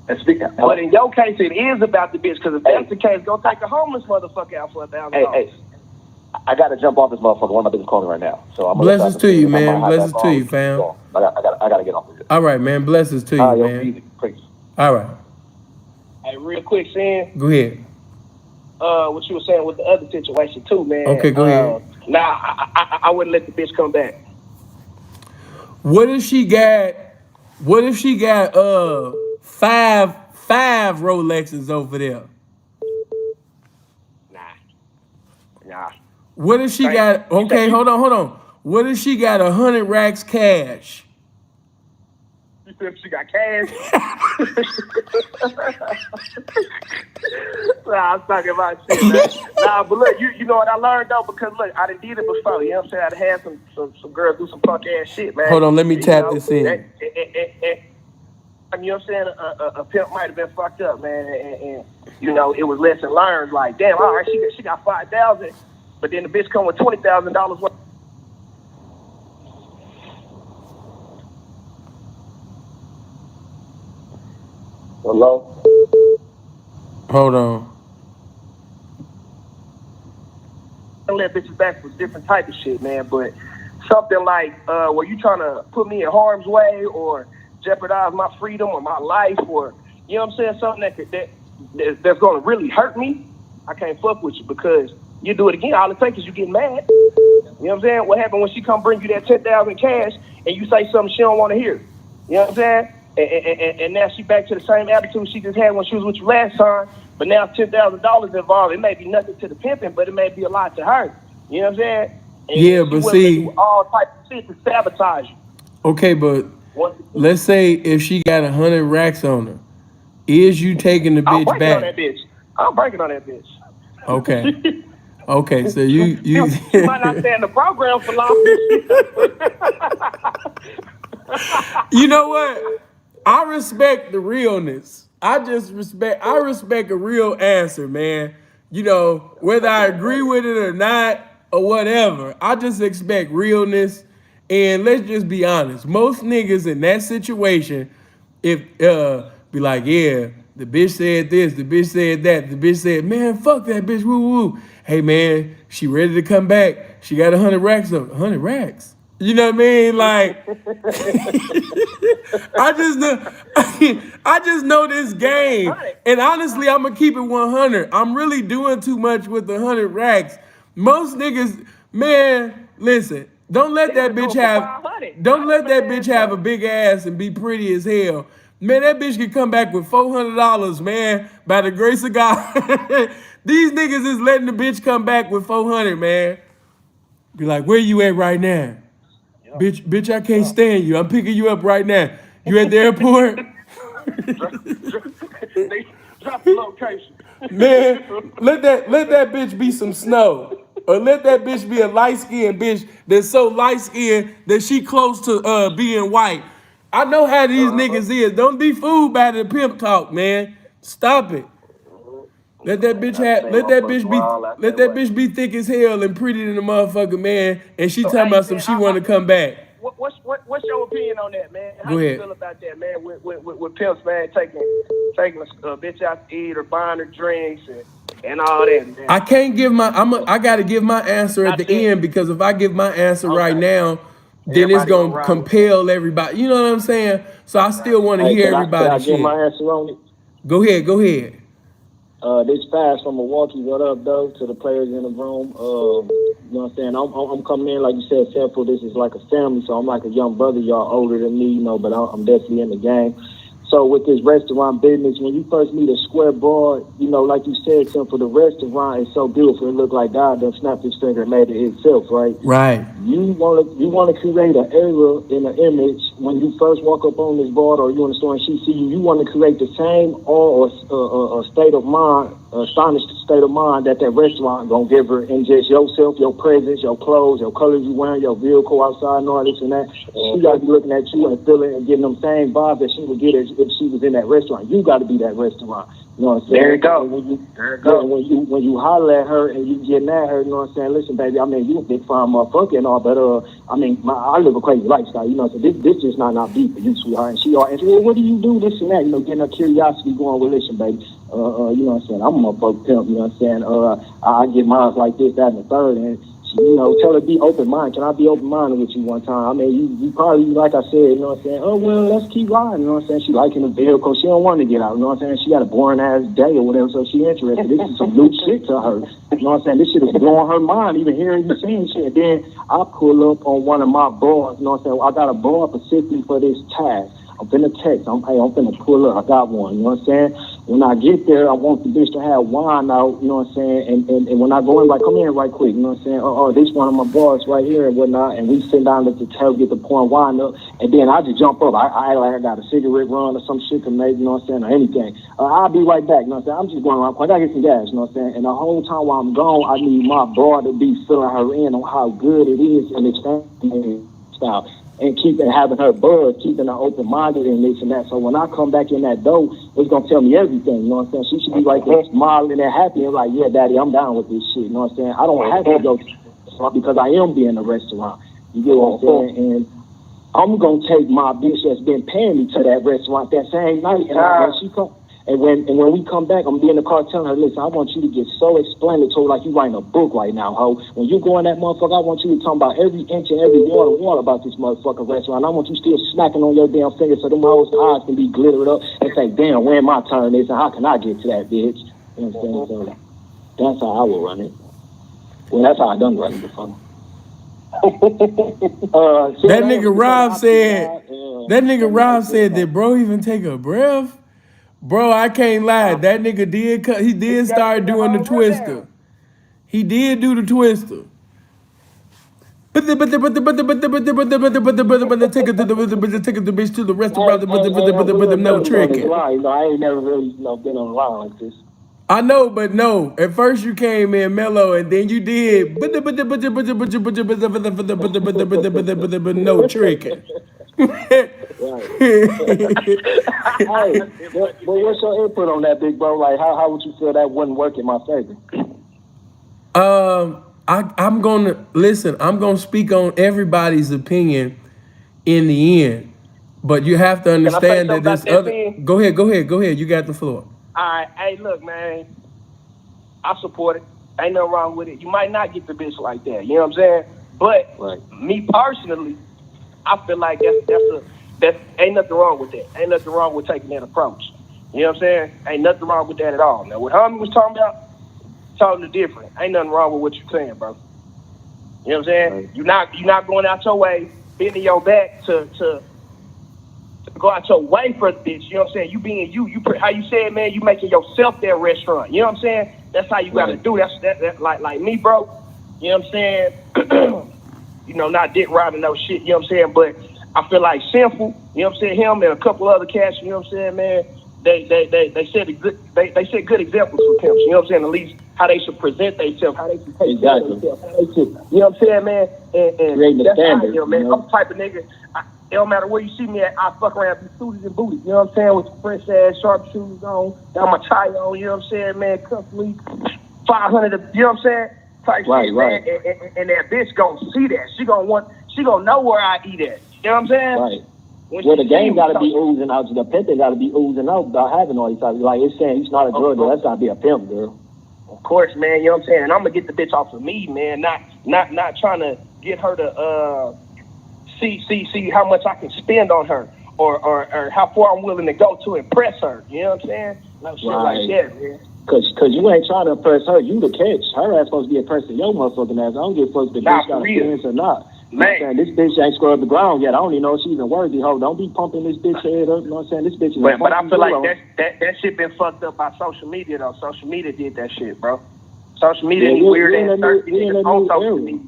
And speak now. But in your case, it is about the bitch, because if that's the case, go take a homeless motherfucker out for $1,000. Hey, I gotta jump off this motherfucker. One of my bitches calling me right now. So I'm Blessings to you, man. Blessings to you, fam. I gotta get off of this. All right, man. Blessings to you, man. All right. Hey, real quick, Sam. Go ahead. What you were saying with the other situation too, man. Okay, go ahead. I wouldn't let the bitch come back. What if she got five Rolexes over there? Nah. What if she got hold on. What if she got 100 racks cash? You said she got cash? Nah, I'm talking about shit, man. Nah, but look, you know what I learned though, because look, I done did it before. You know what I'm saying? I done had some girls do some punk ass shit, man. Hold on, let me tap this in. You know what I'm saying? A pimp might have been fucked up, man, and you know, it was lesson learned. Like, damn, all right, she got 5,000, but then the bitch come with $20,000 worth. Hello? Hold on. I let bitches back for different type of shit, man, but something like where you trying to put me in harm's way or jeopardize my freedom or my life, or you know what I'm saying, something that's gonna really hurt me, I can't fuck with you, because you do it again, all it takes is you get mad. You know what I'm saying? What happened when she come bring you that 10,000 cash and you say something she don't want to hear? You know what I'm saying? And now she back to the same attitude she just had when she was with you last time, but now $10,000 involved. It may be nothing to the pimping, but it may be a lot to her. You know what I'm saying? And yeah, but see, do all types of shit to sabotage you. Okay, but let's say if she got 100 racks on her, is you taking the bitch back? I'm breaking on that bitch. Okay. Okay, so you might not stay in the program for long. You know what? I respect the realness. I respect a real answer, man. You know, whether I agree with it or not or whatever, I just expect realness. And let's just be honest. Most niggas in that situation, if be like, yeah, the bitch said this, the bitch said that, the bitch said, man, fuck that bitch, woo woo. Hey man, she ready to come back. She got 100 racks up. 100 racks. You know what I mean? Like, I just know this game. And honestly, I'm gonna keep it 100. I'm really doing too much with the 100 racks. Most niggas, man, listen, don't let that bitch have a big ass and be pretty as hell. Man, that bitch can come back with $400, man, by the grace of God. These niggas is letting the bitch come back with 400, man. Be like, where you at right now? Bitch, I can't stand you. I'm picking you up right now. You at the airport? Drop the location. Man, let that bitch be some snow. Or let that bitch be a light-skinned bitch that's so light-skinned that she close to being white. I know how these niggas is. Don't be fooled by the pimp talk, man. Stop it. Let that bitch be thick as hell and pretty than the motherfucker, man. And she talking about some she want to come back. What's your opinion on that, man? How Go ahead. You feel about that, man? With pimps, man, taking a bitch out to eat or buying her drinks and all that, man. I can't give I gotta give my answer at the end, because if I give my answer right now, then it's gonna compel everybody. You know what I'm saying? So I still want to hear everybody's shit. Can I give my answer on it? Go ahead. This Fast from Milwaukee. What up, though, to the players in the room? You know what I'm saying? I'm coming in, like you said, Temple. This is like a family, so I'm like a young brother. Y'all older than me, you know, but I'm definitely in the game. So with this restaurant business, when you first meet a square broad, like you said, Tim, for the restaurant is so beautiful. It looked like God done snapped his finger and made it itself, right? Right. You wanna create an era in an image when you first walk up on this broad or you in the store and she see you. You want to create the same awe or state of mind, astonished state of mind that restaurant gonna give her in just yourself, your presence, your clothes, your colors you wearing, your vehicle outside, and all this and that. She gotta be looking at you and feeling and getting them same vibes that she would get if she was in that restaurant. You got to be that restaurant. You know what I'm saying? There you go. When you holler at her and you getting at her, you know what I'm saying? Listen, baby, I mean, you a big fine motherfucker and all, but I live a crazy lifestyle. You know, so this just not beef for you, sweetheart. And she, well, what do you do? This and that. You know, getting her curiosity going. Well, listen, baby. You know what I'm saying? I'm a motherfucker pimp. You know what I'm saying? I get mine like this, that, and the third, and. Tell her be open-minded. Can I be open-minded with you one time? I mean, you probably, like I said, you know what I'm saying? Oh, well, let's keep riding, you know what I'm saying? She liking the vehicle. She don't want to get out, you know what I'm saying? She got a boring-ass day or whatever, so she interested. This is some new shit to her. You know what I'm saying? This shit is blowing her mind, even hearing you saying shit. Then I pull up on one of my broads, you know what I'm saying? I got a broad specifically for this task. I'm finna text. I'm finna pull up. I got one, you know what I'm saying? When I get there, I want the bitch to have wine out, you know what I'm saying? And when I go in, like, come in right quick, you know what I'm saying? Oh, this one of my bars right here and whatnot. And we sit down at the table, get the pouring wine up. And then I just jump up. I like I got a cigarette run or some shit to make, you know what I'm saying, or anything. I'll be right back, you know what I'm saying? I'm just going around. I gotta get some gas, you know what I'm saying? And the whole time while I'm gone, I need my bar to be filling her in on how good it is and it's style. And having her buzz, keeping her open-minded and this and that. So when I come back in that door, it's going to tell me everything, you know what I'm saying? She should be right there smiling and happy and like, yeah, daddy, I'm down with this shit, you know what I'm saying? I don't have to go because I am being a restaurant. You get what I'm saying? And I'm going to take my bitch that's been paying me to that restaurant that same night. And when we come back, I'm gonna be in the car telling her, listen, I want you to get so explanatory like you writing a book right now, ho. When you go in that motherfucker, I want you to talk about every inch and every wall about this motherfucking restaurant. I want you still smacking on your damn fingers so them hoes' eyes can be glittered up and say, damn, when my turn is and how can I get to that bitch? You know what I'm saying? So that's how I will run it. Well, that's how I done run it before. That nigga Rob said that bro even take a breath. Bro, I can't lie. That nigga did start doing the twister. He did do the twister. But the take it to the bitch to the restaurant. No tricking. I ain't never really been on the line like this. I know, but no. At first you came in mellow, and then you did no tricking. Right. Hey, but what's your input on that, big bro? Like, how would you feel that wouldn't work in my favor? I'm gonna speak on everybody's opinion in the end, but you have to understand that this other. Go ahead. You got the floor. All right, hey, look, man, I support it. Ain't nothing wrong with it. You might not get the bitch like that. You know what I'm saying? But me personally, I feel like that ain't nothing wrong with that. Ain't nothing wrong with taking that approach. You know what I'm saying? Ain't nothing wrong with that at all. Now, what homie was talking about, totally different. Ain't nothing wrong with what you're saying, bro. You know what I'm saying? Right. You're not going out your way, bending your back to go out your way for the bitch. You know what I'm saying? You being you how you said, man, you making yourself that restaurant. You know what I'm saying? That's how you gotta do. That's like me, bro. You know what I'm saying? Not dick riding no shit. You know what I'm saying? But I feel like Sinful. You know what I'm saying? Him and a couple other cats. You know what I'm saying, man? They set good examples for pimps. You know what I'm saying? At least how they should present themselves, how they should take care of themselves, how they should, you know what I'm saying, man? And that's how I am, man. I'm the type of nigga. It don't matter where you see me at, I fuck around, be suited and booted. You know what I'm saying? With the fresh ass, sharp shoes on, got my tie on. You know what I'm saying, man? Cuff me, 500. You know what I'm saying? Type shit, man. And that bitch gonna see that. She gonna know where I eat at. You know what I'm saying? Right. Well, the game got to be oozing out. The pimping got to be oozing out without having all these types. Like it's saying, he's not a drug dealer. That's got to be a pimp, girl. Of course, man. You know what I'm saying? And I'm gonna get the bitch off of me, man. Not trying to get her to see how much I can spend on her or how far I'm willing to go to impress her. You know what I'm saying? No shit like that, man. Cause you ain't trying to impress her. You the catch. Her ass supposed to be impressing your motherfucking ass. I don't give a fuck if the bitch got a chance or not. Man. This bitch ain't scrubbed the ground yet. I don't even know if she's even worthy. Ho, don't be pumping this bitch head up. You know what I'm saying? This bitch is But I feel like that shit been fucked up by social media though. Social media did that shit, bro. Social media is weird and thirsty niggas on social media.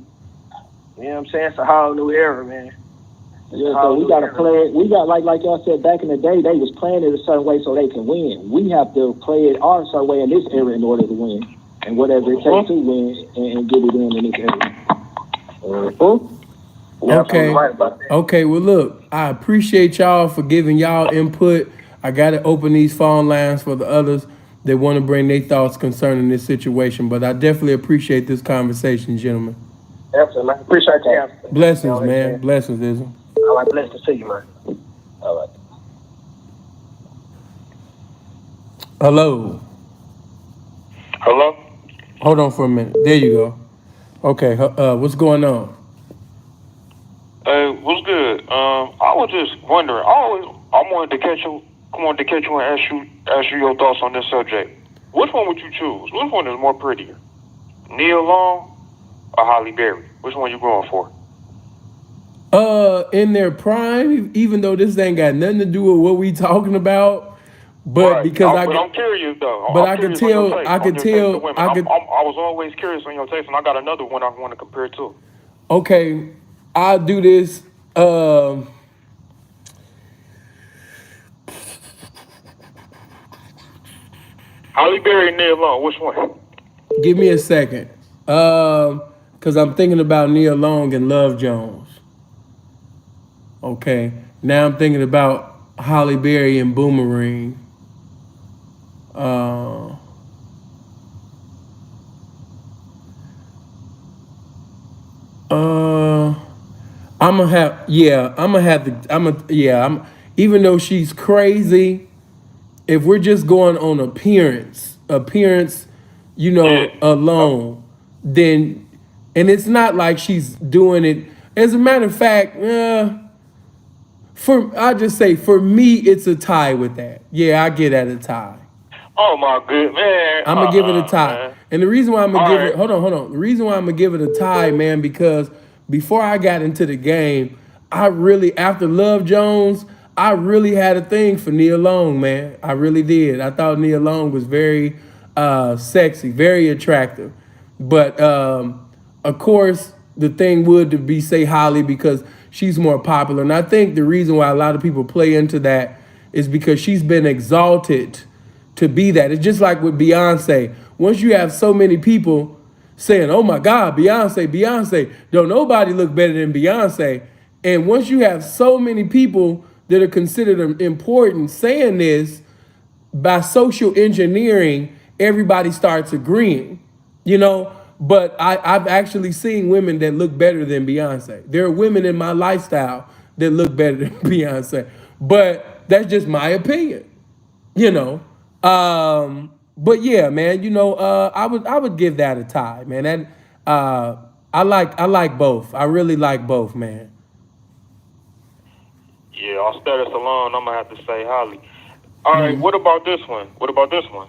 You know what I'm saying? It's a whole new era, man. Yeah, so we gotta play it. We got like y'all said back in the day, they was playing it a certain way so they can win. We have to play it our certain way in this era in order to win, and whatever it takes to win and get it in this era. Okay. Okay. Well, look, I appreciate y'all for giving y'all input. I gotta open these phone lines for the others that want to bring their thoughts concerning this situation. But I definitely appreciate this conversation, gentlemen. Absolutely, man. Appreciate you. Blessings, man. Blessings, Ism. All right, blessed to see you, man. All right. Hello. Hello? Hold on for a minute. There you go. Okay. What's going on? Hey, what's good? I was just wondering. I wanted to catch you and ask you your thoughts on this subject. Which one would you choose? Which one is more prettier? Nia Long or Halle Berry? Which one you going for? In their prime, even though this ain't got nothing to do with what we talking about, but right. because I'm curious though. But I could tell. I was always curious on your taste, and I got another one I want to compare it to. Okay, I'll do this. Halle Berry and Nia Long, which one? Give me a second. Because I'm thinking about Nia Long and Love Jones. Okay, now I'm thinking about Halle Berry and Boomerang. Even though she's crazy, if we're just going on appearance, alone, then, and it's not like she's doing it. As a matter of fact, I just say for me, it's a tie with that. Yeah, I get at a tie. Oh my good man. I'm gonna give it a tie. Man. And the reason why I'm gonna give right. it, hold on. The reason why I'm gonna give it a tie, man, because before I got into the game, after Love Jones, I really had a thing for Nia Long, man. I really did. I thought Nia Long was very sexy, very attractive. But of course, the thing would to be say Holly because she's more popular. And I think the reason why a lot of people play into that is because she's been exalted to be that. It's just like with Beyonce. Once you have so many people saying, oh my God, Beyonce, don't nobody look better than Beyonce. And once you have so many people that are considered important saying this, by social engineering, everybody starts agreeing, But I've actually seen women that look better than Beyonce. There are women in my lifestyle that look better than Beyonce. But that's just my opinion, But yeah, man, I would give that a tie, man. And I like both. I really like both, man. Yeah, on status alone, I'm gonna have to say Holly. All right, what about this one?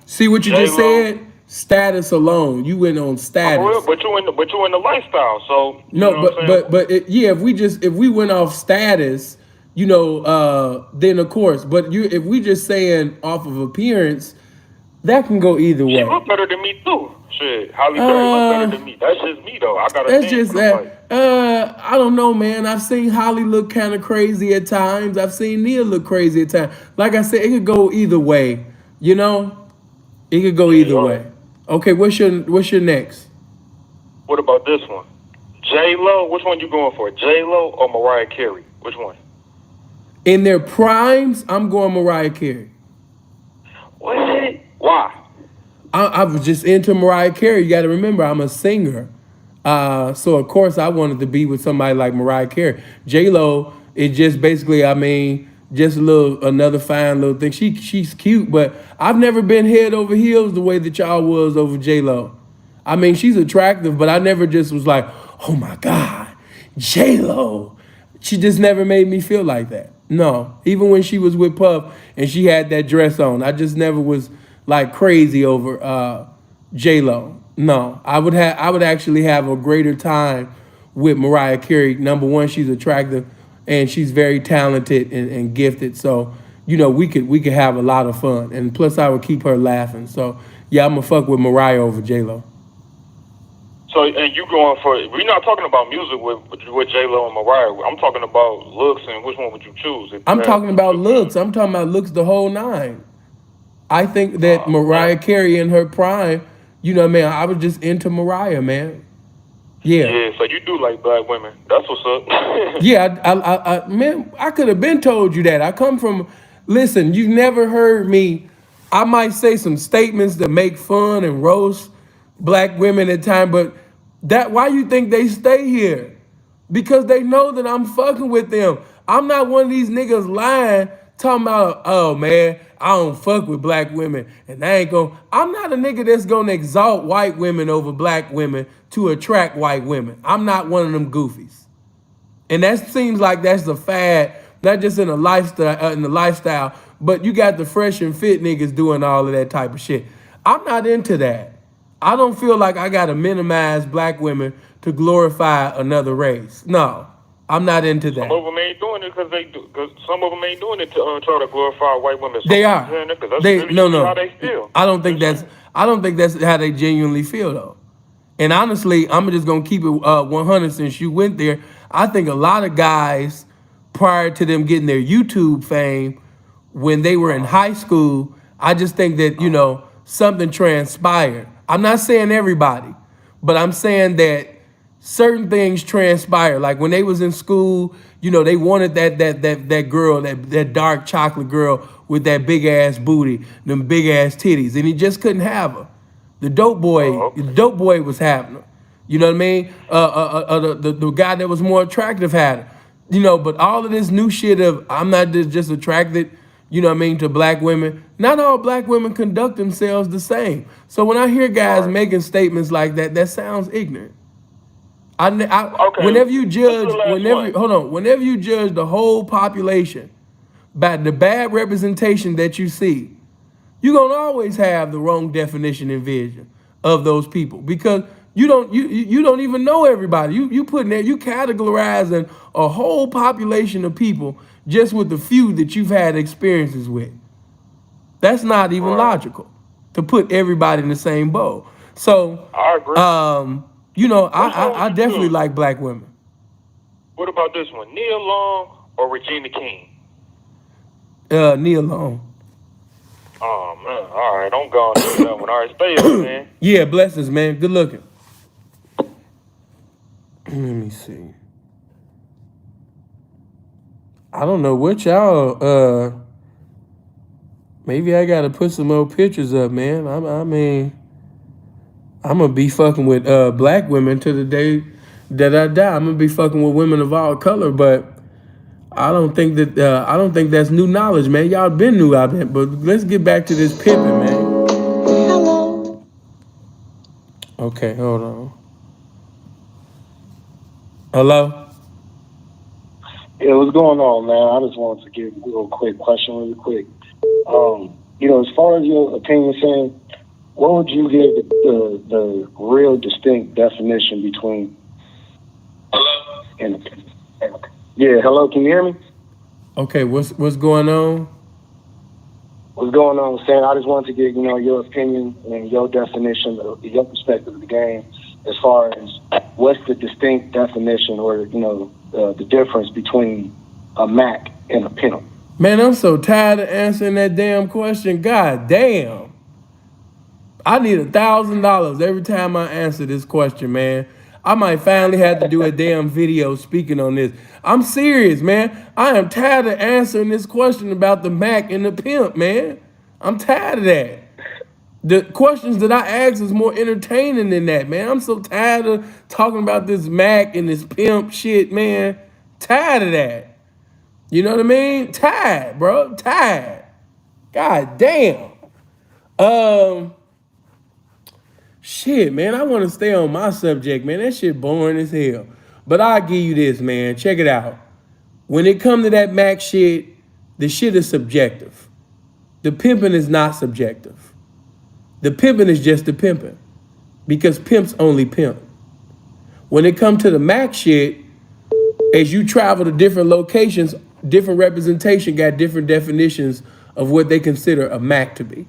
See what you J-Lo? just said? Status alone. You went on status. But you in the lifestyle, so if we went off status, then of course. But if we just saying off of appearance, that can go either way. She look better than me too. Shit, Halle Berry look better than me. That's just me though. I got That's just that. I don't know, man. I've seen Holly look kind of crazy at times. I've seen Nia look crazy at times. Like I said, it could go either way. It could go either way. Okay, what's your next? What about this one? J-Lo, which one you going for? J-Lo or Mariah Carey? Which one? In their primes, I'm going Mariah Carey. What? Why? I was just into Mariah Carey. You got to remember, I'm a singer. So, of course, I wanted to be with somebody like Mariah Carey. J-Lo is just basically, just another fine little thing. She's cute, but I've never been head over heels the way that y'all was over J-Lo. She's attractive, but I never just was like, oh my God, J-Lo. She just never made me feel like that. No, even when she was with Puff and she had that dress on, I just never was like crazy over J-Lo. No, I would actually have a greater time with Mariah Carey. Number one, she's attractive and she's very talented and gifted. So, we could have a lot of fun. And plus I would keep her laughing. So yeah, I'm gonna fuck with Mariah over J-Lo. So, and you going for, we're not talking about music with J-Lo and Mariah. I'm talking about looks, and which one would you choose? I'm talking about looks. I'm talking about looks the whole nine. I think that Mariah Carey in her prime, man, I was just into Mariah, man. Yeah. Yeah, so you do like black women. That's what's up. Yeah, man, I could have been told you that. I come from, listen, you've never heard me. I might say some statements that make fun and roast black women at times, but why you think they stay here? Because they know that I'm fucking with them. I'm not one of these niggas lying, talking about, oh man, I don't fuck with black women. And I'm not a nigga that's gonna exalt white women over black women to attract white women. I'm not one of them goofies. And that seems like that's the fad, not just in the lifestyle, but you got the fresh and fit niggas doing all of that type of shit. I'm not into that. I don't feel like I gotta minimize black women to glorify another race. No, I'm not into that. Some of them ain't doing it because some of them ain't doing it to try to glorify white women. They are. No. How they feel. I don't think that's how they genuinely feel though. And honestly, I'm just gonna keep it 100 since you went there. I think a lot of guys, prior to them getting their YouTube fame, when they were in high school, I just think that something transpired. I'm not saying everybody, but I'm saying that certain things transpire. Like when they was in school, they wanted that girl, that dark chocolate girl with that big ass booty, them big ass titties, and he just couldn't have her. The dope boy was having her. You know what I mean? The guy that was more attractive had her. But all of this new shit of I'm not just attracted, to black women. Not all black women conduct themselves the same. So when I hear guys making statements like that, that sounds ignorant. Okay. Whenever you judge the whole population by the bad representation that you see, you're gonna always have the wrong definition and vision of those people because you don't even know everybody. You categorizing a whole population of people just with the few that you've had experiences with. That's not even logical to put everybody in the same bowl. So I agree. I definitely like black women. What about this one? Nia Long or Regina King? Nia Long. Oh man, all right, don't go on to that one. All right, stay up, man. Yeah, blessings, man. Good looking. Let me see. I don't know what y'all. Maybe I gotta put some more pictures up, man. I mean, I'm gonna be fucking with black women to the day that I die. I'm gonna be fucking with women of all color, but I don't think that's new knowledge, man. Y'all been new out there, but let's get back to this pimping, man. Hello. Okay, hold on. Hello. Yeah, what's going on, man? I just wanted to give a real quick question, really quick. As far as your opinion, saying, what would you give the real distinct definition between? Hello. Yeah, hello. Can you hear me? Okay, what's going on? What's going on, Sam? I just wanted to get your opinion and your definition, your perspective of the game, as far as what's the distinct definition or the difference between a Mac and a pimp. Man, I'm so tired of answering that damn question. God damn. I need $1,000 every time I answer this question, man. I might finally have to do a damn video speaking on this. I'm serious, man. I am tired of answering this question about the Mac and the pimp, man. I'm tired of that. The questions that I ask is more entertaining than that, man. I'm so tired of talking about this Mac and this pimp shit, man. Tired of that. You know what I mean? Tired, bro. Tired. God damn. Shit, man. I want to stay on my subject, man. That shit boring as hell. But I'll give you this, man. Check it out. When it comes to that Mac shit, the shit is subjective. The pimping is not subjective. The pimping is just the pimping. Because pimps only pimp. When it comes to the Mac shit, as you travel to different locations, different representation got different definitions of what they consider a Mac to be.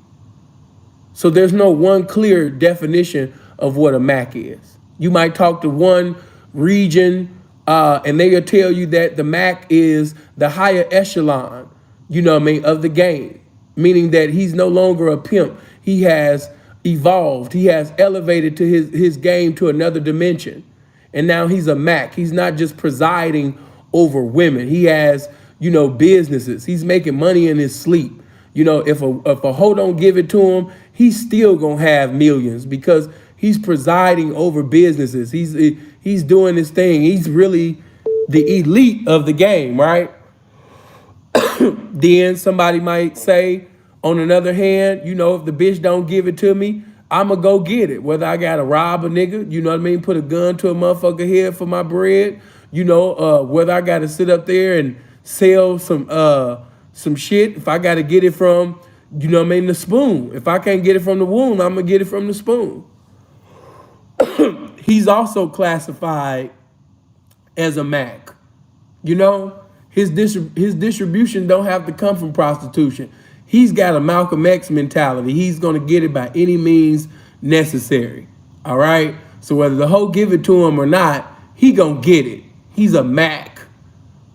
So there's no one clear definition of what a Mac is. You might talk to one region, and they will tell you that the Mac is the higher echelon, of the game, meaning that he's no longer a pimp. He has evolved. He has elevated to his game to another dimension. And now he's a Mac. He's not just presiding over women. He has, businesses. He's making money in his sleep. If a hoe don't give it to him, he's still gonna have millions because he's presiding over businesses. He's doing this thing. He's really the elite of the game, right? Then somebody might say, on another hand, if the bitch don't give it to me, I'ma go get it. Whether I gotta rob a nigga, put a gun to a motherfucker head for my bread, whether I gotta sit up there and sell some shit, if I gotta get it from, the spoon. If I can't get it from the womb, I'm gonna get it from the spoon. He's also classified as a Mac. His distribution don't have to come from prostitution. He's got a Malcolm X mentality. He's gonna get it by any means necessary. All right. So whether the hoe give it to him or not, he gonna get it. He's a Mac.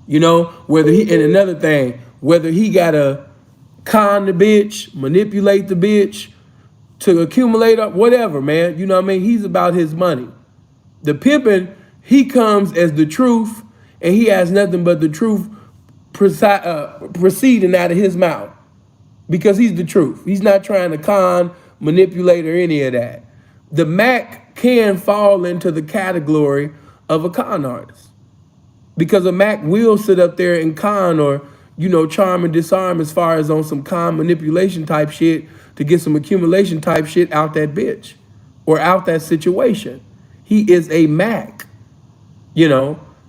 Whether he, and another thing, whether he gotta con the bitch, manipulate the bitch to accumulate up, whatever, man. He's about his money. The pimping, he comes as the truth, and he has nothing but the truth proceeding out of his mouth because he's the truth. He's not trying to con, manipulate, or any of that. The Mac can fall into the category of a con artist because a Mac will sit up there and con or charm and disarm as far as on some con manipulation type shit to get some accumulation type shit out that bitch or out that situation. He is a Mac,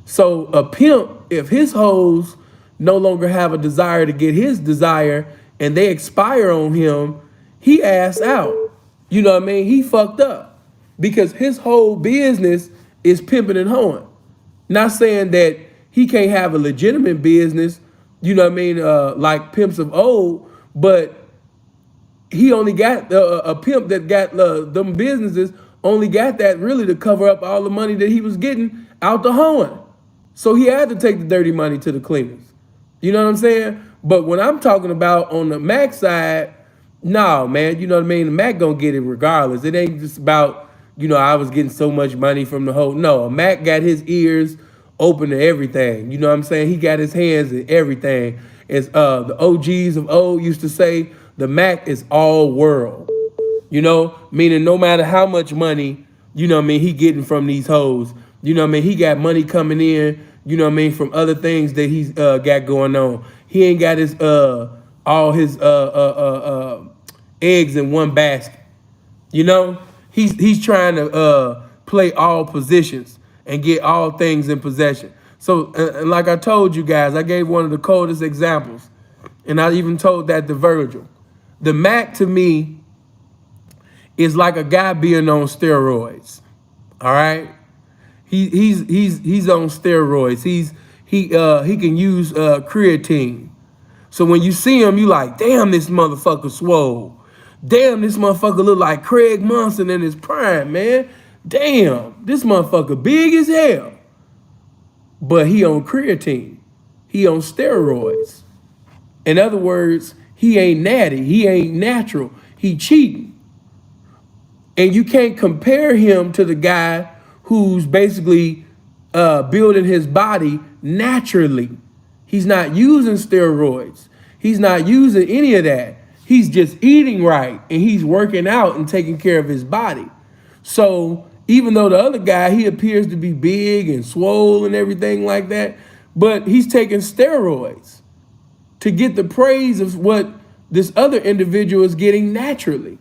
So a pimp, if his hoes no longer have a desire to get his desire and they expire on him, he ass out. He fucked up because his whole business is pimping and hoeing. Not saying that he can't have a legitimate business, like pimps of old, but he only got a pimp that got them businesses only got that really to cover up all the money that he was getting out the hoeing. So he had to take the dirty money to the cleaners. You know what I'm saying? But when I'm talking about on the Mac side, no, man, The Mac gonna get it regardless. It ain't just about, I was getting so much money from the hoe. No, Mac got his ears open to everything. You know what I'm saying? He got his hands in everything. As the OGs of old used to say, the Mac is all world. Meaning no matter how much money, he getting from these hoes. He got money coming in, from other things that he's got going on. He ain't got his all his eggs in one basket. He's trying to play all positions and get all things in possession. So like I told you guys, I gave one of the coldest examples, and I even told that to Virgil. The Mac to me is like a guy being on steroids. All right, he's on steroids. He can use creatine. So when you see him, you like, damn, this motherfucker swole. Damn, this motherfucker look like Craig Munson in his prime, man. Damn, this motherfucker big as hell. But he on creatine. He on steroids. In other words, he ain't natty. He ain't natural. He cheating. And you can't compare him to the guy who's basically building his body naturally. He's not using steroids. He's not using any of that. He's just eating right and he's working out and taking care of his body. So even though the other guy, he appears to be big and swole and everything like that, but he's taking steroids to get the praise of what this other individual is getting naturally.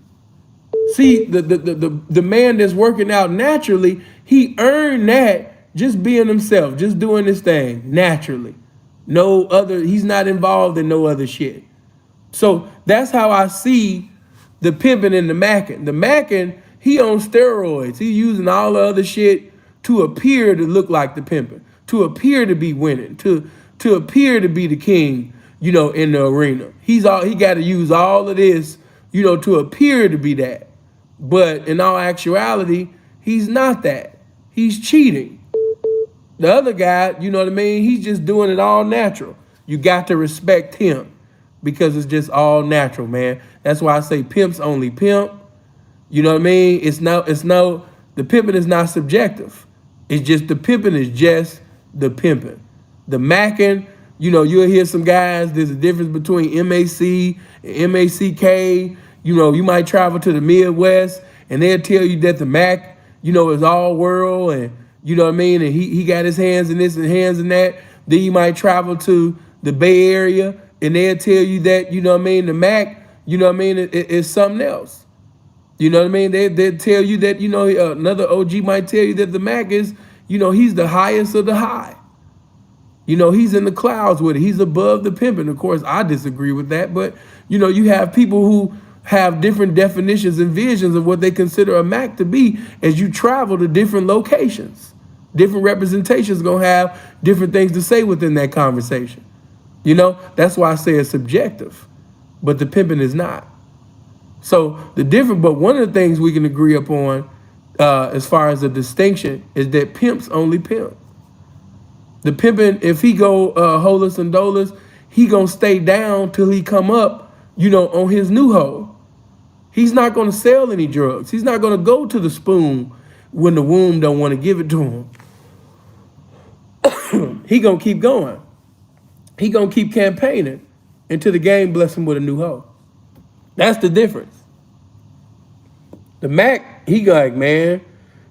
See, the man that's working out naturally, he earned that just being himself, just doing his thing naturally. No other, he's not involved in no other shit. So that's how I see the pimping and the macking. The macking, he on steroids. He using all the other shit to appear to look like the pimping, to appear to be winning, to appear to be the king, in the arena. He got to use all of this, to appear to be that. But in all actuality, he's not that. He's cheating. The other guy, you know what I mean? He's just doing it all natural. You got to respect him because it's just all natural, man. That's why I say pimps only pimp. You know what I mean? The pimping is not subjective. It's just the pimping is just the pimping. The macking, you'll hear some guys, there's a difference between MAC and MACK. You might travel to the Midwest and they'll tell you that the Mac, is all world and you know what I mean? And he got his hands in this and hands in that. Then you might travel to the Bay Area and they'll tell you that, the Mac, it's something else. You know what I mean? They'll tell you that, another OG might tell you that the Mac is, he's the highest of the high. He's in the clouds with it. He's above the pimping. Of course, I disagree with that. But, you have people who have different definitions and visions of what they consider a Mac to be as you travel to different locations. Different representations going to have different things to say within that conversation. That's why I say it's subjective. But the pimping is not. So but one of the things we can agree upon as far as the distinction is that pimps only pimp. The pimping, if he go holeless and doleless, he gonna stay down till he come up, on his new hoe. He's not gonna sell any drugs. He's not gonna go to the spoon when the womb don't want to give it to him. He gonna keep going. He gonna keep campaigning until the game bless him with a new hoe. That's the difference. The Mac, he like, man,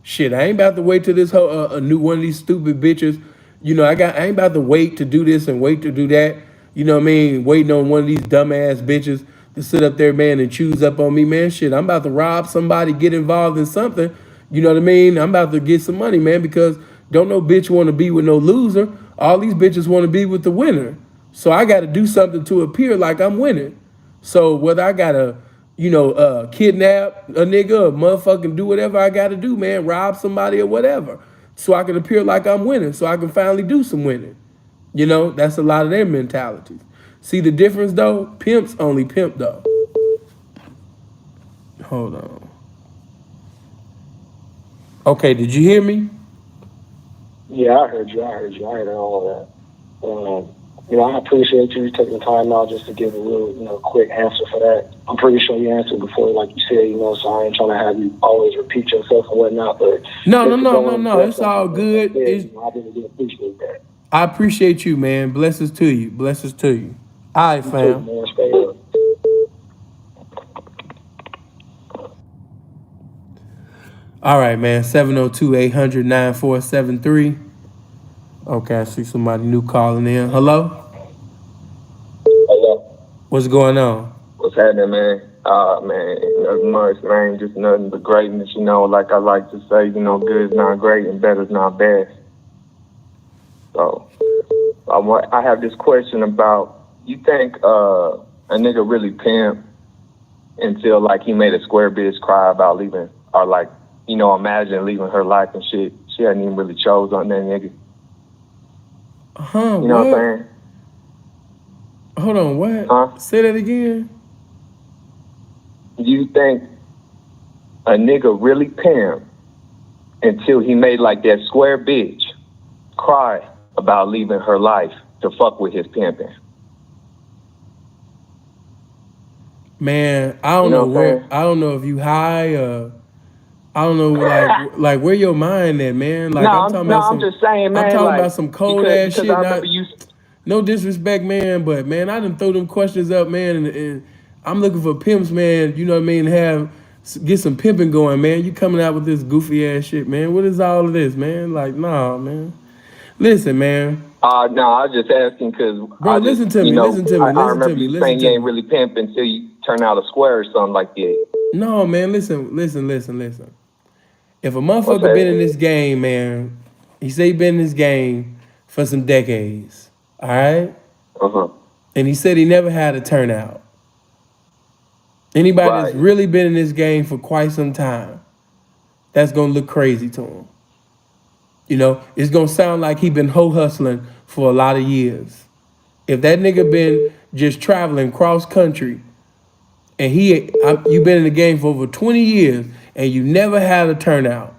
shit, I ain't about to wait till this hoe, a new one of these stupid bitches. I ain't about to wait to do this and wait to do that. You know what I mean? Waiting on one of these dumbass bitches to sit up there, man, and choose up on me, man. Shit, I'm about to rob somebody, get involved in something. You know what I mean? I'm about to get some money, man, because don't no bitch want to be with no loser. All these bitches want to be with the winner. So I got to do something to appear like I'm winning. So whether I got to, kidnap a nigga or motherfucking do whatever I got to do, man, rob somebody or whatever, so I can appear like I'm winning, so I can finally do some winning. That's a lot of their mentalities. See the difference, though? Pimps only pimp, though. Hold on. Okay, did you hear me? Yeah, I heard you. I heard all of that. I appreciate you taking the time out just to give a real, quick answer for that. I'm pretty sure you answered before, like you said, so I ain't trying to have you always repeat yourself and whatnot. But no, it's all good. I really appreciate that. I appreciate you, man. Blessings to you. All right, fam. Man, stay up. All right, man. 702-800-9473. Okay, I see somebody new calling in. Hello? Hello. What's going on? What's happening, man? Man, nothing much, man. Just nothing but greatness, like I like to say, good is not great and better is not bad. So, I have this question about, you think a nigga really pimp until, like, he made a square bitch cry about leaving, or, like, imagine leaving her life and shit. She hadn't even really chose on that nigga. Huh? You know what I'm saying? Hold on, what? Huh? Say that again. You think a nigga really pimp until he made like that square bitch cry about leaving her life to fuck with his pimping? Man, I don't know where. I don't know if you high or I don't know, like where your mind at, man. Like I'm just saying, man. I'm talking like, about some cold ass shit. I remember you. No disrespect, man, but man, I done throw them questions up, man, and I'm looking for pimps, man. You know what I mean? Get some pimping going, man. You coming out with this goofy ass shit, man. What is all of this, man? Like, nah, man. Listen, man. No, I was just asking because. Bro, listen to me. I remember you saying you ain't really pimp until you turn out a square or something like that. No, man. Listen. If a motherfucker been in this game, man, he say he been in this game for some decades, all right? Uh-huh. And he said he never had a turnout. Anybody that's really been in this game for quite some time, that's gonna look crazy to him. You know, it's gonna sound like he been hoe hustling for a lot of years. If that nigga been just traveling cross country and you been in the game for over 20 years and you never had a turnout,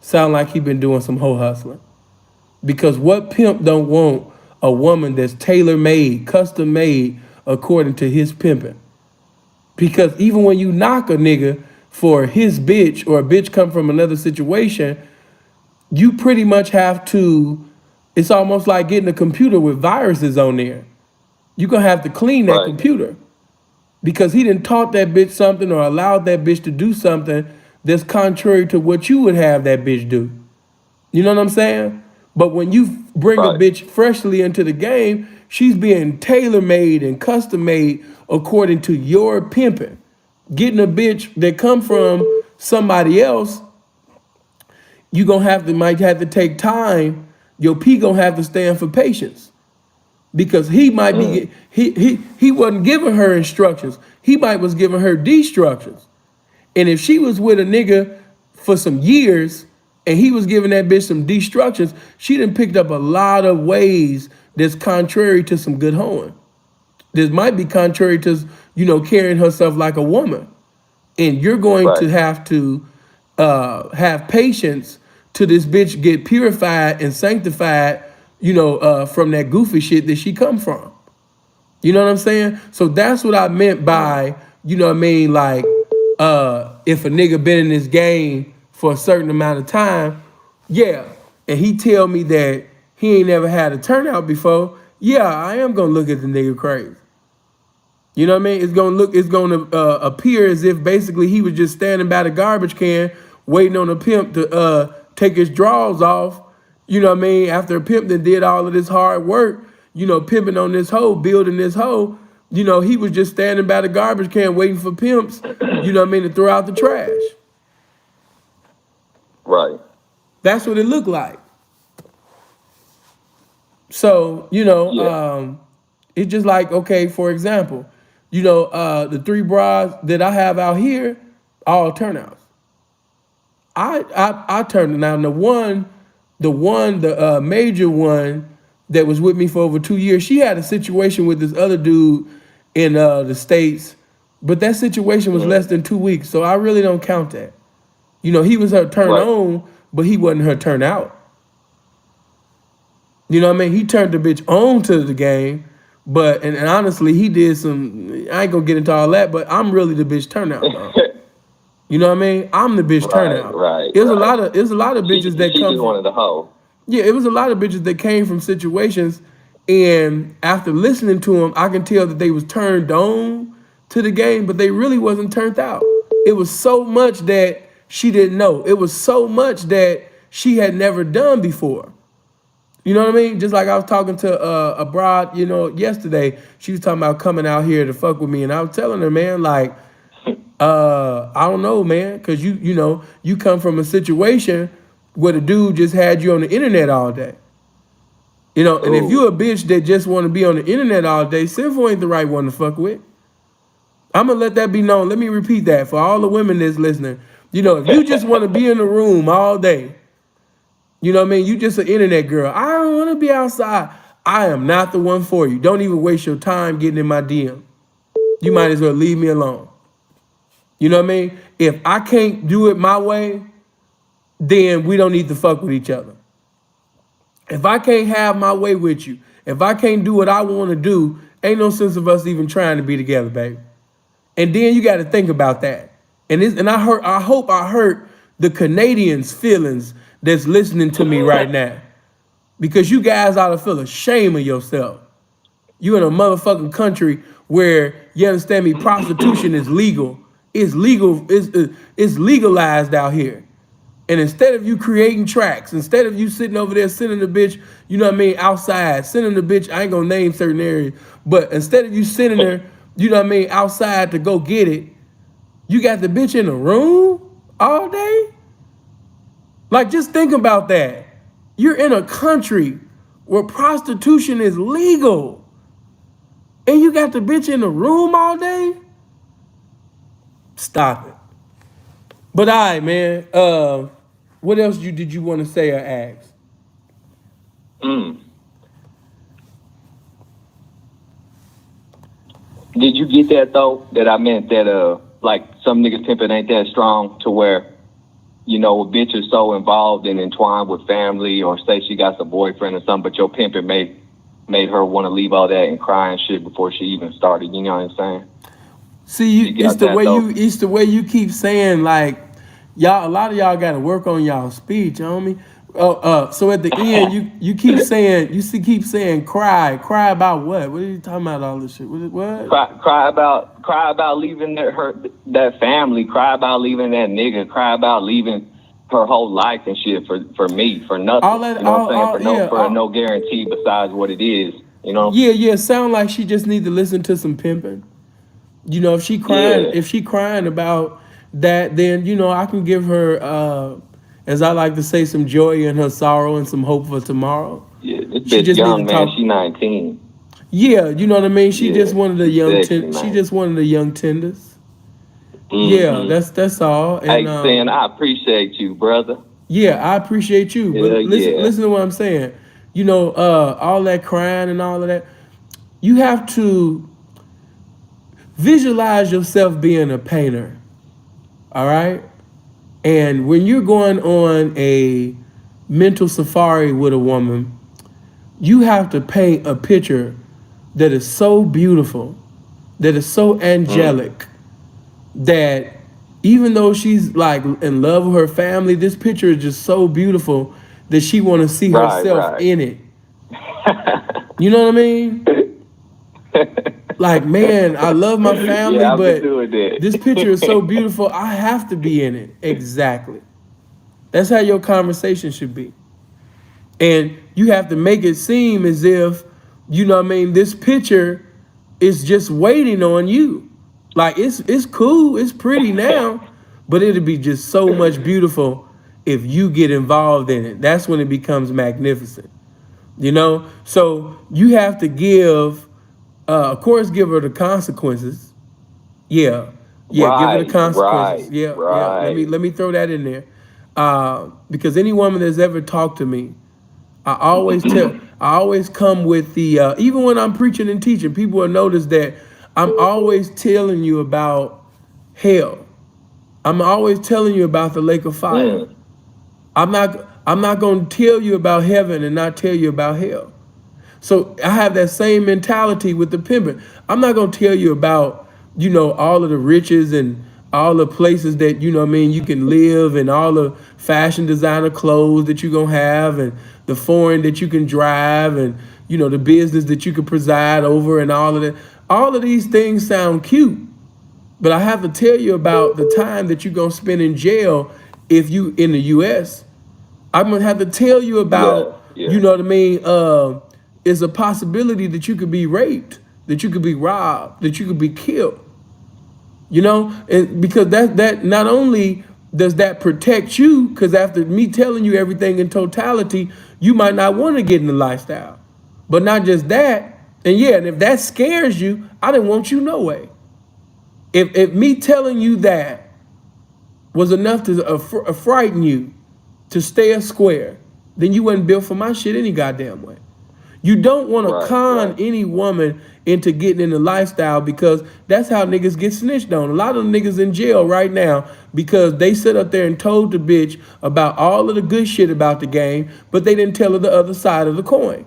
sound like he been doing some hoe hustling. Because what pimp don't want a woman that's tailor made, custom made according to his pimping? Because even when you knock a nigga for his bitch or a bitch come from another situation, you pretty much have to, it's almost like getting a computer with viruses on there. You're gonna have to clean that Right. computer because he didn't taught that bitch something or allowed that bitch to do something that's contrary to what you would have that bitch do. You know what I'm saying? But when you bring a Right. bitch freshly into the game, she's being tailor made and custom made according to your pimping. Getting a bitch that come from somebody else, you gonna might have to take time. Your P gonna have to stand for patience because he might be he wasn't giving her instructions. He might was giving her destructions. And if she was with a nigga for some years and he was giving that bitch some destructions, she done picked up a lot of ways that's contrary to some good hoeing. This might be contrary to, carrying herself like a woman. And you're going Right. to have patience till this bitch get purified and sanctified, from that goofy shit that she come from. You know what I'm saying? So that's what I meant by, like, if a nigga been in this game for a certain amount of time, yeah, and he tell me that he ain't never had a turnout before, yeah, I am gonna look at the nigga crazy. You know what I mean? It's gonna appear as if basically he was just standing by the garbage can waiting on a pimp to take his drawers off. You know what I mean? After a pimp that did all of this hard work, pimping on this hoe, building this hoe, he was just standing by the garbage can waiting for pimps, to throw out the trash. Right. That's what it looked like. So, Yeah. it's just like, okay, for example, the 3 bras that I have out here, all turnouts. I turned it out. The major one that was with me for over 2 years, she had a situation with this other dude in the States, but that situation was less than 2 weeks, so I really don't count that. He was her turn Right. on, but he wasn't her turn out. You know what I mean? He turned the bitch on to the game, but and honestly, he did some. I ain't gonna get into all that, but I'm really the bitch turnout though. You know what I mean? I'm the bitch Right. turnout. Right. It was a Right. lot of bitches that She come just from. wanted a hoe. Yeah, it was a lot of bitches that came from situations, and after listening to them, I can tell that they was turned on to the game, but they really wasn't turned out. It was so much that she didn't know. It was so much that she had never done before. You know what I mean? Just like I was talking to a broad, yesterday. She was talking about coming out here to fuck with me, and I was telling her, man, like, I don't know, man, because you come from a situation where the dude just had you on the internet all day. And if you Ooh. a bitch that just want to be on the internet all day, Sinful ain't the right one to fuck with. I'm gonna let that be known. Let me repeat that for all the women that's listening. If you just want to be in the room all day, you know what I mean? You just an internet girl. I don't want to be outside. I am not the one for you. Don't even waste your time getting in my DM. You might as well leave me alone. You know what I mean? If I can't do it my way, then we don't need to fuck with each other. If I can't have my way with you, if I can't do what I want to do, ain't no sense of us even trying to be together, baby. And then you got to think about that. And I hope I hurt the Canadians' feelings that's listening to me right now. Because you guys ought to feel ashamed of yourself. You in a motherfucking country where, you understand me, prostitution is legal. It's legal, it's legalized out here. And instead of you creating tracks, instead of you sitting over there sending the bitch, outside, sending the bitch, I ain't gonna name certain areas, but instead of you sending her, outside to go get it, you got the bitch in the room all day? Like, just think about that. You're in a country where prostitution is legal, and you got the bitch in the room all day? Stop it. But all right, man. What else did you want to say or ask? Did you get that though? That I meant that like some niggas pimping ain't that strong to where, you know, a bitch is so involved and entwined with family, or say she got a boyfriend or something, but your pimping made her want to leave all that and cry and shit before she even started. You know what I'm saying? See, You it's got the that way though? it's the way you keep saying, like, y'all. A lot of y'all got to work on y'all speech, homie. So at the end, you keep saying keep saying cry about what? What are you talking about? All this shit? What? Cry about leaving that family. Cry about leaving that nigga. Cry about leaving her whole life and shit for me, for nothing. All that, you know what I'm saying? yeah, No guarantee besides what it is. You know? yeah. Sound like she just need to listen to some pimping. You know, if she crying about that, then you know I can give her, as I like to say, some joy in her sorrow and some hope for tomorrow. Yeah, this She bitch just need to young, man. talk. She 19. Yeah, you know what I mean. She Yeah, just one of the she's young. sexy, She man. just one of the young tenders. Yeah, Mm-hmm. that's all. And Hey, Sin, I appreciate you, brother. yeah, I appreciate you. Hell But yeah. listen to what I'm saying. You know, all that crying and all of that. You have to visualize yourself being a painter. All right. And when you're going on a mental safari with a woman, you have to paint a picture that is so beautiful, that is so angelic, that even though she's like in love with her family, this picture is just so beautiful that she want to see herself Right. in it. You know what I mean? Like, man, I love my family, Yeah, I've been but doing that. this picture is so beautiful, I have to be in it. Exactly. That's how your conversation should be. And you have to make it seem as if, you know what I mean, this picture is just waiting on you. Like it's cool, it's pretty now, but it'll be just so much beautiful if you get involved in it. That's when it becomes magnificent. You know? So you have to give, of course, give her the consequences. Yeah. Yeah, give her the consequences. Yeah. Right. Let me throw that in there. Because any woman that's ever talked to me, I always come with the even when I'm preaching and teaching, people will notice that I'm always telling you about hell. I'm always telling you about the lake of fire. I'm not going to tell you about heaven and not tell you about hell. So I have that same mentality with the pimping. I'm not going to tell you about, you know, all of the riches and all the places that, you know what I mean, you can live, and all the fashion designer clothes that you're going to have, and the foreign that you can drive, and, you know, the business that you can preside over, and all of that. All of these things sound cute, but I have to tell you about the time that you're going to spend in jail if you in the U.S. I'm going to have to tell you Yeah. about, you know what I mean, is a possibility that you could be raped, that you could be robbed, that you could be killed. You know, and because that not only does that protect you, because after me telling you everything in totality, you might not want to get in the lifestyle. But not just that, and yeah, and if that scares you, I didn't want you no way. If me telling you that was enough to frighten you to stay a square, then you wasn't built for my shit any goddamn way. You don't want to con any woman into getting in the lifestyle, because that's how niggas get snitched on. A lot of them niggas in jail right now because they sit up there and told the bitch about all of the good shit about the game, but they didn't tell her the other side of the coin.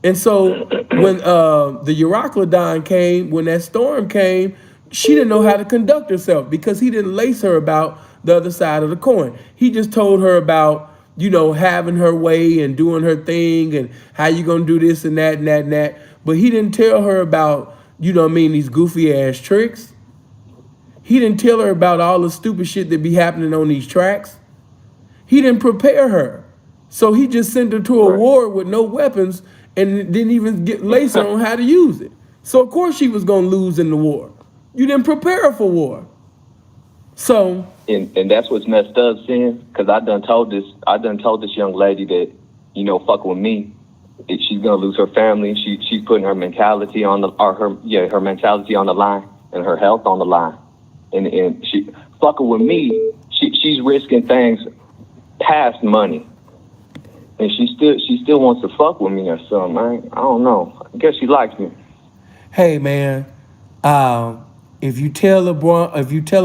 And so when the Euroclydon came, when that storm came, she didn't know how to conduct herself because he didn't lace her about the other side of the coin. He just told her about, you know, having her way and doing her thing and how you gonna do this and that and that and that. But he didn't tell her about, you know what I mean, these goofy ass tricks. He didn't tell her about all the stupid shit that be happening on these tracks. He didn't prepare her. So he just sent her to a war with no weapons and didn't even lace her on how to use it. So of course she was gonna lose in the war. You didn't prepare her for war. So and that's what's messed up, Sin, because I done told this young lady that, you know, fuck with me, that she's gonna lose her family. She's putting her mentality on her mentality on the line and her health on the line. And she fucking with me, she's risking things past money. and she still wants to fuck with me or something. I don't know. I guess she likes me. Hey man, if you tell a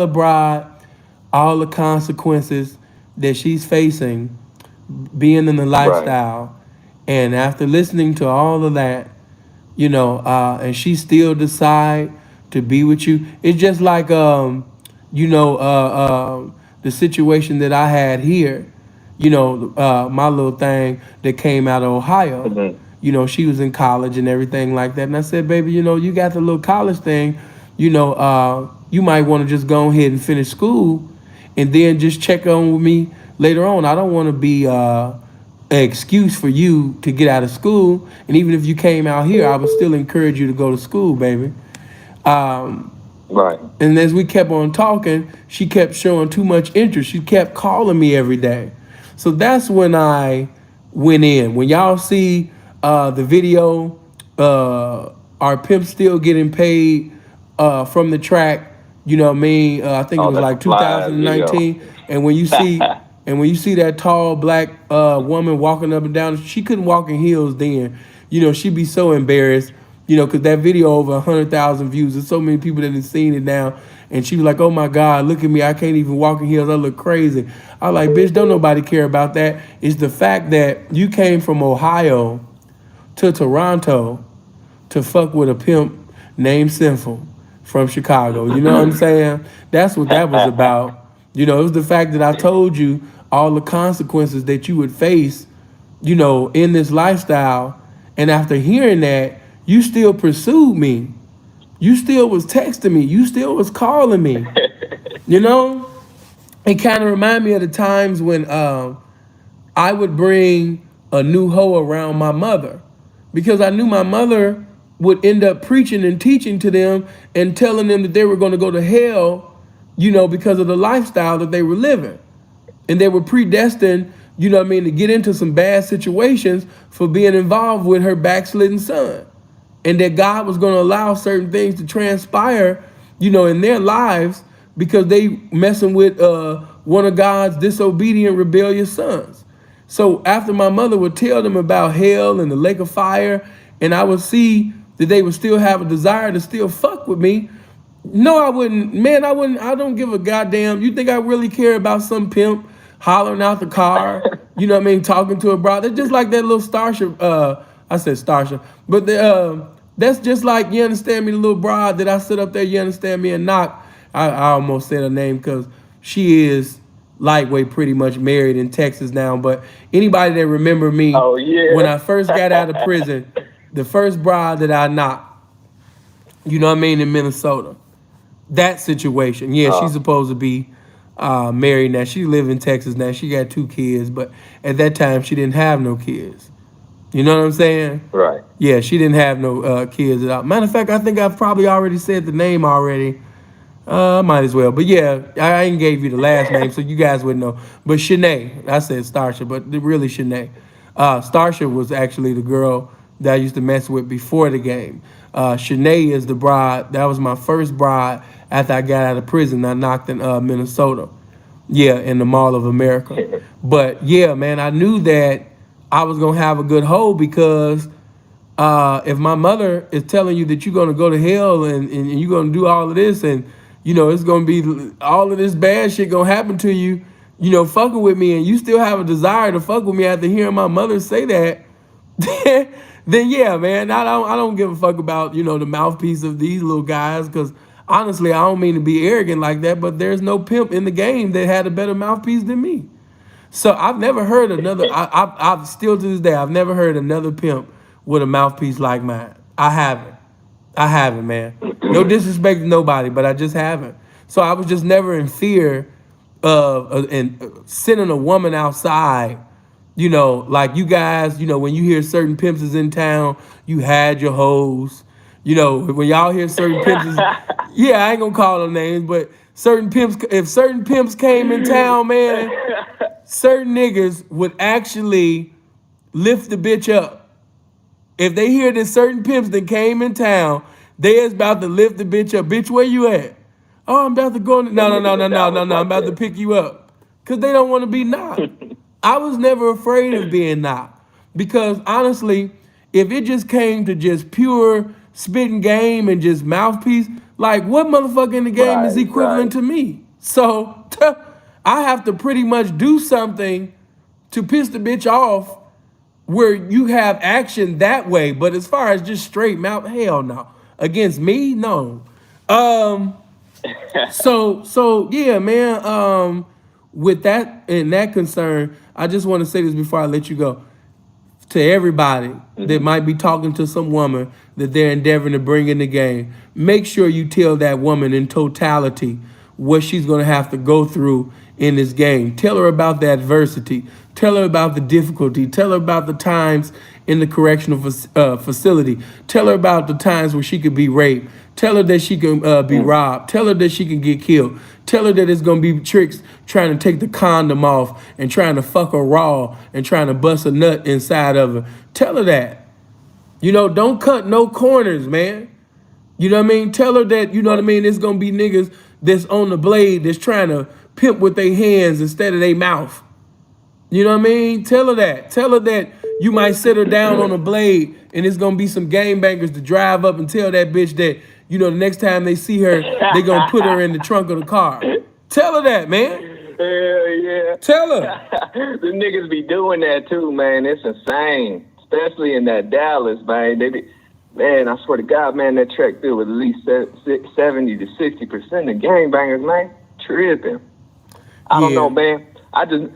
bride all the consequences that she's facing being in the Right. lifestyle, and after listening to all of that, and she still decide to be with you. It's just like the situation that I had here. My little thing that came out of Ohio. Hmm. She was in college and everything like that, and I said, baby, you got the little college thing. You might want to just go ahead and finish school, and then just check on with me later on. I don't want to be an excuse for you to get out of school. And even if you came out here, I would still encourage you to go to school, baby. Right. And as we kept on talking, she kept showing too much interest. She kept calling me every day. So that's when I went in. When y'all see the video, our pimp still getting paid from the track. You know what I mean? I think it Oh, was that's like a fly video. 2019. And when you see that tall black woman walking up and down, she couldn't walk in heels then. She'd be so embarrassed. Because that video over 100,000 views. There's so many people that have seen it now. And she was like, oh my God, look at me. I can't even walk in heels. I look crazy. I was like, bitch, don't nobody care about that. It's the fact that you came from Ohio to Toronto to fuck with a pimp named Sinful from Chicago. You know what I'm saying? That's what that was about. It was the fact that I told you all the consequences that you would face, in this lifestyle. And after hearing that, you still pursued me. You still was texting me. You still was calling me. It kind of reminded me of the times when I would bring a new hoe around my mother, because I knew my mother would end up preaching and teaching to them and telling them that they were going to go to hell, because of the lifestyle that they were living. And they were predestined, to get into some bad situations for being involved with her backslidden son. And that God was going to allow certain things to transpire, in their lives because they messing with one of God's disobedient, rebellious sons. So after my mother would tell them about hell and the lake of fire, and I would see that they would still have a desire to still fuck with me. No, I wouldn't. Man, I wouldn't. I don't give a goddamn. You think I really care about some pimp hollering out the car? Talking to a brother. It's just like that little Starship. I said Starship, but that's just like, you understand me, the little broad that I sit up there, you understand me, and knock. I almost said her name because she is lightweight, pretty much married in Texas now. But anybody that remember me Oh yeah. when I first got out of prison, the first bride that I knocked, in Minnesota, that situation. Yeah, she's supposed to be married now. She live in Texas now. She got 2 kids, but at that time she didn't have no kids. You know what I'm saying? Right. Yeah, she didn't have no kids at all. Matter of fact, I think I've probably already said the name already. Might as well. But yeah, I ain't gave you the last name, so you guys would know. But Shanae, I said Starsha, but really Shanae. Starsha was actually the girl that I used to mess with before the game. Shanae is the bride. That was my first bride after I got out of prison. I knocked in Minnesota. Yeah, in the Mall of America. But yeah, man, I knew that I was going to have a good hold because if my mother is telling you that you're going to go to hell and you're going to do all of this and, it's going to be all of this bad shit going to happen to you, fucking with me, and you still have a desire to fuck with me after hearing my mother say that, then yeah, man, I don't give a fuck about, the mouthpiece of these little guys, because honestly, I don't mean to be arrogant like that, but there's no pimp in the game that had a better mouthpiece than me. So I've never heard another. I've still to this day, I've never heard another pimp with a mouthpiece like mine. I haven't, man. No disrespect to nobody, but I just haven't. So I was just never in fear of sending a woman outside. Like you guys, when you hear certain pimps is in town, you had your hoes. When y'all hear certain pimps is, yeah, I ain't gonna call them names, but certain pimps, if certain pimps came in town, man, certain niggas would actually lift the bitch up. If they hear that certain pimps that came in town, they is about to lift the bitch up. Bitch, where you at? Oh, I'm about to go. No. I'm about to pick you up. Because they don't want to be knocked. I was never afraid of being knocked because honestly, if it just came to just pure spitting game and just mouthpiece, like what motherfucker in the game is Right, equivalent right. to me? So I have to pretty much do something to piss the bitch off where you have action that way. But as far as just straight mouth, hell no. Against me, no. Um, so yeah, man. With that and that concern, I just want to say this before I let you go to everybody that might be talking to some woman that they're endeavoring to bring in the game. Make sure you tell that woman in totality what she's going to have to go through in this game. Tell her about the adversity. Tell her about the difficulty. Tell her about the times in the correctional facility. Tell her about the times where she could be raped. Tell her that she can be robbed. Tell her that she can get killed. Tell her that it's gonna be tricks trying to take the condom off and trying to fuck her raw and trying to bust a nut inside of her. Tell her that. You know, don't cut no corners, man. You know what I mean? Tell her that, you know what I mean, it's gonna be niggas that's on the blade that's trying to pimp with their hands instead of their mouth. You know what I mean? Tell her that. Tell her that you might sit her down on a blade and it's gonna be some gangbangers to drive up and tell that bitch that, you know, the next time they see her, they gonna put her in the trunk of the car. Tell her that, man. Hell yeah. Tell her. The niggas be doing that too, man. It's insane. Especially in that Dallas, man. Man, I swear to God, man, that track field with at least 70 to 60% of gangbangers, man. Tripping. I don't know, man. I just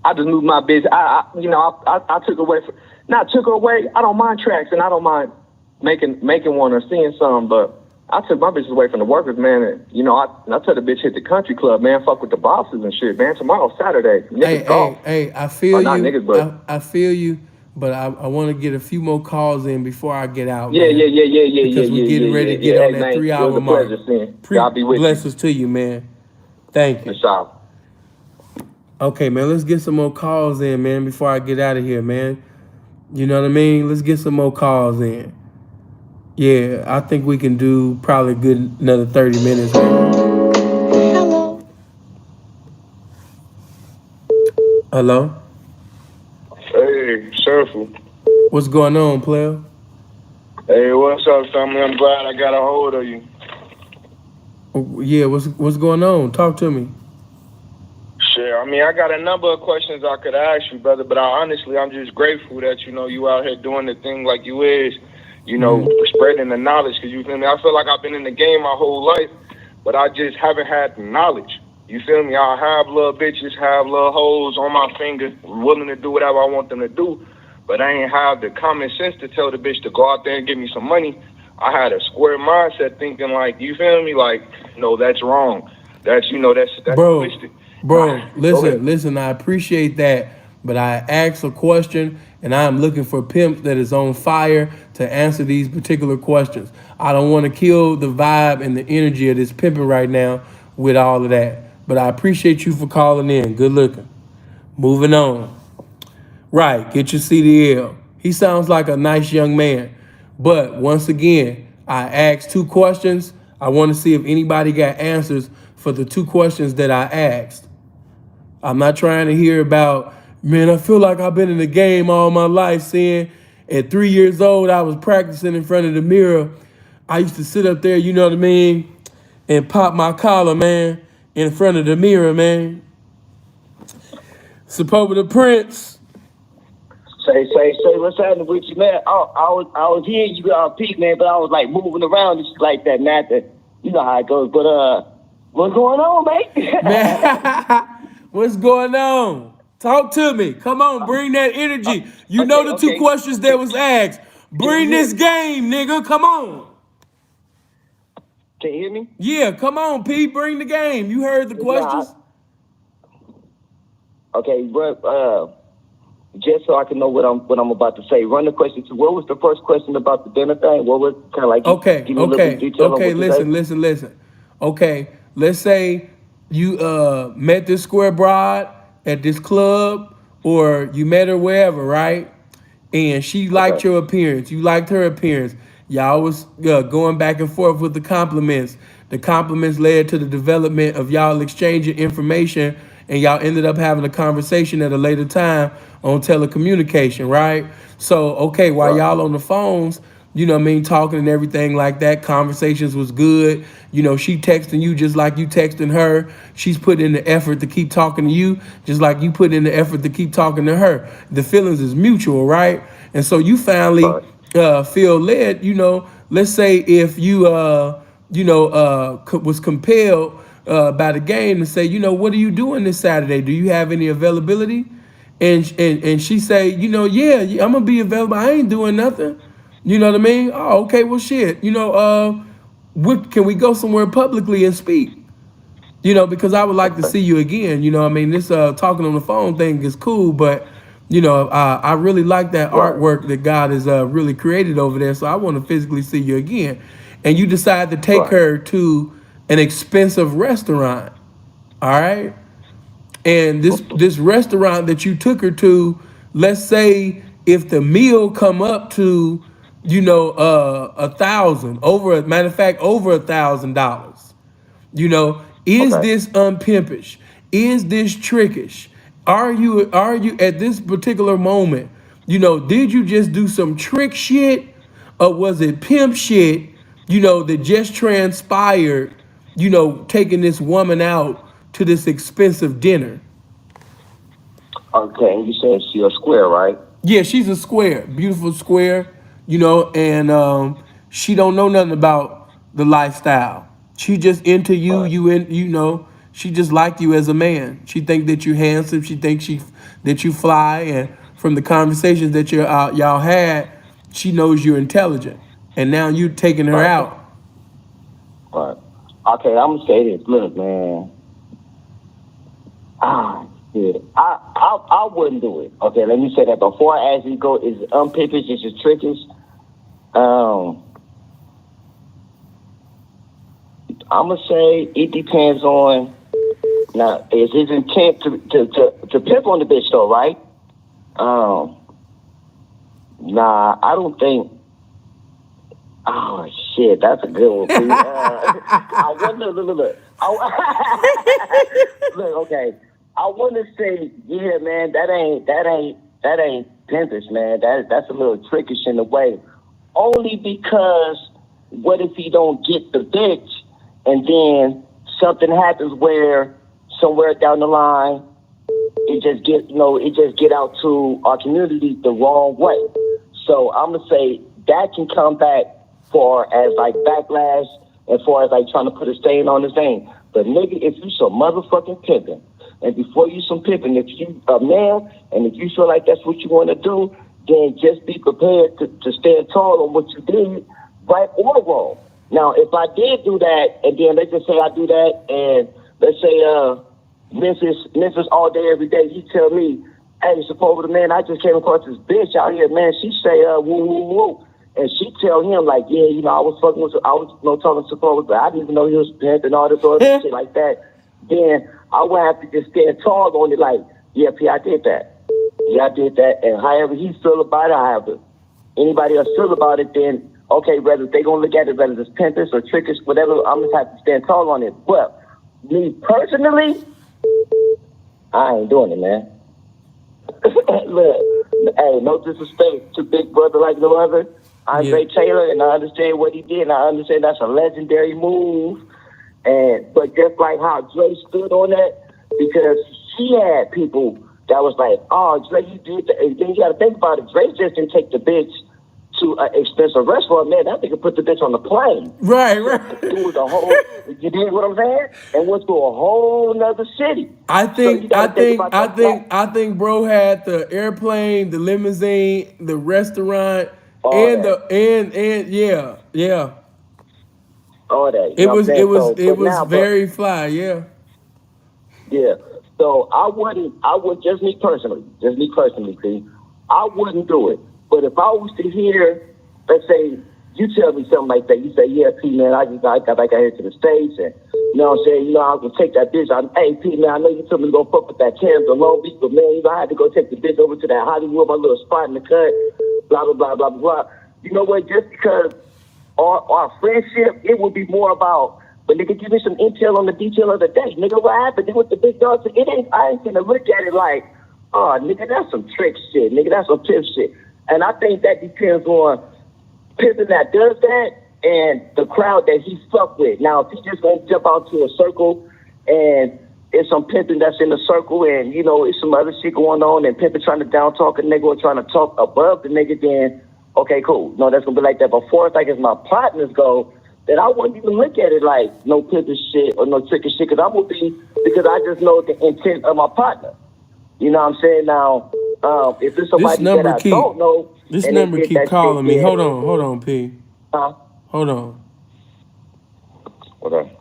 moved my bitch. I took away not took her away. I don't mind tracks and I don't mind making one or seeing some, but I took my bitches away from the workers, man. And, you know, I took the bitch hit the country club, man. Fuck with the bosses and shit, man. Tomorrow's Saturday. Niggas golf. Hey, I feel you. Not niggas, but I feel you, but I want to get a few more calls in before I get out. Yeah. Because we're getting ready to get on that 3 hour mark. God be with Blessings to you, man. Thank you. you. Okay, man, let's get some more calls in, man, before I get out of here, man. You know what I mean? Let's get some more calls in. Yeah, I think we can do probably a good another 30 minutes, man. Hello? Hey, Surfer. What's going on, player? Hey, what's up, family? I'm glad I got a hold of you. Yeah, what's going on? Talk to me. Shit, I mean, I got a number of questions I could ask you, brother, but I'm just grateful that, you know, you out here doing the thing like you is, you know, spreading the knowledge, because you feel me? I feel like I've been in the game my whole life, but I just haven't had the knowledge. You feel me? I have little bitches, have little hoes on my finger, willing to do whatever I want them to do, but I ain't have the common sense to tell the bitch to go out there and give me some money. I had a square mindset thinking like, you feel me? Like, no, that's wrong. That's, you know, that's twisted. Bro, listen, I appreciate that, but I asked a question and I'm looking for pimps that is on fire to answer these particular questions. I don't want to kill the vibe and the energy of this pimping right now with all of that. But I appreciate you for calling in. Good looking. Moving on. Right, get your CDL. He sounds like a nice young man. But once again, I asked 2 questions. I want to see if anybody got answers for the 2 questions that I asked. I'm not trying to hear about, man, I feel like I've been in the game all my life, saying at 3 years old, I was practicing in front of the mirror. I used to sit up there, you know what I mean, and pop my collar, man, in front of the mirror, man. Support the Prince. Say, what's happening with you, man? I was hearing you, Pete, man, but I was like moving around and shit like that. Not that, you know how it goes. But what's going on, mate? Man, what's going on? Talk to me. Come on, bring that energy. You know the 2 questions that was asked. Bring this game, nigga. Come on. Can you hear me? Yeah, come on, Pete. Bring the game. You heard the questions. Okay, but just so I can know what I'm about to say, run the question to. What was the first question about the dinner thing? What was kind of like? Okay. Listen. Okay, let's say you met this square broad at this club, or you met her wherever, right? And she liked your appearance. You liked her appearance. Y'all was going back and forth with the compliments. The compliments led to the development of y'all exchanging information and y'all ended up having a conversation at a later time on telecommunication, right? So, okay, while Right. y'all on the phones, you know what I mean, talking and everything like that, conversations was good. You know, she texting you just like you texting her. She's putting in the effort to keep talking to you, just like you put in the effort to keep talking to her. The feelings is mutual, right? And so you finally Right. feel led, you know, let's say if you, was compelled by the game to say, you know, what are you doing this Saturday? Do you have any availability? And she say, you know, yeah, I'm gonna be available. I ain't doing nothing. You know what I mean? Oh, okay, well, shit. You know, can we go somewhere publicly and speak? You know, because I would like to Okay. see you again. You know, I mean, this talking on the phone thing is cool, but you know, I really like that Right. artwork that God has really created over there. So I want to physically see you again. And you decide to take Right. her to an expensive restaurant. All right. And this restaurant that you took her to, let's say if the meal come up to, you know, 1,000, over, matter of fact, over $1,000. You know, is Okay. this unpimpish? Is this trickish? Are you at this particular moment, you know, did you just do some trick shit, or was it pimp shit, you know, that just transpired, you know, taking this woman out to this expensive dinner? Okay. And you said she a square, right? Yeah, she's a square, beautiful square, you know, and she don't know nothing about the lifestyle. She just into you, Right. you know, she just like you as a man. She think that you handsome. She think that you fly, and from the conversations that y'all had, she knows you're intelligent. And now you taking her Right. out. Right. Okay. I'm gonna say this. Look, man. Ah, shit. I wouldn't do it. Okay. Let me say that before I actually go. Is it unpimpish? Is it trickish? Um. I'm gonna say it depends on. Now, is his intent to pimp on the bitch though, right? Um, nah, I don't think. Oh shit, that's a good one. P. I wonder. Look. Look, okay. I want to say, yeah, man, that ain't pimpish, man. That's a little trickish in a way. Only because what if he don't get the bitch, and then something happens where somewhere down the line it just get out to our community the wrong way. So I'm gonna say that can come back for as like backlash and far as like trying to put a stain on his name. But nigga, if you some motherfucking pimping, and before you some pimping, if you a man and if you feel like that's what you want to do, then just be prepared to stand tall on what you did, right or wrong. Now, if I did do that, and then let's just say I do that, and let's say Memphis all day every day, you tell me, hey, suppose the man, I just came across this bitch out here, man. She say woo woo woo, and she tell him like, yeah, you know, I was talking to suppose, but I didn't even know he was pimp and all this other shit like that. Then I would have to just stand tall on it, like, yeah, P, I did that. Yeah, I did that, and however he feel about it, however anybody else feel about it, then okay, whether they gonna look at it whether it's pimpish or trickish, whatever, I'm just have to stand tall on it. But me personally, I ain't doing it, man. Look, hey, no disrespect to big brother like no other, Andre Taylor, and I understand what he did, and I understand that's a legendary move. But just like how Dre stood on that, because he had people that was like, oh, Dre, you did that. And then you got to think about it. Dre just didn't take the bitch to an expensive restaurant, man. That nigga put the bitch on the plane. Right. Do the whole, you dig what I'm saying? And went to a whole nother city. I think, I that. think, bro had the airplane, the limousine, the restaurant, All and that. yeah. All that. You It know what I'm was, saying? it was very fly, yeah. Yeah. So I would just me personally, P, I wouldn't do it. But if I was to hear, let's say, you tell me something like that, you say, yeah, P, man, I got back out here to the States, and you know what I'm saying, you know, I was gonna take that bitch. Hey, P, man, I know you told me to go fuck with that Camden Long Beach, but man, you know, I had to go take the bitch over to that Hollywood, my little spot in the cut, blah, blah, blah, blah, blah. You know what, just because our friendship, it would be more about But nigga, give me some intel on the detail of the day. Nigga, what happened with the big dogs? It ain't, I ain't gonna look at it like, oh, nigga, that's some trick shit. Nigga, that's some pimp shit. And I think that depends on pimping that does that and the crowd that he fuck with. Now, if he just gonna jump out to a circle and it's some pimping that's in the circle and, you know, it's some other shit going on and pimping trying to down talk a nigga or trying to talk above the nigga, then, okay, cool. No, that's gonna be like that. But for like as my partners go, then I wouldn't even look at it like no pimping shit or no tricking shit, because I just know the intent of my partner. You know what I'm saying? Now, if it's somebody that I don't know, this number keep calling me. Hold on, P. Hold on. Okay.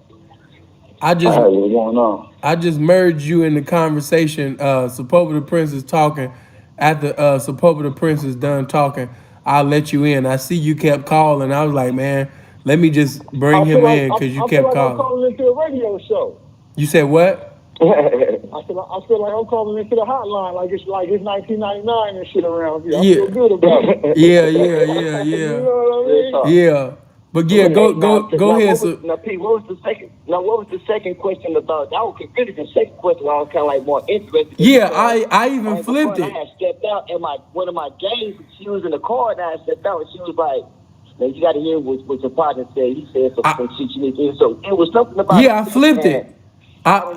What's going on? I just merged you in the conversation. Suppose the Prince is talking. After suppose the Prince is done talking, I'll let you in. I see you kept calling. I was like, man, let me just bring him in because you kept calling. I'm calling into a radio show. You said what? I feel like I'm calling into the hotline like it's 1999 and shit around here. I feel good about it. Yeah. You know what I mean? Yeah. But yeah, go ahead. Pete, what was the second question about? That was really the second question. I was kind of like more interested. Yeah, I even flipped it. I had stepped out, and one of my gays, she was in the car, and I stepped out, and she was like, "Man, you got to hear what your partner said." He said some shit you need to hear. So it was something about. Yeah, I flipped it. I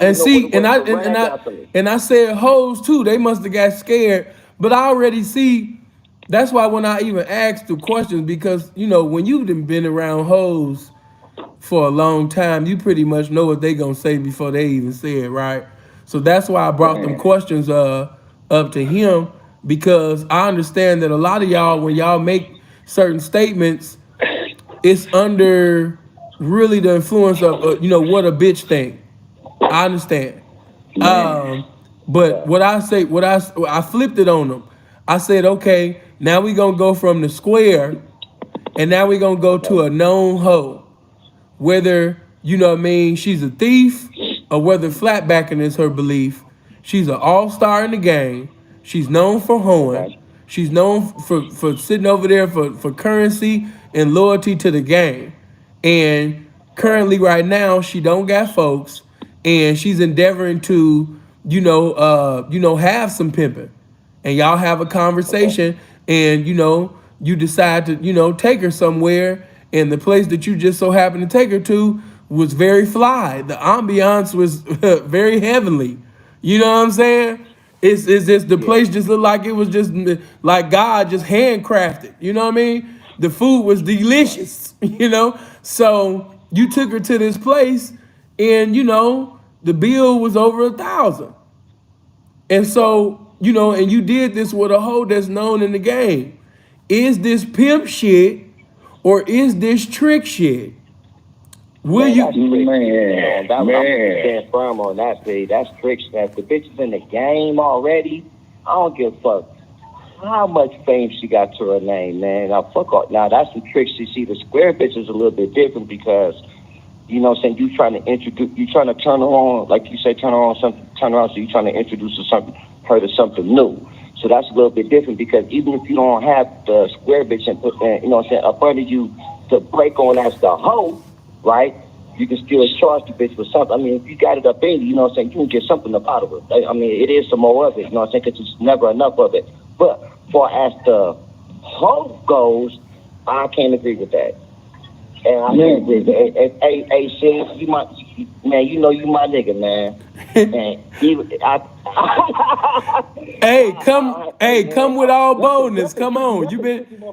said hoes too. They must have got scared, but I already see. That's why when I even asked the questions, because you know when you've been around hoes for a long time, you pretty much know what they gonna say before they even say it, right? So that's why I brought them questions up to him, because I understand that a lot of y'all, when y'all make certain statements, it's under really the influence of what a bitch think. I understand. But what I flipped it on them. I said, okay, now we gonna go from the square, and now we gonna go to a known hoe. Whether, she's a thief, or whether flatbacking is her belief, she's an all-star in the game. She's known for hoeing. She's known for sitting over there for currency and loyalty to the game. And currently right now, she don't got folks, and she's endeavoring to, have some pimping. And y'all have a conversation, and you decide to take her somewhere, and the place that you just so happened to take her to was very fly. The ambiance was very heavenly. You know what I'm saying? It's just the place just looked like it was just like God just handcrafted. You know what I mean? The food was delicious. So you took her to this place, and the bill was over $1,000. And so, and you did this with a hoe that's known in the game. Is this pimp shit or is this trick shit? Will you? Man, I'm stand firm on that, baby. That's trick shit. The bitch is in the game already. I don't give a fuck how much fame she got to her name, man. Now, fuck off. Now, that's some trick shit. See, the square bitch is a little bit different because, you trying to turn her on, like you say, turn around, so you're trying to introduce her to something new. So that's a little bit different, because even if you don't have the square bitch up under you to break on as the hoe, right? You can still charge the bitch with something. I mean, if you got it up in you, you can get something up out of it. I mean, it is some more of it, because it's never enough of it. But far as the hoe goes, I can't agree with that. And I can't agree with that. Hey, Shane, you my nigga, man. And come with all boldness. Come on.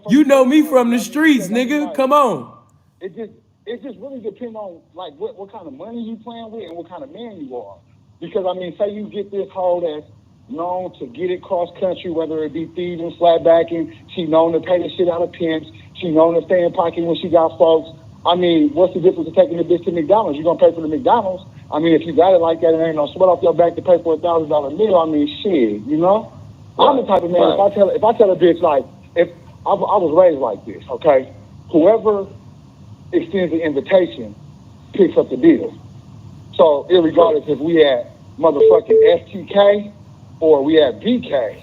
You know me from the streets, nigga. Come on. It just really depends on like what kind of money you playing with and what kind of man you are. Because say you get this hoe that's known to get it cross country, whether it be thieving, flatbacking, she known to pay the shit out of pimps, she known to stay in pocket when she got folks. What's the difference of taking the bitch to McDonald's? You gonna pay for the McDonald's? If you got it like that, it ain't no sweat off your back to pay for $1,000 meal. Shit, I'm the type of man. Right. If I tell a bitch, like, if I was raised like this, okay, whoever extends the invitation picks up the deal. So irregardless if we at motherfucking STK or we at BK,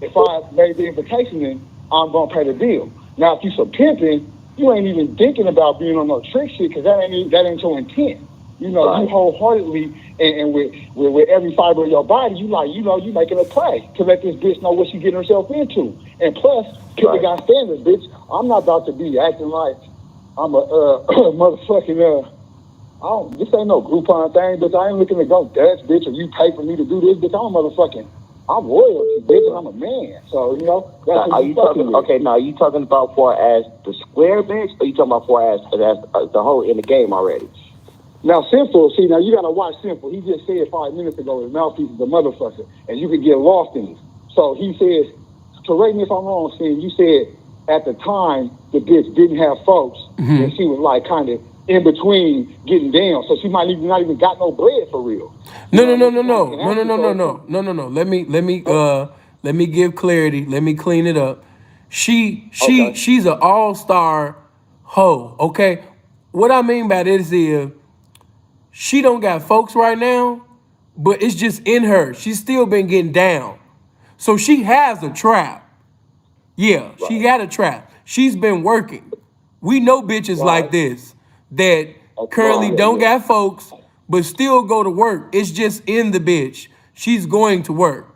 if I made the invitation, then I'm gonna pay the deal. Now if you some pimping, you ain't even thinking about being on no trick shit because that ain't your intent. You know, Right. you wholeheartedly and with every fiber of your body, you making a play to let this bitch know what she getting herself into. And plus, people Right. got standards, bitch. I'm not about to be acting like I'm a motherfucking this ain't no Groupon thing, bitch. I ain't looking to go Dutch, bitch, or you pay for me to do this, bitch. I'm royalty, bitch, and I'm a man. So, you know, that's Now, are you talking? Okay, now are you talking about far as the square bitch, or you talking about far as the whole in the game already? Now, Simple, see, now you got to watch Simple. He just said 5 minutes ago his mouthpiece is a motherfucker, and you can get lost in it. So he says, correct me if I'm wrong, Sin, you said at the time the bitch didn't have folks, and she was like kind of in between getting down, so she might not even got no bread for real. No. Let me give clarity. Let me clean it up. She's an all-star hoe. Okay, what I mean by this is she don't got folks right now, but it's just in her. She's still been getting down, so she has a trap. Yeah, she got a trap. She's been working. We know bitches like this that currently don't got folks, but still go to work. It's just in the bitch. She's going to work.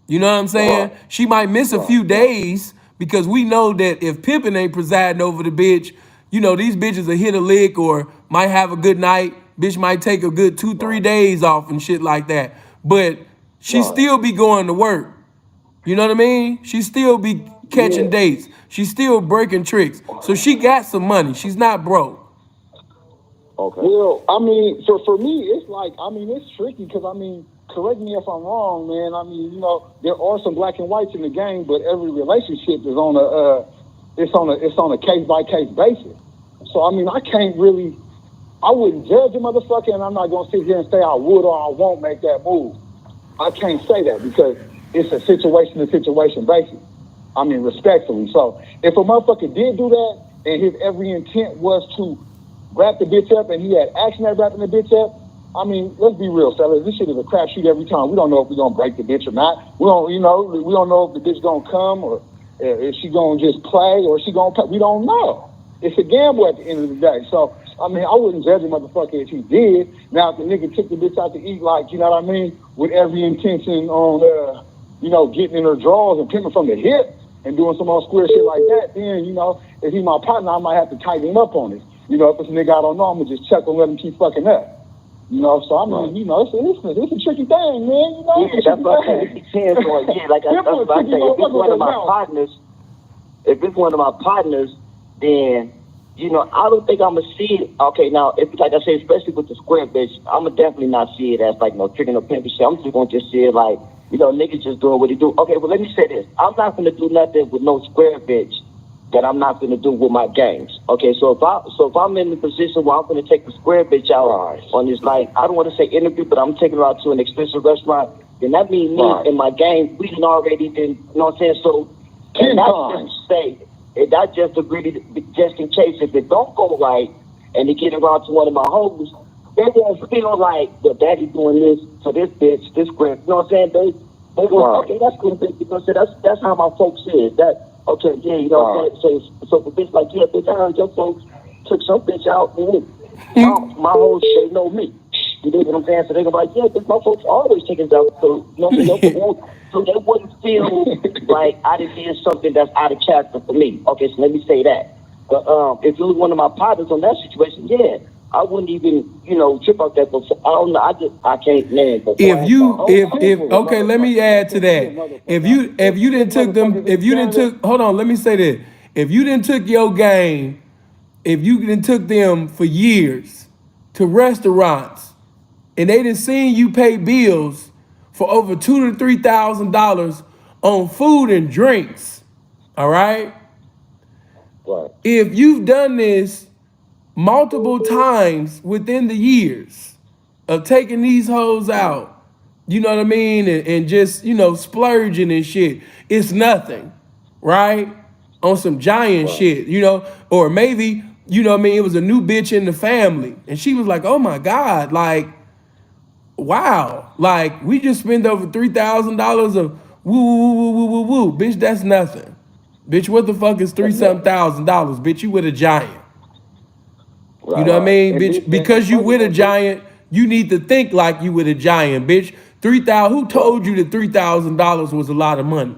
You know what I'm saying? She might miss a few days because we know that if Pimping ain't presiding over the bitch, you know, these bitches will hit a lick or might have a good night. Bitch might take a good 2-3 days off and shit like that. But she still be going to work. You know what I mean? She still be catching dates. She's still breaking tricks. So she got some money. She's not broke. Okay. Well, I mean, for me, it's like, I mean, it's tricky because, I mean, correct me if I'm wrong, man. I mean, you know, there are some black and whites in the game, but every relationship is on a case by case basis. So, I mean, I wouldn't judge a motherfucker, and I'm not gonna sit here and say I would or I won't make that move. I can't say that because it's a situation to situation basis. I mean, respectfully. So, if a motherfucker did do that and his every intent was to wrap the bitch up and he had action at wrapping the bitch up, I mean, let's be real, fellas. This shit is a crapshoot every time. We don't know if we're gonna break the bitch or not. We don't know if the bitch gonna come or if she gonna just play or she gonna play. We don't know. It's a gamble at the end of the day. So, I mean, I wouldn't judge a motherfucker if he did. Now, if the nigga took the bitch out to eat, like, you know what I mean, with every intention on, getting in her drawers and pimping from the hip and doing some more square shit like that, then, you know, if he's my partner, I might have to tighten him up on it. You know, if it's a nigga I don't know, I'm gonna just check and let him keep fucking up. You know, so I mean, you know, it's a tricky thing, man. You know, yeah, that's what I think. It depends on, yeah, like that's what I say. If it's one of my partners, then, you know, I don't think I'm gonna see it. Okay, now, if like I said, especially with the square bitch, I'm gonna definitely not see it as like no tricking or pimping shit. I'm just gonna see it like, you know, niggas just doing what he do. Okay, well, let me say this: I'm not gonna do nothing with no square bitch that I'm not gonna do with my games. Okay, so if I'm in the position where I'm gonna take the square bitch out on this, like, I don't want to say interview, but I'm taking her out to an expensive restaurant, then that means me and my game, we done already been, you know what I'm saying? So, and I just say, and I just agree to, just in case if it don't go right and they get around to one of my hoes, they won't feel like, well, daddy doing this to this bitch, this square, you know what I'm saying? They go, okay, that's cool, bitch, because that's how my folks is. Okay, yeah, you know what I'm saying? So the bitch like, yeah, bitch, I heard your folks took some bitch out, and my whole shit know me. You know what I'm saying? So they go like, yeah, bitch, my folks always taking out. So, you know what I'm saying? So they wouldn't feel like I did something that's out of character for me. Okay, so let me say that. But if it was one of my partners on that situation, yeah, I wouldn't even, you know, trip out that before. I don't know. I can't, man. Okay, let me add to that. If you didn't took, hold on, let me say this. If you didn't took your game, if you didn't took them for years to restaurants, and they didn't seen you pay bills for over $2,000 to $3,000 on food and drinks, all right? If you've done this multiple times within the years of taking these hoes out, you know what I mean, and just, you know, splurging and shit, it's nothing, right? On some giant shit, you know, or maybe, you know what I mean, it was a new bitch in the family, and she was like, oh my God, like, wow, like, we just spent over $3,000 of woo, woo, woo, woo, woo, woo, bitch, that's nothing. Bitch, what the fuck is $3,000? Bitch, you with a giant. You know what I mean, bitch? Because you with a giant, you need to think like you with a giant, bitch. 3,000. Who told you that $3,000 was a lot of money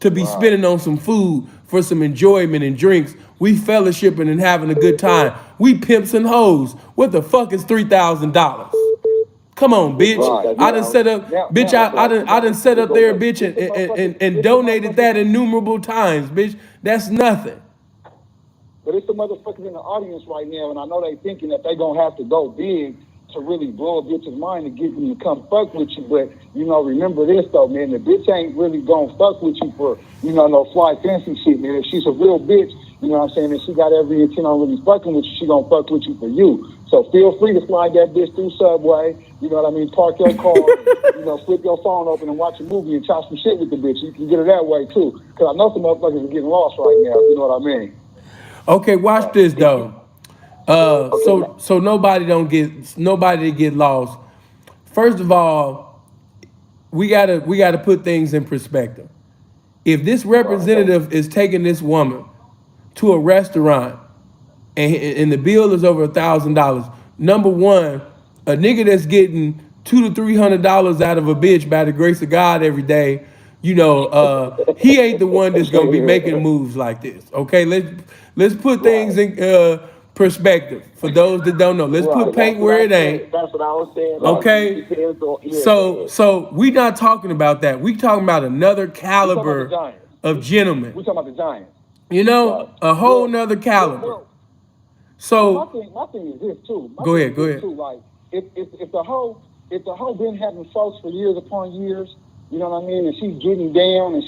to be spending on some food for some enjoyment and drinks? We fellowshipping and having a good time. We pimps and hoes. What the fuck is $3,000? Come on, bitch. I done set up, bitch. I done set up there, bitch, and donated that innumerable times, bitch. That's nothing. But it's the motherfuckers in the audience right now, and I know they thinking that they gonna have to go big to really blow a bitch's mind and get them to come fuck with you. But, you know, remember this though, man, the bitch ain't really gonna fuck with you for, you know, no fly fancy shit, man. If she's a real bitch, you know what I'm saying, and she got every intent on really fucking with you, she gonna fuck with you for you. So feel free to slide that bitch through Subway, you know what I mean, park your car, you know, flip your phone open and watch a movie and chop some shit with the bitch. You can get it that way too. Cause I know some motherfuckers are getting lost right now, you know what I mean? Okay, watch this though. So nobody get lost. First of all, we gotta put things in perspective. If this representative is taking this woman to a restaurant and the bill is over $1,000, number one, a nigga that's getting $200 to $300 out of a bitch by the grace of God every day, you know, he ain't the one that's gonna be making moves like this. Okay, let's put things in perspective for those that don't know. Let's put paint where it ain't. That's what I was saying. Okay. So we not talking about that. We talking about another caliber of gentlemen. We talking about the Giants. You know, a whole nother caliber. So my thing is this too. Go ahead. Too, like if the whole been having folks for years upon years, you know what I mean, and she's getting down and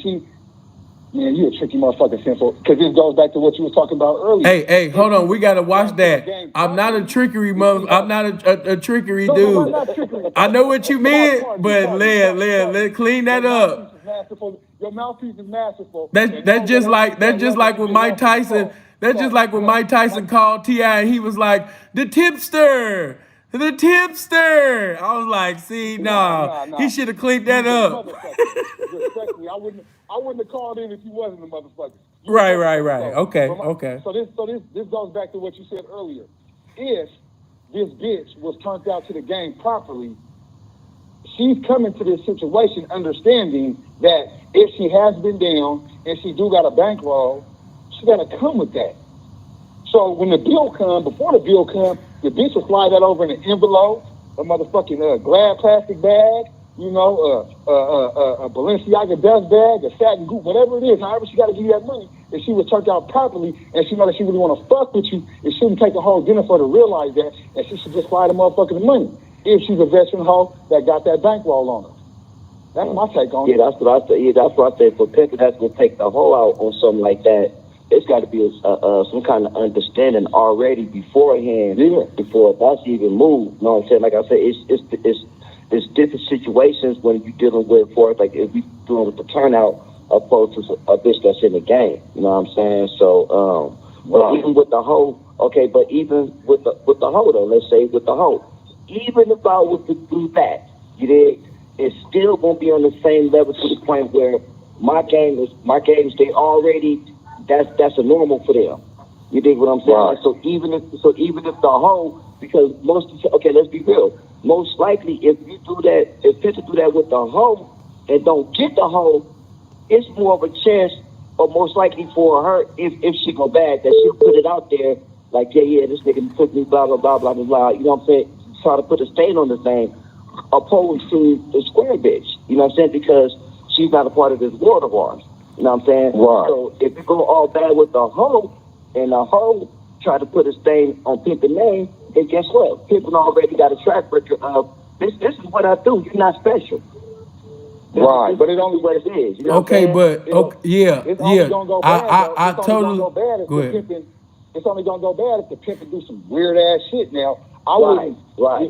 man, you a tricky motherfucker, Simple. Because this goes back to what you were talking about earlier. Hey, hold on. We gotta watch that. I'm not a trickery I'm not a trickery dude. Not trickery. I know what you meant, but let's clean that up. Your mouthpiece is masterful. That's just like when Mike Tyson. That's just like when Mike Tyson called T.I. and he was like, the tipster. I was like, see, nah. He should have cleaned that up. Respectfully, I wouldn't have called in if you wasn't a motherfucker. Right. Okay. So this goes back to what you said earlier. If this bitch was turned out to the game properly, she's coming to this situation understanding that if she has been down and she do got a bankroll, she got to come with that. So when the bill come, before the bill come, the bitch will fly that over in an envelope, a motherfucking glad plastic bag, you know, a Balenciaga dust bag, a satin goop, whatever it is, however she got to give you that money. If she was turned out properly and she know that she really want to fuck with you, it shouldn't take a whole dinner for her to realize that, and she should just fly the motherfucker the money. If she's a veteran hoe that got that bankroll on her. That's my take on it. Yeah, that's what I say. Yeah, that's what I say. For pimping, that's gonna take the hoe out on something like that. It's got to be some kind of understanding already beforehand, before that's even moved. You know what I'm saying? Like I said, it's different situations when you're dealing with, for like if we dealing with the turnout opposed to a bitch that's in the game. You know what I'm saying? So, but even with the hoe, okay, but even with the hoe though, let's say with the hoe, even if I was to do that, you dig? It's still gonna be on the same level to the point where my games they already. That's a normal for them. You dig what I'm saying? Right. So even if the hoe, because let's be real. Most likely, if Pitcher do that with the hoe and don't get the hoe, it's more of a chance, or most likely for her, if she go bad, that she'll put it out there like, yeah, this nigga took me, blah blah blah blah blah blah. You know what I'm saying? Try to put a stain on the thing, opposed to the square bitch. You know what I'm saying? Because she's not a part of this world of ours. You know what I'm saying? Right. So if you go all bad with the hoe, and the hoe try to put a stain on Pimping name, then guess what? Pimping already got a track record of, this is what I do. You're not special. Right, but it's only what it is. You know okay, but it's only gonna go bad. I totally go bad go ahead. It's only gonna go bad if the pimping do some weird ass shit. Now, Right.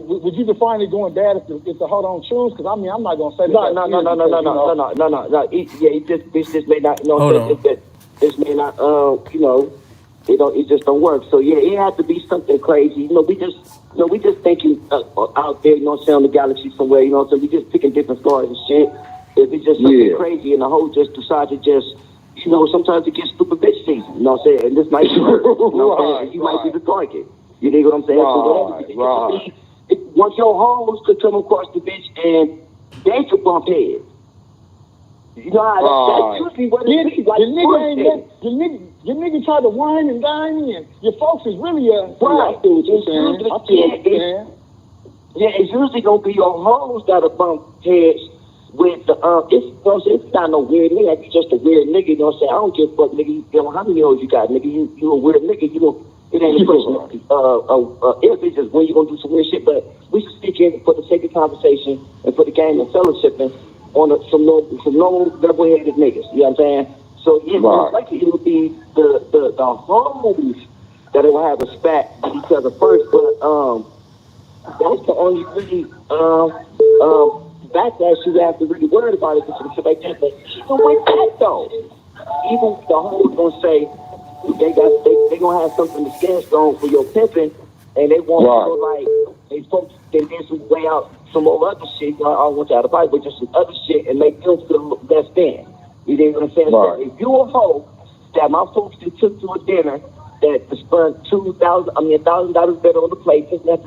Would you define it going bad if the hoe don't choose? Because I mean, I'm not gonna say that. No. This just may not. Hold on. This may not. It just don't work. So yeah, it has to be something crazy. We just thinking out there. You know what I'm saying, on the galaxy somewhere. You know what I'm saying. We just picking different stars and shit. If it's just something crazy and the hoe just decide to just you know, sometimes it gets stupid bitch season. You know what I'm saying? And this might be, you know what I'm saying? And you might be the target. You dig what I'm saying? Right. Once your hoes could come across the bitch and they could bump heads. You know how that's usually what it is. Like, your nigga tried to wine and dine in. Your folks is really a right. I feel what you're saying. I feel what you're saying. Yeah, it's usually gonna be your hoes that'll bump heads with the it's not no weird nigga. It's just a weird nigga. You know what I'm saying? I don't give a fuck, nigga. You know how many hoes you got, nigga? You a weird nigga. You know it ain't a question. If it's just when you gonna do some weird shit, but we should speak in for the sake of conversation and for the game of fellowshipping on some normal level-headed niggas. You know what I'm saying? So yeah, most likely it would be the hoes that will have a spat with each other first, but that's the only really backlash you have to really worry about it, and shit like that. But even with that though, even the hoes gonna say they gonna have something to stand on for your pimping, and they want to go like they folks can did some way out some more other shit. I don't want y'all to fight, but just some other shit and make them feel less than. You know what I'm saying? So if you a hoe that my folks just took to a dinner that spent $1,000 better on the plate, just that,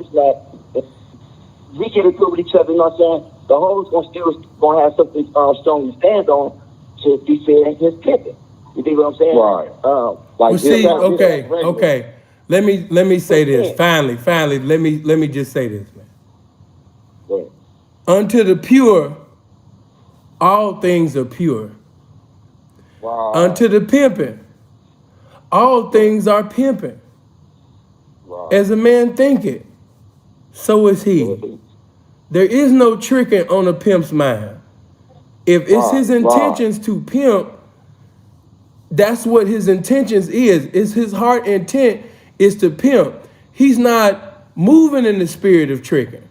we get into it with each other, you know what I'm saying? The hoes gonna have something strong to stand on to be fair in his pimping. You think what I'm saying? Right. Well, see, okay. Let me say this. Finally, let me just say this, man. Yeah. Unto the pure, all things are pure. Wow. Unto the pimping, all things are pimping. Wow. As a man thinketh, so is he. There is no tricking on a pimp's mind. If it's his intentions to pimp, that's what his intentions is. It's his heart intent is to pimp. He's not moving in the spirit of tricking.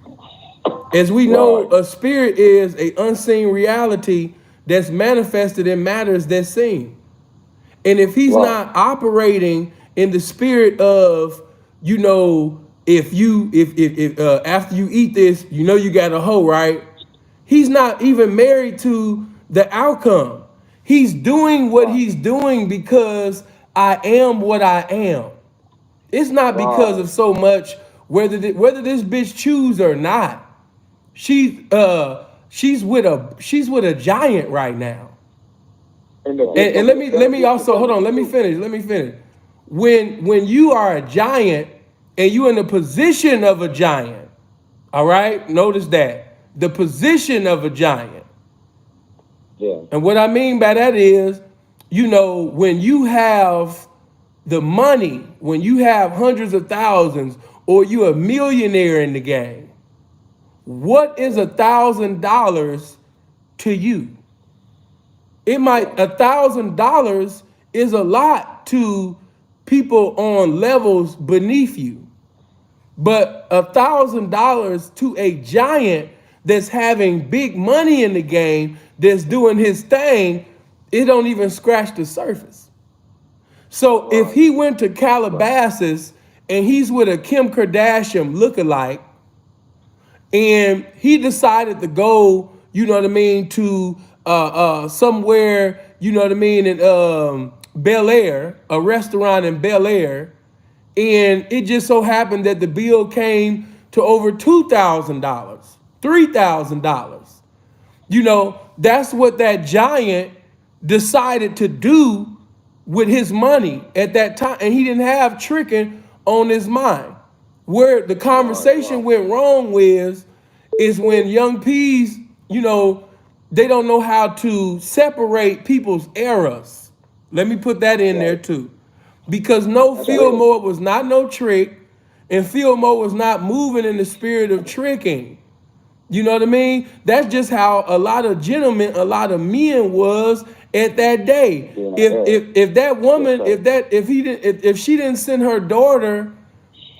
As we know, a spirit is an unseen reality that's manifested in matters that's seen. And if he's not operating in the spirit of, you know, if after you eat this, you know you got a hoe, right? He's not even married to the outcome. He's doing what he's doing because I am what I am. It's not because of so much whether this bitch choose or not. She's with a giant right now. And let me also hold on. Let me finish. When you are a giant and you in the position of a giant, all right. Notice that the position of a giant. Yeah. And what I mean by that is, you know, when you have the money, when you have hundreds of thousands, or you a millionaire in the game, what is $1,000 to you? It might $1,000 is a lot to people on levels beneath you, but $1,000 to a giant that's having big money in the game, that's doing his thing, it don't even scratch the surface. So if he went to Calabasas and he's with a Kim Kardashian lookalike, and he decided to go, you know what I mean, to somewhere, you know what I mean, in Bel Air, a restaurant in Bel Air, and it just so happened that the bill came to over $2,000, $3,000. You know, that's what that giant decided to do with his money at that time, and he didn't have tricking on his mind. Where the conversation went wrong is when young P's, you know, they don't know how to separate people's errors. Let me put that in there too. Because no, Fillmore was not no trick, and Fillmore was not moving in the spirit of tricking. You know what I mean? That's just how a lot of gentlemen, a lot of men was at that day. If that woman, if she didn't send her daughter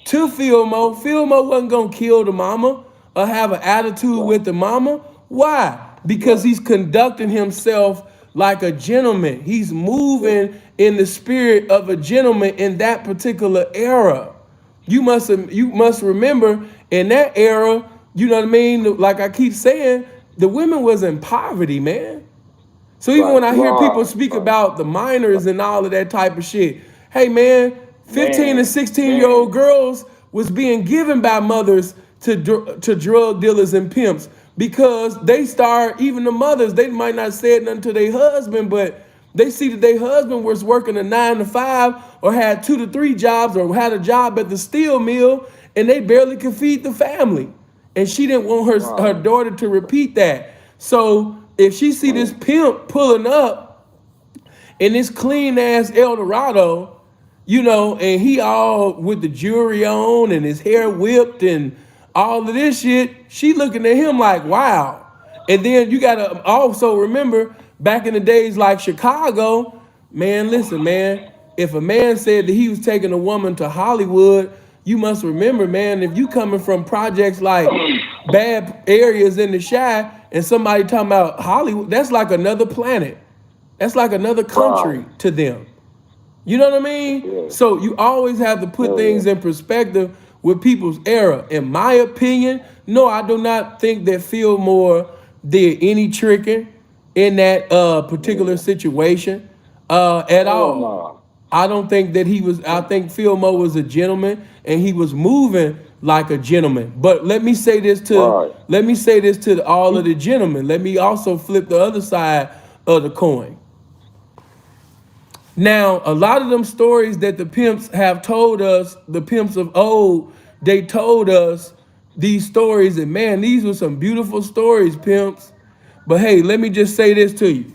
to Fillmore wasn't gonna kill the mama or have an attitude with the mama. Why? Because he's conducting himself like a gentleman. He's moving in the spirit of a gentleman in that particular era. You must remember in that era, you know what I mean? Like I keep saying, the women was in poverty, man. So even when I hear people speak about the minors and all of that type of shit, hey man, 15 and 16-year-old girls was being given by mothers to drug dealers and pimps because they start, even the mothers, they might not say it nothing to their husband, but they see that their husband was working a 9 to 5 or had 2 to 3 jobs or had a job at the steel mill and they barely could feed the family. And she didn't want her daughter to repeat that. So if she see this pimp pulling up in this clean ass El Dorado, you know, and he all with the jewelry on and his hair whipped and all of this shit, she looking at him like, wow. And then you gotta also remember back in the days like Chicago, man, listen, man, if a man said that he was taking a woman to Hollywood, you must remember, man, if you coming from projects like bad areas in the Chi and somebody talking about Hollywood, that's like another planet. That's like another country to them. You know what I mean? Yeah. So you always have to put things in perspective with people's era. In my opinion, no, I do not think that Fillmore did any tricking in that particular situation at all. No. I don't think that he was, I think Fillmore was a gentleman and he was moving like a gentleman. But let me say this to all of the gentlemen. Let me also flip the other side of the coin. Now, a lot of them stories that the pimps have told us, the pimps of old, they told us these stories, and man, these were some beautiful stories, pimps. But hey, let me just say this to you.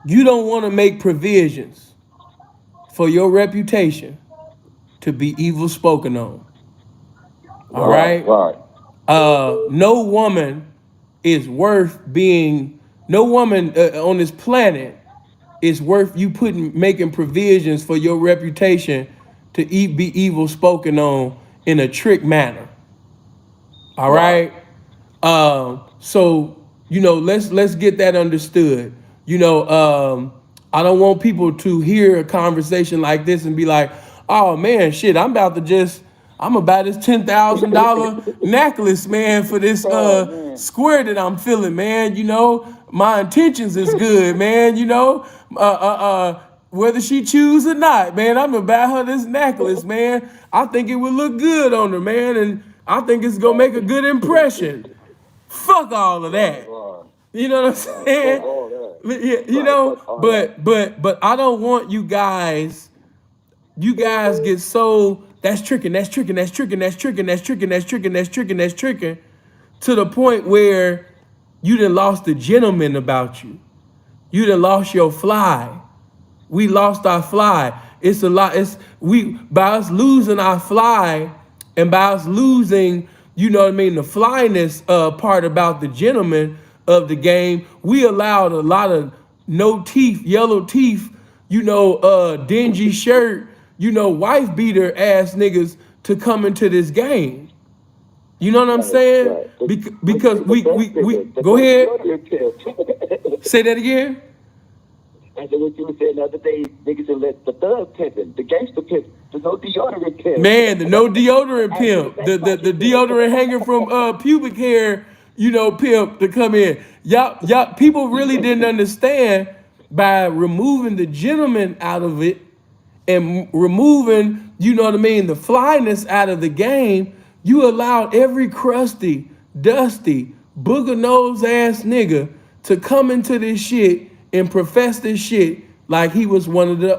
You don't want to make provisions for your reputation to be evil spoken on. All right? No woman is worth being, no woman on this planet is worth you making provisions for your reputation to be evil spoken on in a trick manner. All right? So, you know, let's get that understood. You know, I don't want people to hear a conversation like this and be like, oh man, shit, I'm about this $10,000 necklace, man, for this square that I'm feeling, man. You know, my intentions is good, man. You know, whether she choose or not, man, I'm gonna buy her this necklace, man. I think it would look good on her, man, and I think it's gonna make a good impression. Fuck all of that. You know what I'm saying? You know, but I don't want you guys get so that's tricking to the point where you done lost the gentleman about you. You done lost your fly. We lost our fly. It's a lot. By us losing our fly and by us losing, you know what I mean, the flyness part about the gentleman of the game, we allowed a lot of no teeth, yellow teeth, you know, dingy shirt, you know, wife beater ass niggas to come into this game. You know what I'm saying? Because we go ahead. Say that again. I said what you were saying the other day, niggas will let the thug pimping, the gangster pimp, the no deodorant pimp. Man, the no deodorant pimp, the deodorant hanging from pubic hair, you know, pimp to come in. Y'all, people really didn't understand by removing the gentleman out of it and removing, you know what I mean, the flyness out of the game, you allowed every crusty, dusty, booger nose ass nigga to come into this shit and profess this shit like he was one of the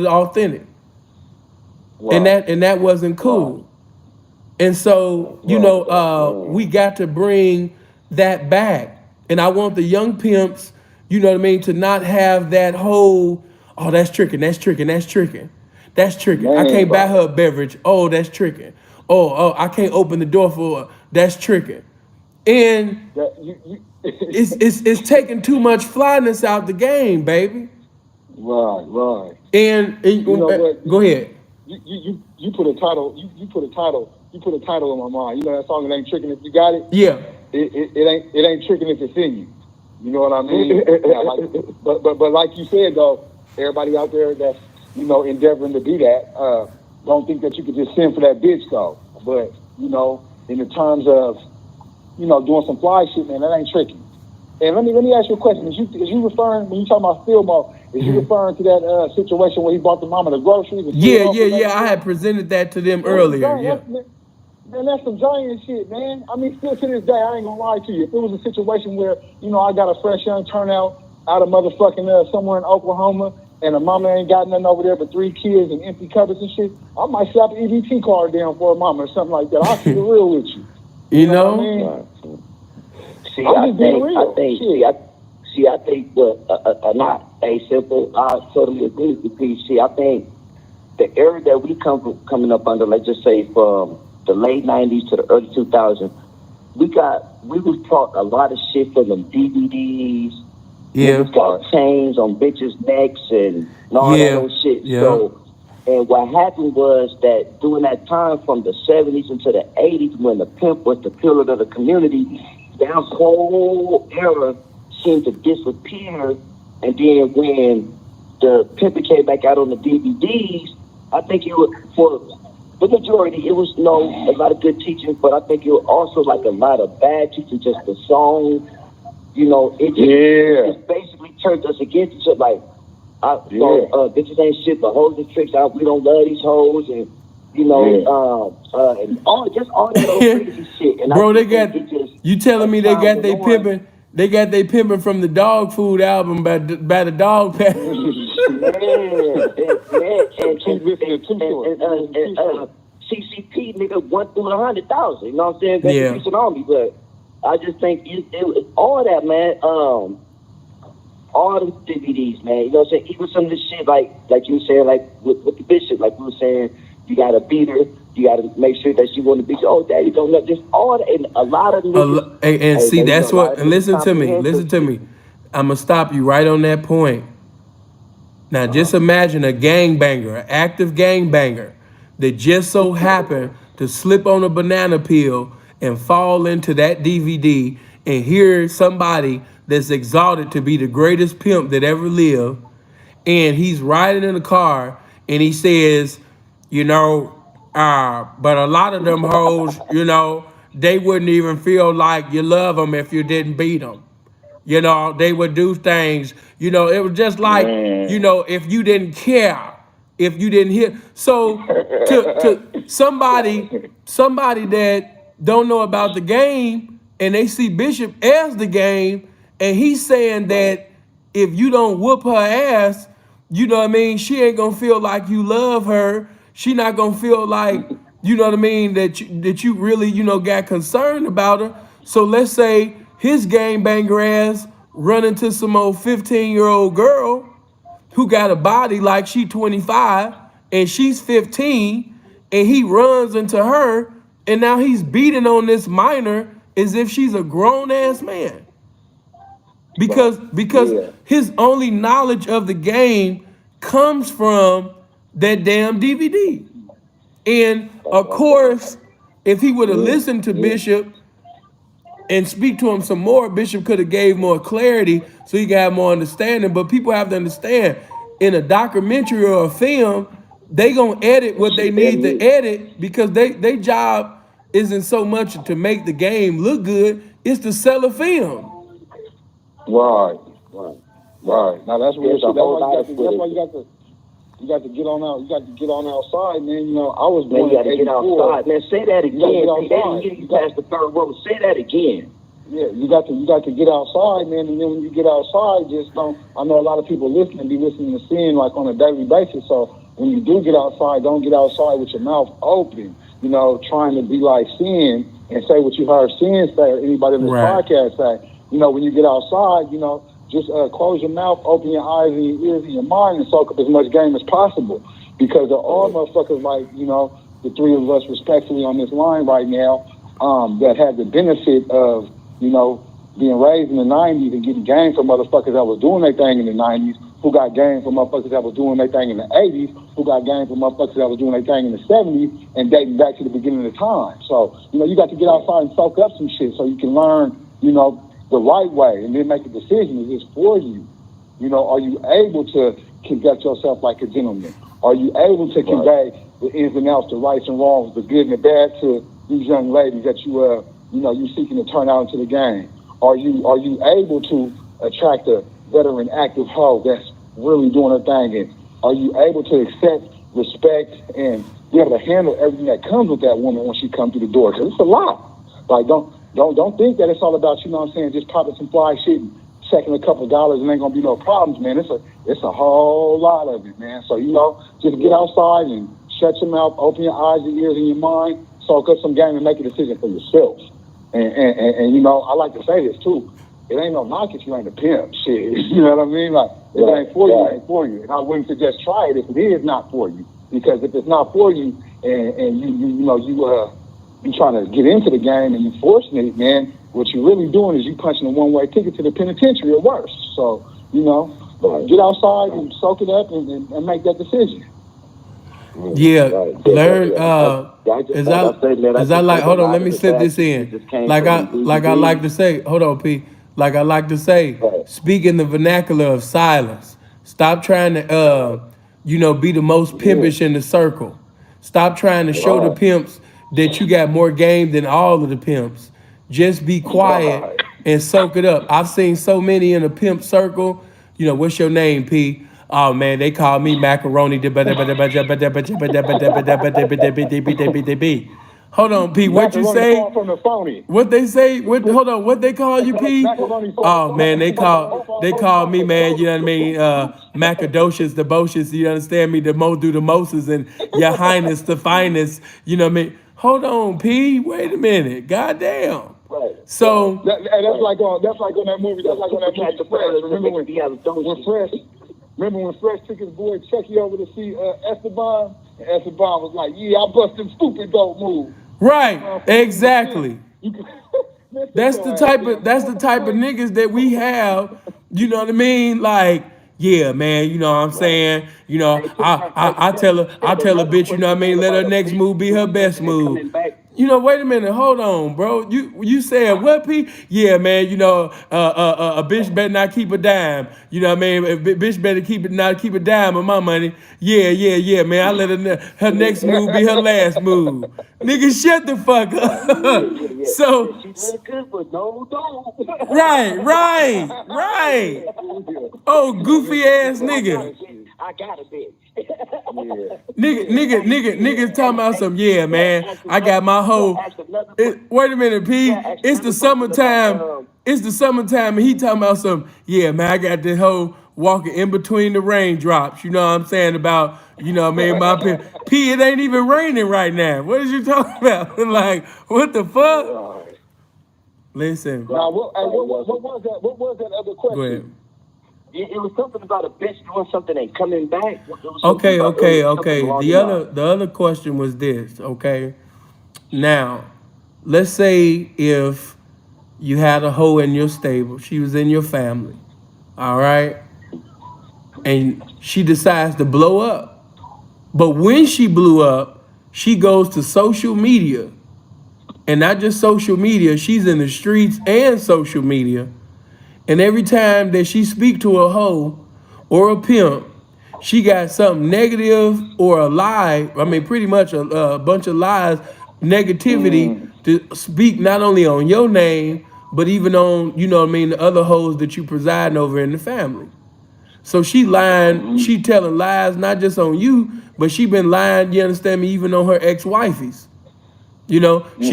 authentic. Wow. And that wasn't cool. Wow. And so, you know, we got to bring that back. And I want the young pimps, you know what I mean, to not have that whole, oh, that's tricking. Man, I can't buy her a beverage. Oh, that's tricking. Oh, I can't open the door for her. That's tricking. And it's taking too much flyness out the game, baby. Right. And you know what? Go ahead. You put a title. You put a title in my mind. You know that song, It Ain't Tricking If You Got It? Yeah. It ain't tricking if it's in you. You know what I mean? Yeah, but like you said though, everybody out there that's, you know, endeavoring to do that, don't think that you could just send for that bitch though. But, you know, in the terms of, doing some fly shit, man, that ain't tricky. And let me ask you a question. Is you referring, when you talking about steal mode, is you referring to that situation where he bought the mama the groceries? And Yeah. I had presented that to them earlier. Yeah. Man, that's some giant shit, man. I mean, still to this day, I ain't gonna lie to you. If it was a situation where, I got a fresh young turnout out of motherfucking somewhere in Oklahoma, and a mama ain't got nothing over there but 3 kids and empty cupboards and shit, I might slap an EBT card down for a mama or something like that. I'll keep it real with you. You know? What I mean? See, I think not a simple. I totally agree with you, P. See, I think the era that we coming up under, let's just say from the late '90s to the early 2000s, we was taught a lot of shit from them DVDs. Yeah. We got chains on bitches' necks and all that old shit. Yeah. So, and what happened was that during that time from the 70s into the 80s, when the pimp was the pillar of the community, that whole era seemed to disappear. And then when the pimping came back out on the DVDs, I think it was, for the majority, it was a lot of good teaching, but I think it was also like a lot of bad teaching, just the song. It just basically turned us against each other. Like, bitches ain't shit, but hoes and tricks out. We don't love these hoes, and and all that old crazy shit. And bro, you telling me they got they pimping? They got they pimping from the dog food album by the dog pack. CCP nigga 1 through 100,000. You know what I'm saying? That's a piece on me, but I just think it all that, man. All the DVDs, man. You know what I'm saying? Even some of the shit like you were saying, like with the bishop, like we were saying, you gotta beat her. You gotta make sure that she want to beat you. Oh, daddy, don't know. Just all that, and a lot of niggas. See, that's what. And listen to me. I'm gonna stop you right on that point. Now, just imagine a gangbanger, an active gangbanger, that just so happened to slip on a banana peel and fall into that DVD and hear somebody that's exalted to be the greatest pimp that ever lived, and he's riding in a car and he says, but a lot of them hoes, they wouldn't even feel like you love them if you didn't beat them. They would do things, it was just like, if you didn't care, if you didn't hear. So to somebody that don't know about the game and they see Bishop as the game, and he's saying that if you don't whoop her ass, she ain't gonna feel like you love her. She not gonna feel like, that you really, got concerned about her. So let's say his gangbanger ass run into some old 15-year-old girl who got a body like she 25 and she's 15, and he runs into her, and now he's beating on this minor as if she's a grown-ass man. Because his only knowledge of the game comes from that damn DVD. And of course, if he would have listened to Bishop and speak to him some more, Bishop could have gave more clarity so he could have more understanding. But people have to understand, in a documentary or a film, they gonna edit what they need to edit, because they job isn't so much to make the game look good, it's to sell a film. Right. Now that's why you got to get on out. You got to get on outside, man. I was born in 84. Get outside, man. Say that again. You passed the third row. Say that again. Yeah, you got to get outside, man. And then when you get outside, just don't. I know a lot of people be listening to sin like on a daily basis. So when you do get outside, don't get outside with your mouth open. Trying to be like sin and say what you heard sin say, or anybody in this podcast say. When you get outside, just close your mouth, open your eyes and your ears and your mind, and soak up as much game as possible. Because they're all motherfuckers like, the three of us respectfully on this line right now, that had the benefit of, being raised in the 90s and getting game from motherfuckers that was doing their thing in the 90s, who got game from motherfuckers that was doing their thing in the 80s, who got game from motherfuckers that was doing their thing in the 70s, and dating back to the beginning of the time. So, you got to get outside and soak up some shit so you can learn, the right way, and then make a decision. Is this for you? Are you able to conduct yourself like a gentleman? Are you able to convey the ins and outs, the rights and wrongs, the good and the bad to these young ladies that you you seeking to turn out into the game? Are you able to attract a veteran active hoe that's really doing her thing? And are you able to accept, respect, and be able to handle everything that comes with that woman when she comes through the door? Because it's a lot. Like, don't think that it's all about, just popping some fly shit and checking a couple of dollars and ain't gonna be no problems, man. It's a whole lot of it, man. So, just get outside and shut your mouth, open your eyes, your ears, and your mind, soak up some game and make a decision for yourself. And I like to say this too. It ain't no knock if you ain't a pimp. Shit. You know what I mean? Like, if it ain't for you, it ain't for you. And I wouldn't suggest try it if it is not for you. Because if it's not for you and you trying to get into the game and you forcing it, man, what you're really doing is you punching a one-way ticket to the penitentiary or worse. So, get outside and soak it up and make that decision. Yeah, learn. As I like, hold on, let me slip this in. Like I like to say, hold on, P. Like I like to say, speak in the vernacular of silence. Stop trying to, be the most pimpish in the circle. Stop trying to show the pimps that you got more game than all of the pimps. Just be quiet and soak it up. I've seen so many in a pimp circle. What's your name, P? Oh man, they call me macaroni. Hold on, P. What you say? What they say? Hold on. What they call you, P? Oh man, they call me, man. You know what I mean? Macadocious, the bocious. You understand me? The mo do the moses and your highness, the finest. You know what I mean? Hold on, P. Wait a minute. Goddamn. Right. So that's like on that movie. That's like on that movie. Remember when Fresh took his boy Chucky over to see Esteban, and Esteban was like, "Yeah, I bust them stupid dope move." Right. Exactly. That's the type of niggas that we have. You know what I mean? Like, yeah, man. You know what I'm saying? I tell a bitch. You know what I mean? Let her next move be her best move. Wait a minute, hold on, bro. You said what, P? Yeah, man. A bitch better not keep a dime. You know what I mean? A bitch better not keep a dime of my money. Yeah, man. I let her next move be her last move. Nigga, shut the fuck up. So, right. Oh, goofy ass nigga. I got a bitch. Niggas talking about some, yeah, man. I got my hoe. Wait a minute, P. It's the summertime. It's the summertime, and he talking about some, yeah, man. I got this hoe walking in between the raindrops. You know what I'm saying about, my P. It ain't even raining right now. What is you talking about? Like, what the fuck? Listen. Now, what was that other question? Go ahead. It was something about a bitch doing something and coming back. Okay. The other question was this, okay? Now, let's say if you had a hoe in your stable, she was in your family, all right? And she decides to blow up. But when she blew up, she goes to social media. And not just social media, she's in the streets and social media. And every time that she speak to a hoe or a pimp, she got something negative or a lie. I mean, pretty much a bunch of lies, negativity to speak not only on your name, but even on, the other hoes that you preside over in the family. So she lying, she telling lies, not just on you, but she been lying, you understand me, even on her ex-wifeys. She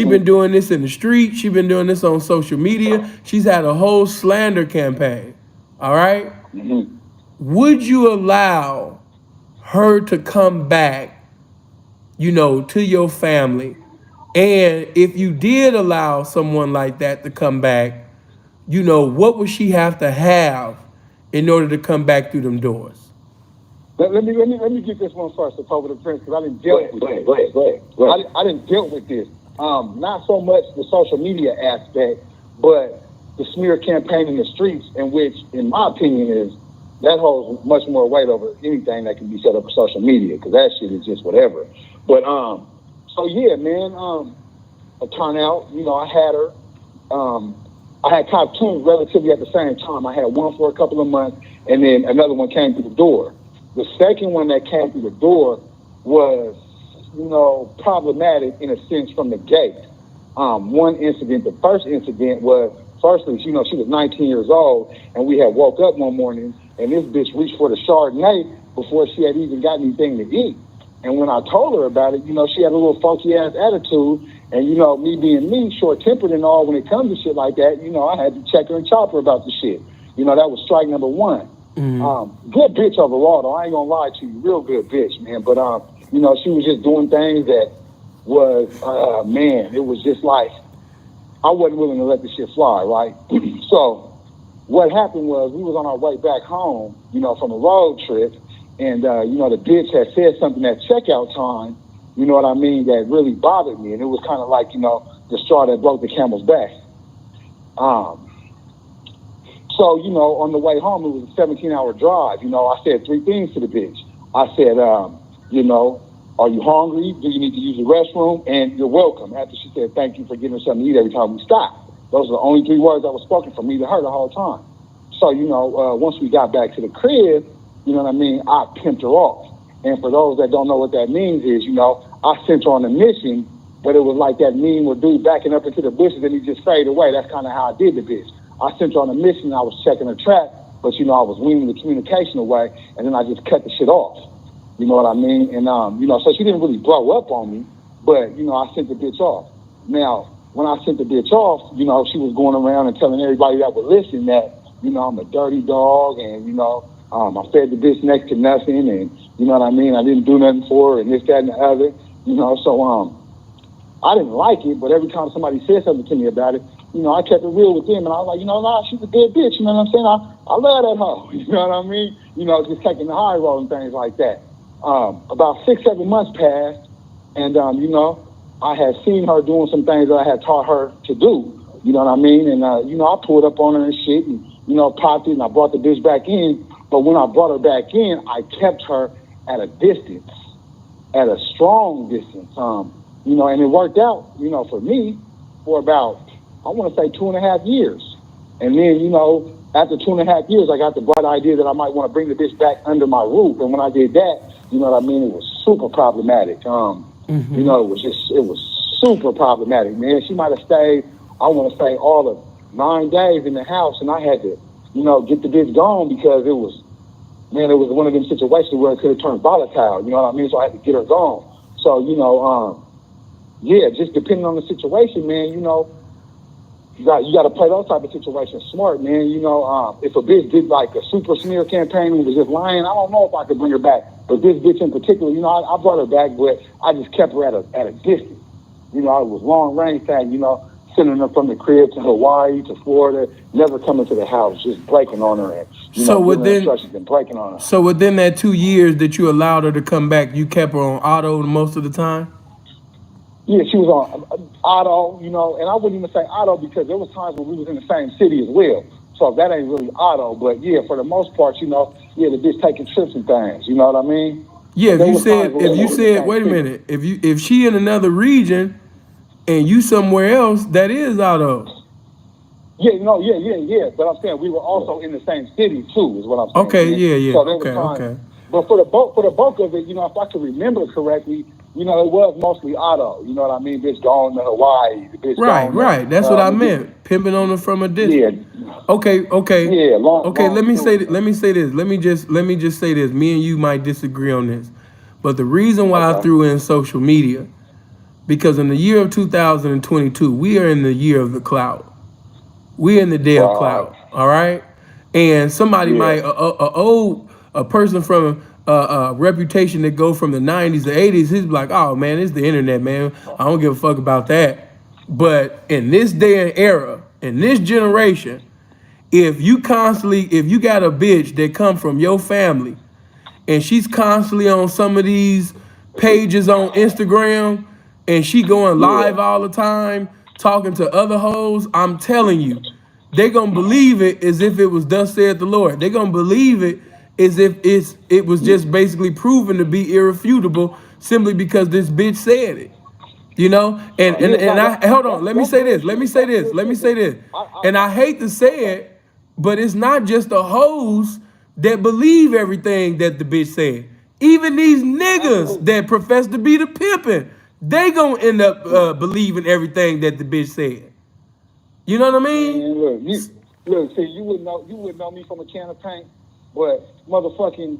been doing this in the street. She been doing this on social media. She's had a whole slander campaign. All right? Would you allow her to come back, to your family? And if you did allow someone like that to come back, what would she have to have in order to come back through them doors? Let me get this one first, over the Prince, because I didn't deal with this. Go ahead. I didn't deal with this. Not so much the social media aspect, but the smear campaign in the streets, in which, in my opinion, is that holds much more weight over anything that can be set up for social media, because that shit is just whatever. But so yeah, man, a turnout. I had her. I had caught two relatively at the same time. I had one for a couple of months, and then another one came through the door. The second one that came through the door was, problematic in a sense from the gate. One incident, the first incident was, firstly, you know, she was 19 years old, and we had woke up one morning, and this bitch reached for the Chardonnay before she had even got anything to eat. And when I told her about it, you know, she had a little funky ass attitude, and you know, me being me, short tempered and all, when it comes to shit like that, you know, I had to check her and chop her about the shit. You know, that was strike number one. Good bitch overall, though. I ain't gonna lie to you, real good bitch, man. But you know, she was just doing things that was, man, it was just like I wasn't willing to let the shit fly, right? So what happened was we was on our way back home, you know, from a road trip, and you know, the bitch had said something at checkout time, you know what I mean, that really bothered me, and it was kind of like, you know, the straw that broke the camel's back. So, you know, on the way home, it was a 17-hour drive. You know, I said three things to the bitch. I said, you know, are you hungry? Do you need to use the restroom? And you're welcome. After she said, thank you for getting us something to eat every time we stop. Those are the only three words that were spoken from me to her the whole time. So, you know, once we got back to the crib, you know what I mean, I pimped her off. And for those that don't know what that means is, you know, I sent her on a mission, but it was like that meme with dude backing up into the bushes and he just faded away. That's kind of how I did the bitch. I sent her on a mission, I was checking her track, but, you know, I was weaning the communication away, and then I just cut the shit off. You know what I mean? And, you know, so she didn't really blow up on me, but, you know, I sent the bitch off. Now, when I sent the bitch off, you know, she was going around and telling everybody that would listen that, you know, I'm a dirty dog, and, you know, I fed the bitch next to nothing, and, you know what I mean, I didn't do nothing for her, and this, that, and the other, you know, so, I didn't like it, but every time somebody said something to me about it, you know, I kept it real with them, and I was like, you know, nah, she's a good bitch, you know what I'm saying? I love that hoe, you know what I mean? You know, just taking the high road and things like that. About 6-7 months passed, and, you know, I had seen her doing some things that I had taught her to do, you know what I mean? And, you know, I pulled up on her and shit, and, you know, popped it, and I brought the bitch back in, but when I brought her back in, I kept her at a distance, at a strong distance, you know, and it worked out, you know, for me for about, I want to say 2.5 years. And then, you know, after 2.5 years, I got the bright idea that I might want to bring the bitch back under my roof. And when I did that, you know what I mean, it was super problematic. You know, it was super problematic, man. She might have stayed, I want to say, all of 9 days in the house, and I had to, you know, get the bitch gone because it was one of them situations where it could have turned volatile, you know what I mean? So I had to get her gone. So, you know, yeah, just depending on the situation, man, you know, you got to play those type of situations smart, man. You know, if a bitch did like a super smear campaign and was just lying, I don't know if I could bring her back. But this bitch in particular, you know, I brought her back, but I just kept her at a distance. You know, it was long range thing, you know, sending her from the crib to Hawaii to Florida, never coming to the house, just breaking on her and, you know, giving her instructions and breaking on her. So within that 2 years that you allowed her to come back, you kept her on auto most of the time? Yeah, she was on auto, you know, and I wouldn't even say auto because there was times when we was in the same city as well. So that ain't really auto, but yeah, for the most part, you know, yeah, the bitch taking trips and things, you know what I mean? Yeah, if you said, wait a minute, if she in another region and you somewhere else, that is auto. Yeah, no, yeah. But I'm saying we were also in the same city too, is what I'm saying. Okay, man. yeah. So there was times, okay. But for the bulk of it, you know, if I can remember correctly, you know, it was mostly auto. You know what I mean? Bitch going to Hawaii. The bitch Right. That's what I meant. Pimping on her from a distance. Yeah. Okay. Yeah. Long, Let me say this. man. Let me just say this. Me and you might disagree on this, but the reason why I threw in social media, because in the year of 2022, we are in the year of the clout. We're in the day of clout. All right, and somebody might a person from a reputation that go from the 90s to 80s, he's like, oh man, it's the internet, man. I don't give a fuck about that. But in this day and era, in this generation, if you got a bitch that come from your family and she's constantly on some of these pages on Instagram and she going live all the time talking to other hoes, I'm telling you, they gonna believe it as if it was thus said the Lord. They gonna believe it as if it was just basically proven to be irrefutable simply because this bitch said it. You know, and I hold on. Let me say this. And I hate to say it, but it's not just the hoes that believe everything that the bitch said. Even these niggas that profess to be the pimping, they gonna end up believing everything that the bitch said. You know what I mean? Man, look, see, you wouldn't know me from a can of paint, but motherfucking,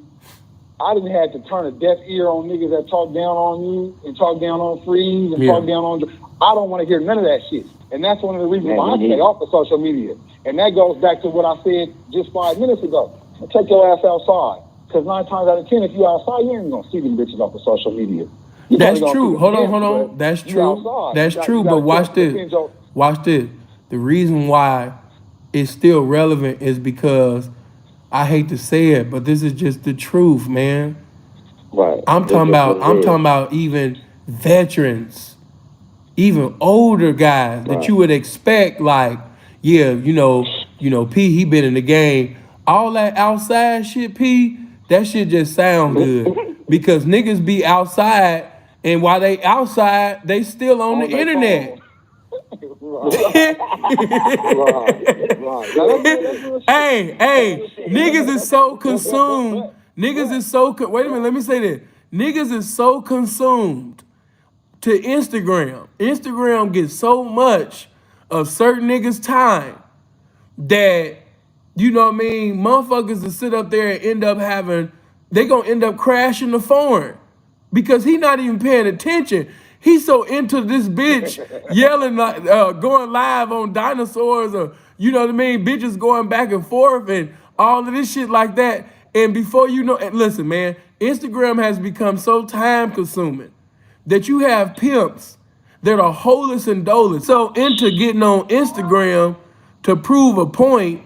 I didn't have to turn a deaf ear on niggas that talk down on you and talk down on Freeze and talk down on. I don't want to hear none of that shit, and that's one of the reasons why I stay off of social media. And that goes back to what I said just 5 minutes ago. Take your ass outside, because 9 times out of 10, if you outside, you ain't gonna see them bitches off of social media. That's true. Hold on. That's true. That's true. But watch this. Watch this. The reason why it's still relevant is because I hate to say it, but this is just the truth, man. Right. I'm talking about even veterans, even older guys that you would expect, like, yeah, you know, P, he been in the game. All that outside shit, P, that shit just sound good. Because niggas be outside, and while they outside, they still on the internet. Hey, niggas is so consumed. Niggas is so, wait a minute, let me say this. Niggas is so consumed to Instagram. Instagram gets so much of certain niggas' time that, you know what I mean, motherfuckers to sit up there and end up having, they gonna end up crashing the phone because he not even paying attention. He's so into this bitch yelling, like, going live on dinosaurs, or, you know what I mean, bitches going back and forth and all of this shit like that. And before you know, and listen, man, Instagram has become so time consuming that you have pimps that are holeless and doleless, so into getting on Instagram to prove a point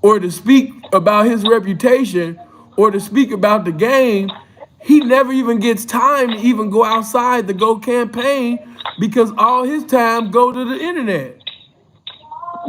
or to speak about his reputation or to speak about the game, he never even gets time to even go outside to go campaign because all his time go to the internet.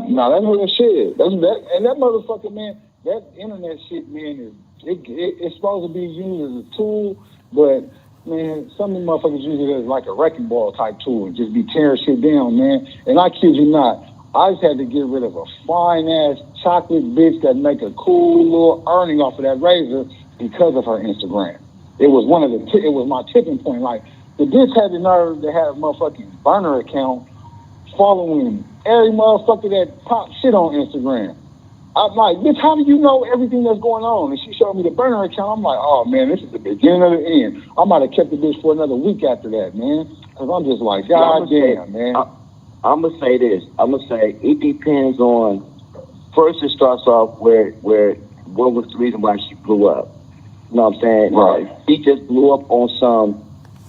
No, that's real shit. And that motherfucker, man, that internet shit, man, it's supposed to be used as a tool, but man, some of the motherfuckers use it as like a wrecking ball type tool and just be tearing shit down, man. And I kid you not, I just had to get rid of a fine ass chocolate bitch that make a cool little earning off of that razor because of her Instagram. It was it was my tipping point. Like, the bitch had the nerve to have a motherfucking burner account following every motherfucker that pop shit on Instagram. I'm like, bitch, how do you know everything that's going on? And she showed me the burner account. I'm like, oh man, this is the beginning of the end. I might have kept the bitch for another week after that, man. Because I'm just like, God damn, man. I'm going to say this. I'm going to say it depends on, first it starts off where what was the reason why she blew up? You know what I'm saying? Right. She just blew up on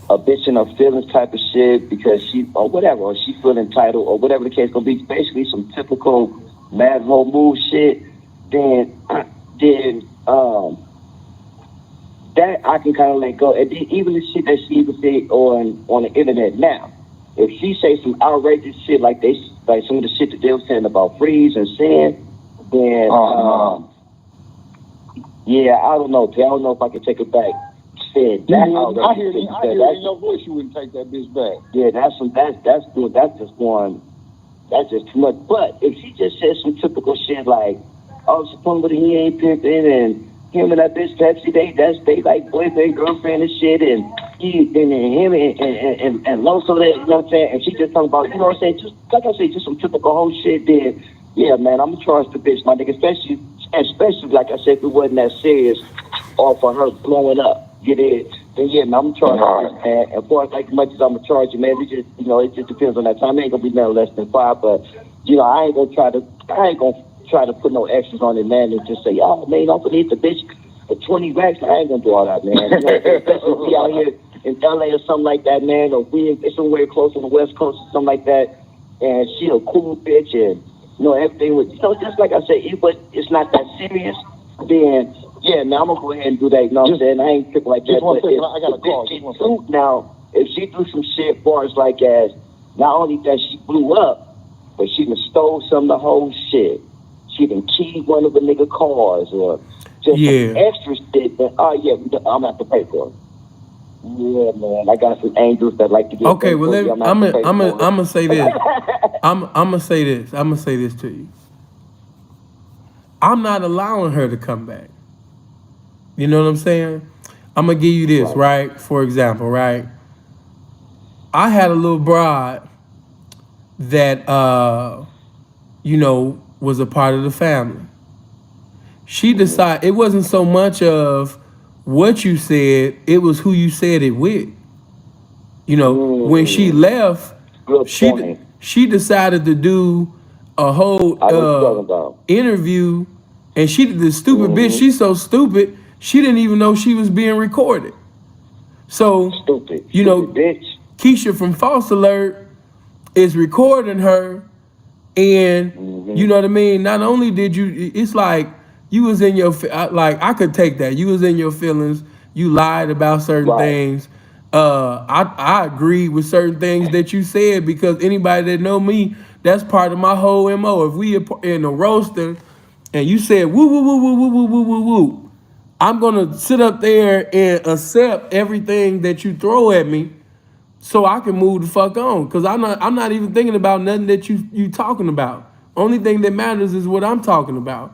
a bitch in her feelings type of shit because she, or whatever, or she feel entitled, or whatever the case gonna be, basically some typical mad hoe move shit, then that I can kind of let go. And even the shit that she even say on the internet now, if she say some outrageous shit like some of the shit that they were saying about Freeze and Sin, then yeah, I don't know. I don't know if I can take it back. Said that I hear it in your voice. You wouldn't take that bitch back. Yeah, that's just too much. But if she just says some typical shit like, oh, supposedly he ain't pimping, and him and that bitch Pepsi, they like boyfriend, girlfriend and shit, and him and Loso, that, you know what I'm saying? And she just talking about, you know what I'm saying? Just like I said, just some typical whole shit. Then yeah, man, I'm gonna charge the bitch, my nigga, especially like I said, if it wasn't that serious, or for her blowing up. Get it? Then yeah, man, I'm gonna charge you, man. And for as much as I'm gonna charge you, man, we just, you know, it just depends on that time. It ain't gonna be nothing less than 5, but you know, I ain't gonna try to put no extras on it, man, and just say, oh man, don't forget the bitch for 20 racks. I ain't gonna do all that, man. You know, especially if we out here in LA or something like that, man, or we somewhere close on the West Coast or something like that, and she a cool bitch, and you know, everything was, you know, just like I said, it's not that serious, then yeah, man, I'm gonna go ahead and do that. You know what I'm saying? I ain't tripping like that. Just one second, I got a call. Now, if she do some shit for us, like as not only that she blew up, but she done stole some of the whole shit. She done keyed one of the nigga cars, or just some extra shit. That, oh yeah, I'm gonna have to pay for it. Yeah, man, I got some angels that like to get. Okay, well, I'm gonna say this. I'm gonna say this. I'm gonna say this to you. I'm not allowing her to come back. You know what I'm saying? I'm gonna give you this, right? For example, right? I had a little bride that was a part of the family. She decided it wasn't so much of what you said, it was who you said it with. When she left, Good she point. she decided to do a whole I know what you're talking about. interview, and the stupid bitch. She's so stupid, she didn't even know she was being recorded. So Stupid you know, bitch. Keisha from False Alert is recording her, and you know what I mean. Not only did you, it's like you was in your like I could take that. You was in your feelings. You lied about certain Right. things. I agree with certain things that you said because anybody that know me, that's part of my whole MO. If we in a roasting and you said woo woo woo woo woo woo woo woo woo, I'm gonna sit up there and accept everything that you throw at me so I can move the fuck on. Cause I'm not even thinking about nothing that you talking about. Only thing that matters is what I'm talking about.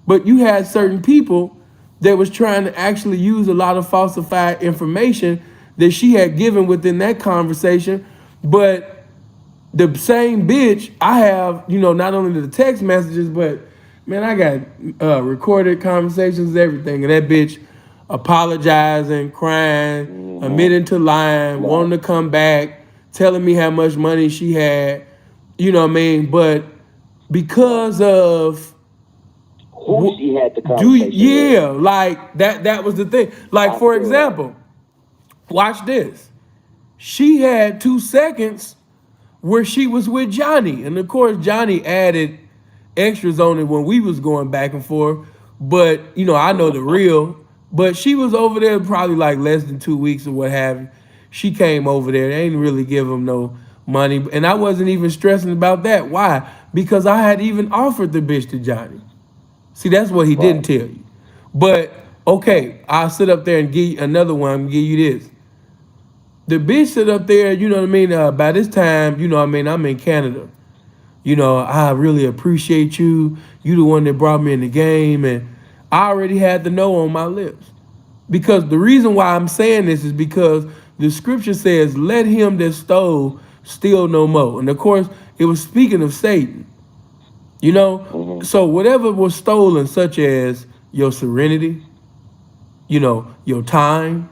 But you had certain people that was trying to actually use a lot of falsified information that she had given within that conversation. But the same bitch, I have, not only the text messages, but man, I got recorded conversations, everything. And that bitch apologizing, crying, admitting to lying, wanting to come back, telling me how much money she had, you know what I mean? But because of Who she had the conversation with. like that was the thing. Like, for example, watch this. She had 2 seconds where she was with Johnny. And of course, Johnny added extras on it when we was going back and forth. But, I know the real. But she was over there probably like less than 2 weeks or what have you. She came over there. They didn't really give him no money. And I wasn't even stressing about that. Why? Because I had even offered the bitch to Johnny. See, that's what he didn't tell you. But, okay, I'll sit up there and give you another one. I'm going to give you this. The bitch sit up there, you know what I mean? By this time, you know what I mean? I'm in Canada. I really appreciate you. You the one that brought me in the game. And I already had the no on my lips. Because the reason why I'm saying this is because the scripture says, let him that stole steal no more. And of course, it was speaking of Satan. So whatever was stolen, such as your serenity, your time,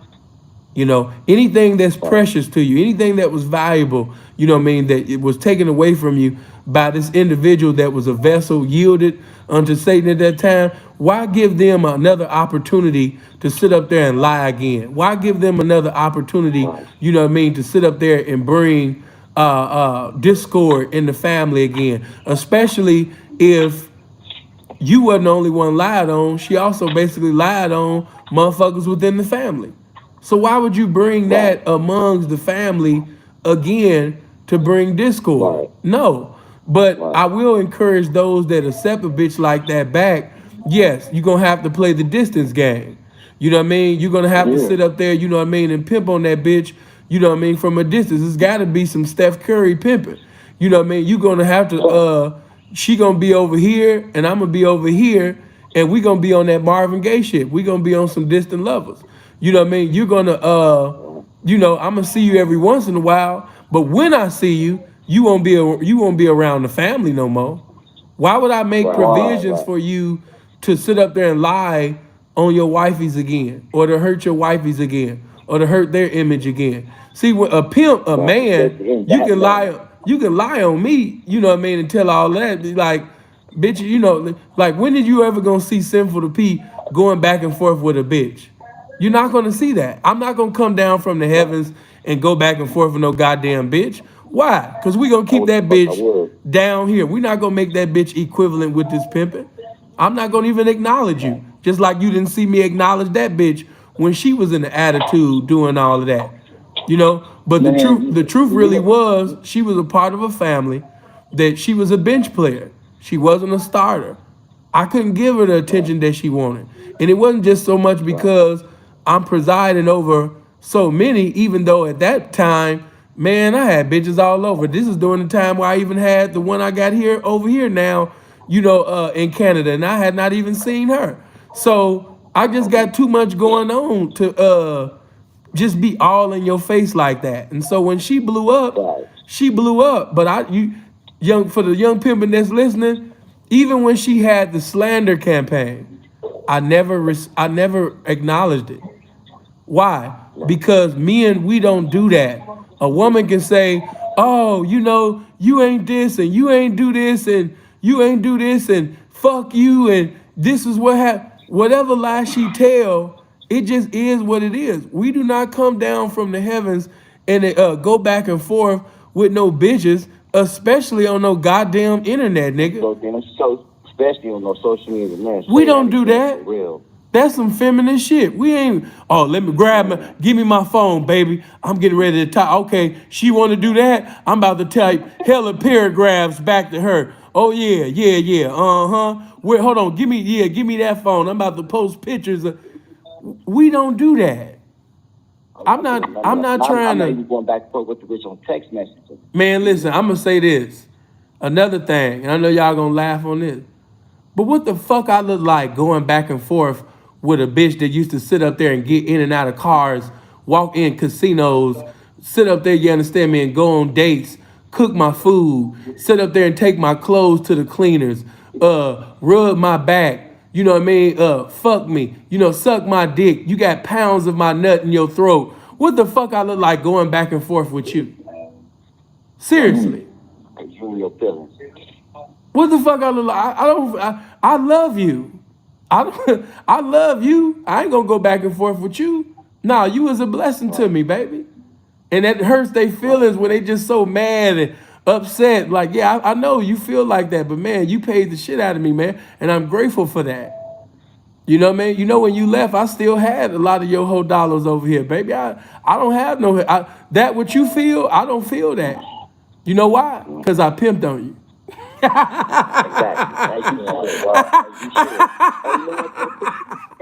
anything that's precious to you, anything that was valuable, that it was taken away from you by this individual that was a vessel yielded unto Satan at that time, why give them another opportunity to sit up there and lie again? Why give them another opportunity, to sit up there and bring discord in the family again, especially if you wasn't the only one lied on. She also basically lied on motherfuckers within the family. So why would you bring that amongst the family again to bring discord? No. But I will encourage those that accept a bitch like that back. Yes, you're going to have to play the distance game. You know what I mean? You're going to have to sit up there, you know what I mean, and pimp on that bitch, you know what I mean, from a distance. It's got to be some Steph Curry pimping. You know what I mean? You're going to have to, she going to be over here and I'm going to be over here and we going to be on that Marvin Gaye shit. We going to be on some distant levels. You know what I mean? You're going to, I'm going to see you every once in a while. But when I see you, you won't be around the family no more. Why would I make provisions for you to sit up there and lie on your wifeys again, or to hurt your wifeys again, or to hurt their image again? See, when a pimp, a man, you can lie on me, you know what I mean, and tell all that. Like, bitch, like when did you ever gonna see Sinful to P going back and forth with a bitch? You're not gonna see that. I'm not gonna come down from the heavens and go back and forth with no goddamn bitch. Why? Because we gonna keep that bitch down here. We're not gonna make that bitch equivalent with this pimping. I'm not gonna even acknowledge you. Just like you didn't see me acknowledge that bitch when she was in the attitude doing all of that. But the truth really was she was a part of a family that she was a bench player. She wasn't a starter. I couldn't give her the attention that she wanted. And it wasn't just so much because I'm presiding over so many, even though at that time, man, I had bitches all over. This is during the time where I even had the one I got here over here now, in Canada, and I had not even seen her. So I just got too much going on just be all in your face like that. And so when she blew up, she blew up. But for the young pimpin' that's listening, even when she had the slander campaign, I never acknowledged it. Why? Because we don't do that. A woman can say, "Oh, you ain't this and you ain't do this and you ain't do this and fuck you and this is what happened." Whatever lie she tell, it just is what it is. We do not come down from the heavens and go back and forth with no bitches, especially on no goddamn internet, nigga. So especially on no social media, man. We don't do that. For real. That's some feminine shit. We ain't, let me give me my phone, baby. I'm getting ready to type. Okay, she want to do that. I'm about to type hella paragraphs back to her. Oh, yeah. Wait, hold on. Give me that phone. I'm about to post pictures. We don't do that. I'm not trying to. I'm not even going back and forth with the bitch on text messages. Man, listen, I'm going to say this. Another thing, and I know y'all going to laugh on this. But what the fuck I look like going back and forth with a bitch that used to sit up there and get in and out of cars, walk in casinos, sit up there, you understand me, and go on dates, cook my food, sit up there and take my clothes to the cleaners, rub my back, you know what I mean, fuck me, suck my dick, you got pounds of my nut in your throat. What the fuck I look like going back and forth with you? Seriously. You and your feelings. What the fuck I look like? I love you. I love you. I ain't gonna go back and forth with you. Nah, you was a blessing to me, baby. And that hurts their feelings when they just so mad and upset. Like, yeah, I know you feel like that, but man, you paid the shit out of me, man. And I'm grateful for that. You know what I mean? When you left, I still had a lot of your whole dollars over here, baby. I don't have that what you feel, I don't feel that. You know why? Because I pimped on you. Exactly. As you should.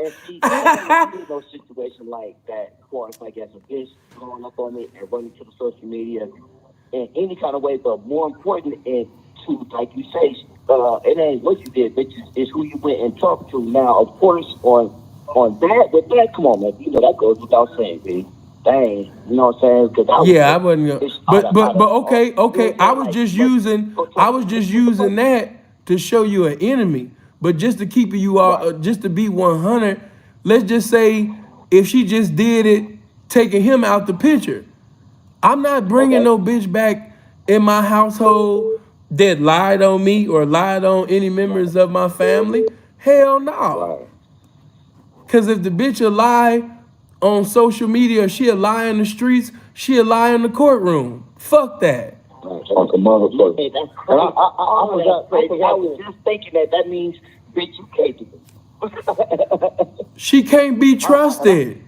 And see, no situation like that, of course, like as a bitch going up on it and running to the social media in any kind of way, but more important, and to, like you say, it ain't what you did, bitch, it's who you went and talked to. Now, of course, on that, with that, come on, man, that goes without saying, B. Dang, you know what I'm saying? I wasn't. But okay. I was just using that to show you an enemy. But just to keep you all, just to be 100, let's just say if she just did it, taking him out the picture, I'm not bringing no bitch back in my household that lied on me or lied on any members of my family. Hell no. Because if the bitch will lie on social media, she'll lie in the streets, she'll lie in the courtroom. Fuck that. Like a motherfucker. That's crazy. I was just thinking that means, bitch, you capable. She can't be trusted.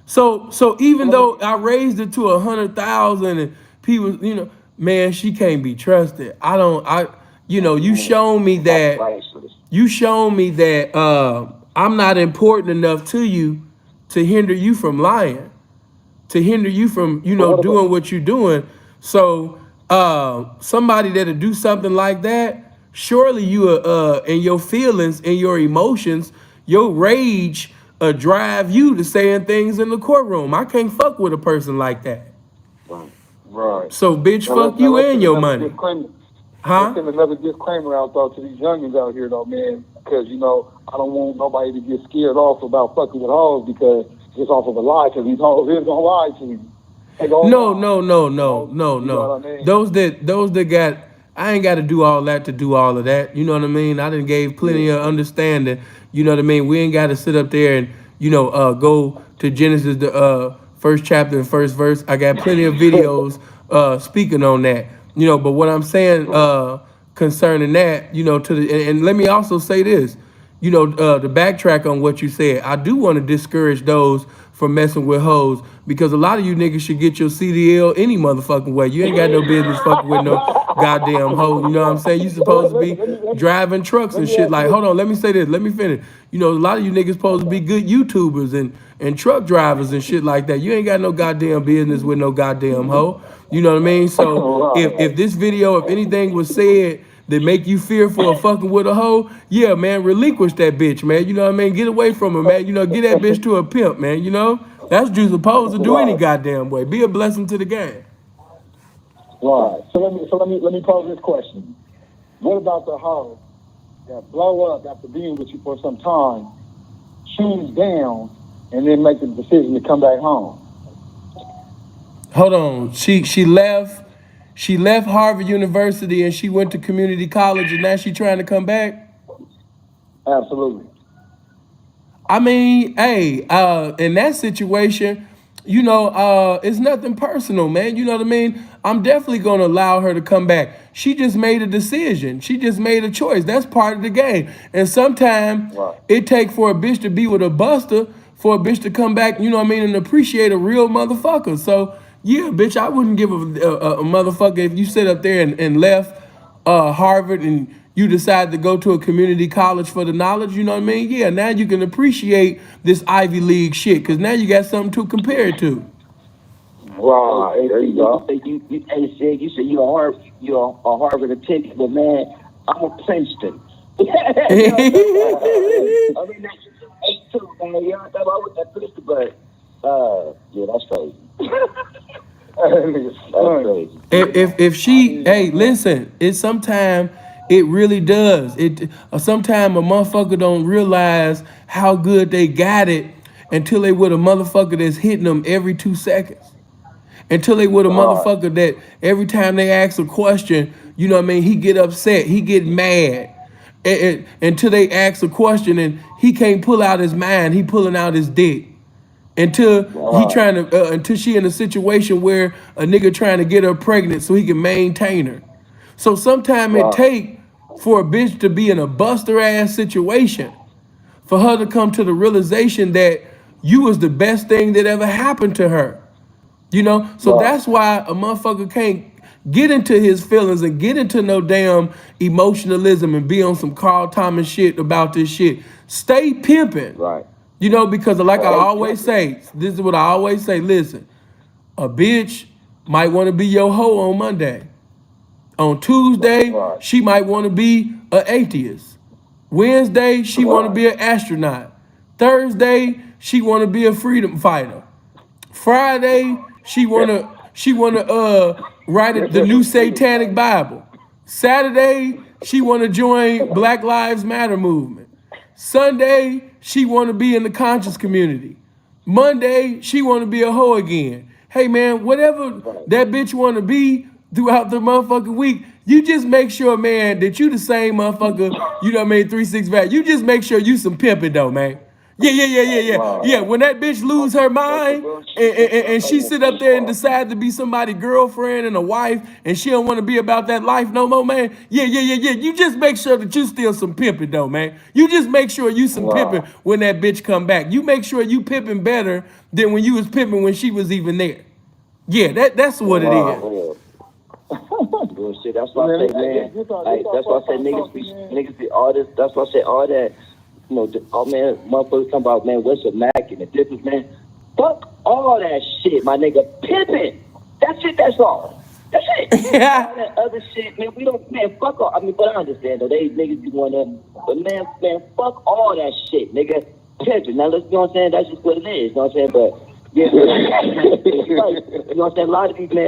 So even though I raised it to 100,000 and people, man, she can't be trusted. You shown me that. You shown me that I'm not important enough to you to hinder you from lying, to hinder you from, doing what you're doing. So somebody that'll do something like that, surely you in your feelings, in your emotions, your rage drive you to saying things in the courtroom. I can't fuck with a person like that. Right. So bitch, fuck you and your money. Huh? Let's send another disclaimer out though to these youngins out here though, man, because I don't want nobody to get scared off about fucking with hoes because it's off of a lie, because these hoes is gonna lie to you. No. I mean? Those that got, I ain't got to do all that to do all of that. You know what I mean? I done gave plenty of understanding. You know what I mean? We ain't got to sit up there and go to Genesis, the first chapter and first verse. I got plenty of videos speaking on that. But what I'm saying concerning that, and let me also say this, to backtrack on what you said, I do want to discourage those from messing with hoes, because a lot of you niggas should get your CDL any motherfucking way. You ain't got no business fucking with no goddamn hoe. You know what I'm saying? You supposed to be driving trucks and shit. Like, hold on, let me say this. Let me finish. A lot of you niggas supposed to be good YouTubers and truck drivers and shit like that. You ain't got no goddamn business with no goddamn hoe. You know what I mean? So if this video, if anything was said that make you fearful of fucking with a hoe, yeah, man, relinquish that bitch, man. You know what I mean? Get away from her, man. Get that bitch to a pimp, man. That's what you're supposed to do any goddamn way. Be a blessing to the game. Right. So let me pose this question. What about the hoe that blow up after being with you for some time, choose down, and then make the decision to come back home? Hold on. She left Harvard University and she went to community college and now she trying to come back? Absolutely. I mean, hey, in that situation, you know, it's nothing personal, man. You know what I mean? I'm definitely gonna allow her to come back. She just made a decision. She just made a choice. That's part of the game. And sometimes it takes for a bitch to be with a buster for a bitch to come back, you know what I mean, and appreciate a real motherfucker. So yeah, bitch, I wouldn't give a motherfucker if you sit up there and left Harvard and you decide to go to a community college for the knowledge, you know what I mean? Yeah, now you can appreciate this Ivy League shit because now you got something to compare it to. Wow, there you go. You said you're a Harvard attendant, but man, I'm a Princeton. I mean, that's 8-2, man. You know what I'm talking about with that Princeton, but yeah, that's crazy. That's crazy. If she, hey, listen, it's sometimes it really does. Sometimes a motherfucker don't realize how good they got it until they with a motherfucker that's hitting them every 2 seconds. Until they with a motherfucker that every time they ask a question, you know what I mean, he get upset, he get mad. Until they ask a question and he can't pull out his mind, he pulling out his dick. Until until she in a situation where a nigga trying to get her pregnant so he can maintain her. So sometimes it take for a bitch to be in a buster ass situation for her to come to the realization that you was the best thing that ever happened to her. You know, so that's why a motherfucker can't get into his feelings and get into no damn emotionalism and be on some Carl Thomas shit about this shit. Stay pimping. Right. You know, because like I always say, this is what I always say, listen, a bitch might want to be your hoe on Monday. On Tuesday, she might want to be an atheist. Wednesday, she want to be an astronaut. Thursday, she want to be a freedom fighter. Friday, she wanna write the new Satanic Bible. Saturday, she wanna join Black Lives Matter movement. Sunday, she wanna be in the conscious community. Monday, she wanna be a hoe again. Hey man, whatever that bitch wanna be throughout the motherfucking week, you just make sure, man, that you the same motherfucker, you know what I mean, 365. You just make sure you some pimping though, man. Yeah. When that bitch lose her mind and she sit up there and decide to be somebody's girlfriend and a wife and she don't want to be about that life no more, man. Yeah. You just make sure that you still some pimping though, man. You just make sure you some pimping when that bitch come back. You make sure you pimping better than when you was pimping when she was even there. Yeah, that's what it is. Bullshit. That's why I say, man. Like, that's why I say niggas be all this. That's why I say all that. You know, man, motherfuckers come about, man, what's a Mac and the difference, man? Fuck all that shit, my nigga. Pimping. That's it, that's all. That's it. All that other shit, man, we don't, man, fuck all. I mean, but I understand, though, they niggas be one of them. But, man, fuck all that shit, nigga. Pimping. Now, you know what I'm saying? That's just what it is, you know what I'm saying? But, yeah, you know what I'm saying? A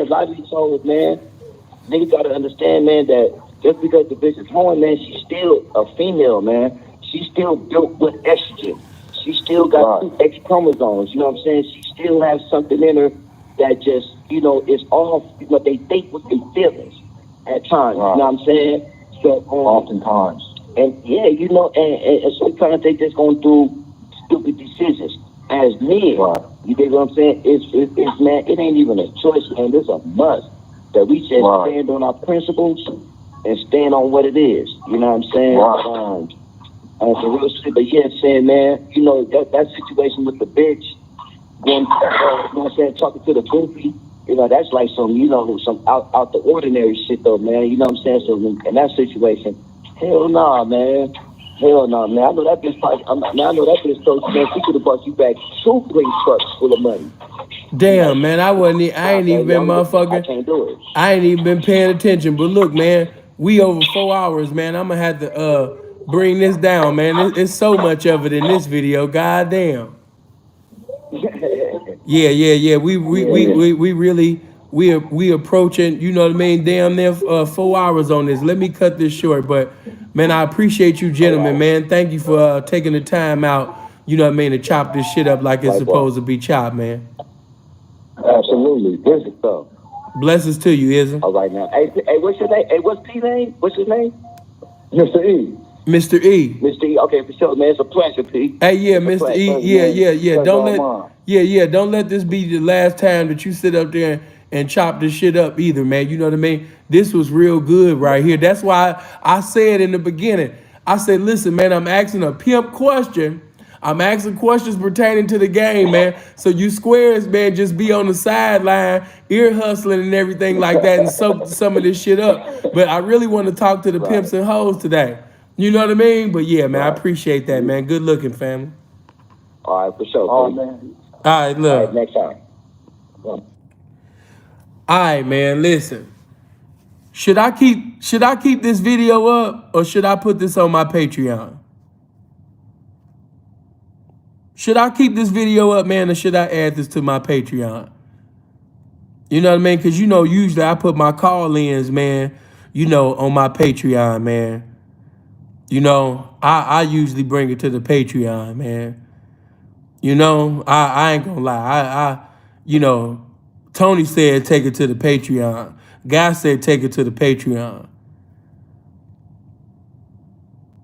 lot of these hoes, man, niggas gotta understand, man, that just because the bitch is horny, man, she's still a female, man. She's still built with estrogen. She still got 2 X chromosomes. You know what I'm saying? She still has something in her that just, you know, is off what they think with their feelings at times. You know what I'm saying? So oftentimes. And yeah, you know, and sometimes they just going through stupid decisions. As men, you dig what I'm saying? It's man, it ain't even a choice, man. It's a must that we just stand on our principles and stand on what it is. You know what I'm saying? For real shit, but yeah, saying, man, you know, that situation with the bitch, going, you know what I'm saying, talking to the goofy, you know, that's like some, you know, some out the ordinary shit though, man. You know what I'm saying? So in that situation, hell nah, man. Hell nah, man. I know that bitch probably, I know that bitch told you, man, she could have brought you back 2 plate trucks full of money. Damn, man, I ain't even been motherfucking. I can't do it. I ain't even been paying attention. But look, man, we over 4 hours, man. I'm gonna have to bring this down, man. It's so much of it in this video. God damn. Yeah. We really we approaching. You know what I mean? Damn near 4 hours on this. Let me cut this short, but man, I appreciate you, All gentlemen. right. Man, thank you for taking the time out. You know what I mean, to chop this shit up like it's Likewise. supposed to be chopped, man. Absolutely. This is stuff. Blessings to you, Ism. All right now. Hey, what's your name? Hey, what's P name? What's his name? Mr. E. Mr. E. Mr. E. Okay, for sure, man. It's a pleasure, P. Hey, yeah, It's a Mr. pleasure. E. Yeah. Pleasure Don't all let mine. don't let this be the last time that you sit up there and chop this shit up either, man. You know what I mean? This was real good right here. That's why I said in the beginning, I said, listen, man, I'm asking a pimp question. I'm asking questions pertaining to the game, man. So you squares, man, just be on the sideline, ear hustling and everything like that and soak some of this shit up. But I really want to talk to the Right. pimps and hoes today. You know what I mean? But yeah, man, I Right. appreciate that, man. Good looking, family. All right, for sure, Oh, P. man. All right, All right, look. next time. All right, man, listen. Should I keep this video up or should I put this on my Patreon? Should I keep this video up, man, or should I add this to my Patreon? You know what I mean? Because, you know, usually I put my call-ins, man, you know, on my Patreon, man. You know, I usually bring it to the Patreon, man. You know, I ain't gonna lie. You know, Tony said take it to the Patreon. Guy said take it to the Patreon.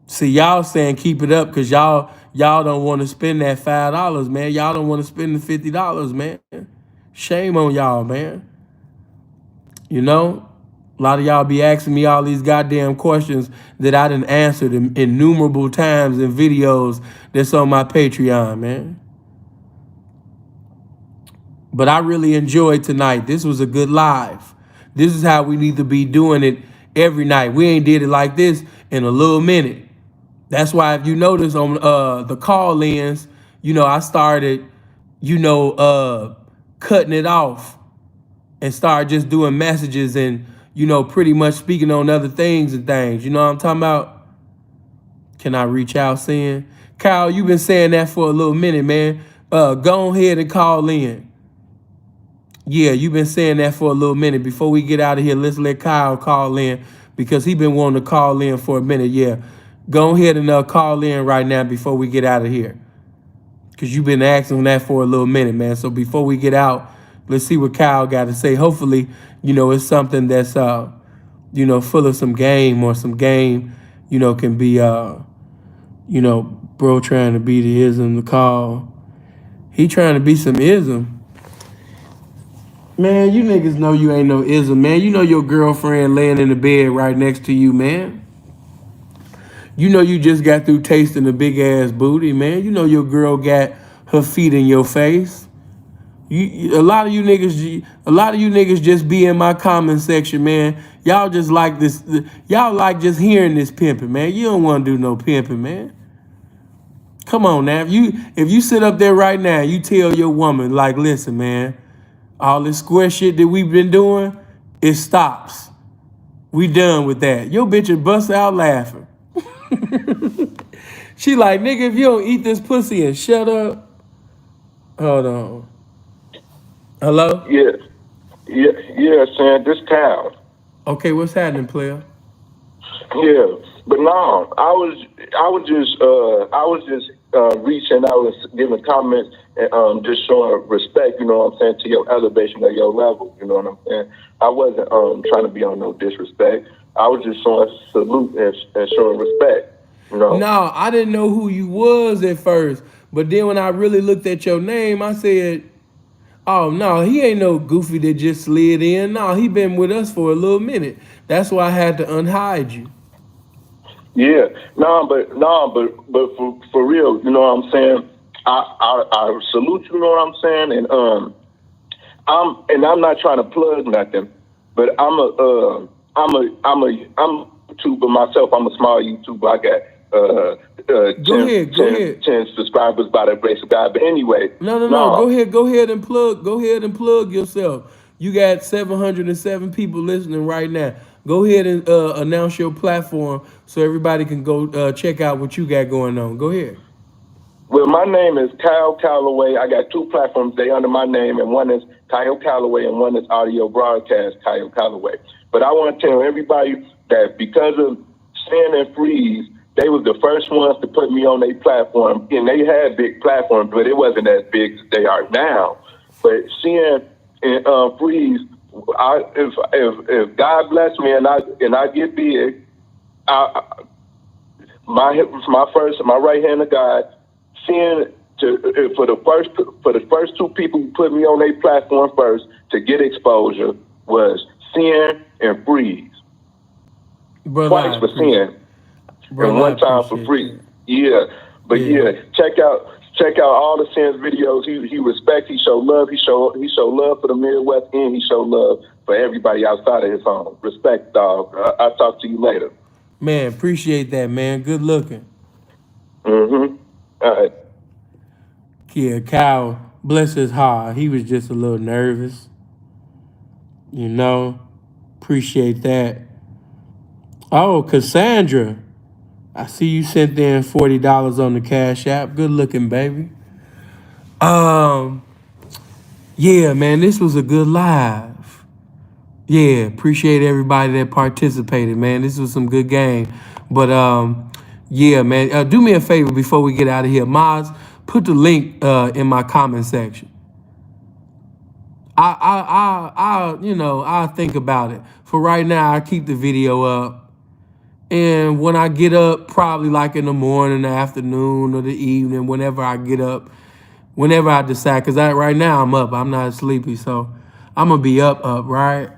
See, y'all saying keep it up because y'all don't want to spend that $5, man. Y'all don't want to spend the $50, man. Shame on y'all, man. You know, a lot of y'all be asking me all these goddamn questions that I done answered innumerable times in videos that's on my Patreon, man. But I really enjoyed tonight. This was a good live. This is how we need to be doing it every night. We ain't did it like this in a little minute. That's why if you notice on the call-ins, you know, I started, you know, cutting it off and started just doing messages and, you know, pretty much speaking on other things and things. You know what I'm talking about? Can I reach out saying? Kyle, you've been saying that for a little minute, man. Go ahead and call in. Yeah, you've been saying that for a little minute. Before we get out of here, let's let Kyle call in because he been wanting to call in for a minute. Yeah, go ahead and call in right now before we get out of here because you've been asking that for a little minute, man. So before we get out, let's see what Kyle got to say. Hopefully, you know, it's something that's, you know, full of some game or some game, you know, can be, you know, bro trying to be the ism, the call. He trying to be some ism. Man, you niggas know you ain't no ism, man. You know your girlfriend laying in the bed right next to you, man. You know you just got through tasting a big ass booty, man. You know your girl got her feet in your face. A lot of you niggas just be in my comment section, man. Y'all just like this. Y'all like just hearing this pimping, man. You don't want to do no pimping, man. Come on now. If you sit up there right now, you tell your woman, like, listen, man. All this square shit that we've been doing, it stops. We done with that. Your bitch would bust out laughing. She like, nigga, if you don't eat this pussy and shut up. Hold on. Hello? Yeah, son, this town. Okay, what's happening, player? Yeah, but no, I was just reaching out and giving comments and just showing respect, you know what I'm saying, to your elevation of your level, you know what I'm saying. I wasn't trying to be on no disrespect. I was just showing salute and showing respect, you know. No, I didn't know who you was at first, but then when I really looked at your name, I said, oh no, he ain't no goofy that just slid in. No, he been with us for a little minute. That's why I had to unhide you. Yeah, but for real, you know what I'm saying. I salute you, you know what I'm saying, and I'm not trying to plug nothing, but I'm a YouTuber myself. I'm a small YouTuber. I got Go ahead. 10 subscribers by the grace of God. But anyway, No. Go ahead and plug. Go ahead and plug yourself. You got 707 people listening right now. Go ahead and announce your platform so everybody can go check out what you got going on. Go ahead. Well, my name is Kyle Calloway. I got 2 platforms. They under my name, and one is Kyle Calloway, and one is Audio Broadcast Kyle Calloway. But I want to tell everybody that because of Sin and Freeze, they was the first ones to put me on their platform, and they had big platforms, but it wasn't as big as they are now. But Sin and Freeze, if God bless me and I get big, my right hand of God, Sin for the first 2 people who put me on their platform first to get exposure was Sin and Freeze. Brother, Twice for Sin. Brother, and one time for free. That. Yeah. But yeah, check out all the Sin's videos. He respects, he show love, he show love for the Midwest, and he show love for everybody outside of his home. Respect, dog. I'll talk to you later. Man, appreciate that, man. Good looking. Mm-hmm. All right. Yeah, Kyle, bless his heart. He was just a little nervous. You know, appreciate that. Oh, Cassandra, I see you sent in $40 on the Cash App. Good looking, baby. Yeah, man, this was a good live. Yeah, appreciate everybody that participated, man. This was some good game. But yeah, man, do me a favor before we get out of here. Moz, put the link in my comment section. I'll think about it. For right now, I keep the video up. And when I get up, probably like in the morning, the afternoon, or the evening, whenever I get up, whenever I decide, because right now I'm up, I'm not sleepy, so I'm going to be up, right?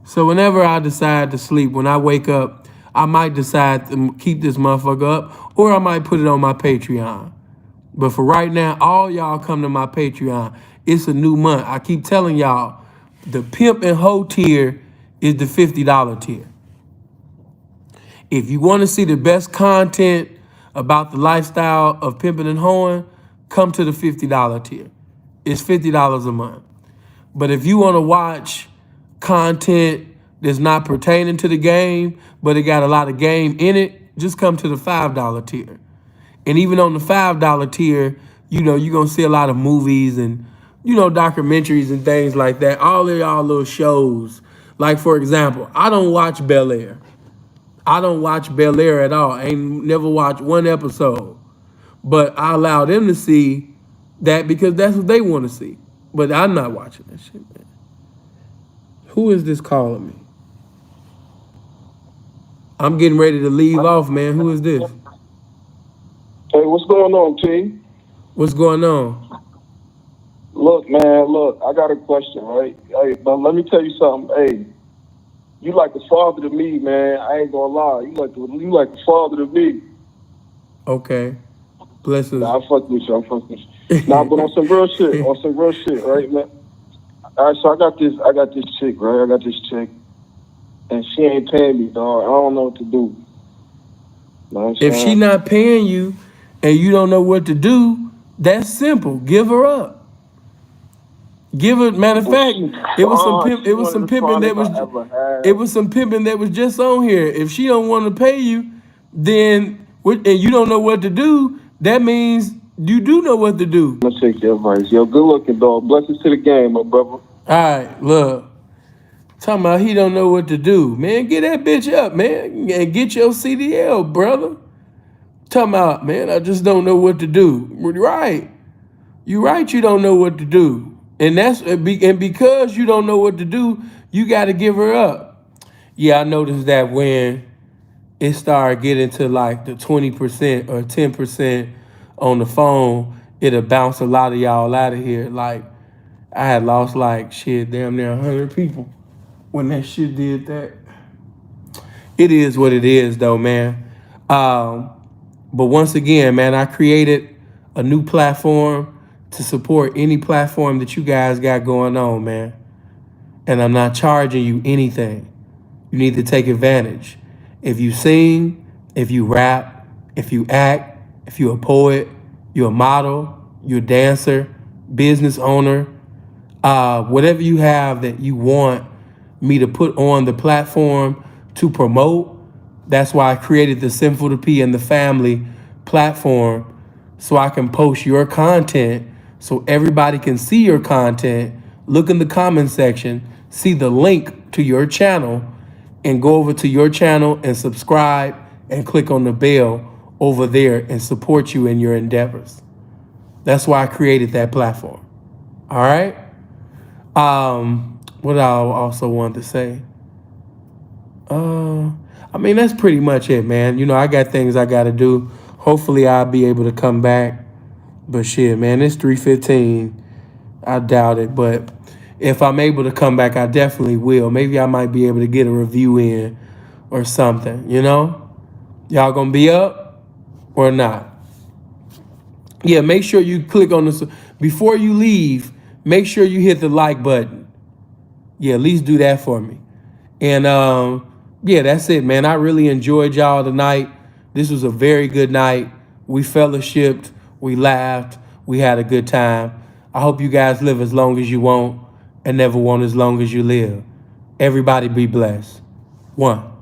So whenever I decide to sleep, when I wake up, I might decide to keep this motherfucker up, or I might put it on my Patreon. But for right now, all y'all come to my Patreon. It's a new month. I keep telling y'all, the Pimp and Hoe tier is the $50 tier. If you want to see the best content about the lifestyle of pimping and hoeing, come to the $50 tier. It's $50 a month. But if you want to watch content that's not pertaining to the game, but it got a lot of game in it, just come to the $5 tier. And even on the $5 tier, you're going to see a lot of movies and, documentaries and things like that. All of y'all little shows. Like, for example, I don't watch Bel Air. I don't watch Bel Air at all. I ain't never watched one episode. But I allow them to see that because that's what they want to see. But I'm not watching that shit, man. Who is this calling me? I'm getting ready to leave off, man. Who is this? Hey, what's going on, T? What's going on? Look, I got a question, right? Hey, but let me tell you something. Hey, you like the father to me, man. I ain't gonna lie. You like the father to me. Okay. Blessings. Nah, I'm fucking with you. Nah, but on some real shit, right, man? All right, so I got this chick, right? I got this chick, and she ain't paying me, dog. I don't know what to do. If she not paying you, and you don't know what to do, that's simple. Give her up. Give her. Matter of fact, it was some pimping that was just on here. If she don't want to pay you, then and you don't know what to do, that means you do know what to do. Let's take your advice. Yo, good looking, dog. Blessings to the game, my brother. All right, look. Talking about he don't know what to do. Man, get that bitch up, man. And get your CDL, brother. Talking about, man, I just don't know what to do. Right. You right, you don't know what to do. And because you don't know what to do, you got to give her up. Yeah, I noticed that when it started getting to like the 20% or 10% on the phone, it'll bounce a lot of y'all out of here. Like, I had lost damn near 100 people when that shit did that. It is what it is, though, man. But once again, man, I created a new platform to support any platform that you guys got going on, man. And I'm not charging you anything. You need to take advantage. If you sing, if you rap, if you act, if you're a poet, you're a model, you're a dancer, business owner, whatever you have that you want me to put on the platform to promote, that's why I created the Sinful to P and the Family platform so I can post your content so everybody can see your content, look in the comment section, see the link to your channel, and go over to your channel and subscribe and click on the bell over there and support you in your endeavors. That's why I created that platform. All right? What I also wanted to say. I mean, that's pretty much it, man. You know, I got things I got to do. Hopefully, I'll be able to come back. But shit, man, it's 3:15. I doubt it. But if I'm able to come back, I definitely will. Maybe I might be able to get a review in or something, you know? Y'all gonna be up or not? Yeah, make sure you click on this. Before you leave, make sure you hit the like button. Yeah, at least do that for me. And yeah, that's it, man. I really enjoyed y'all tonight. This was a very good night. We fellowshipped, we laughed, we had a good time. I hope you guys live as long as you want and never want as long as you live. Everybody be blessed. 1.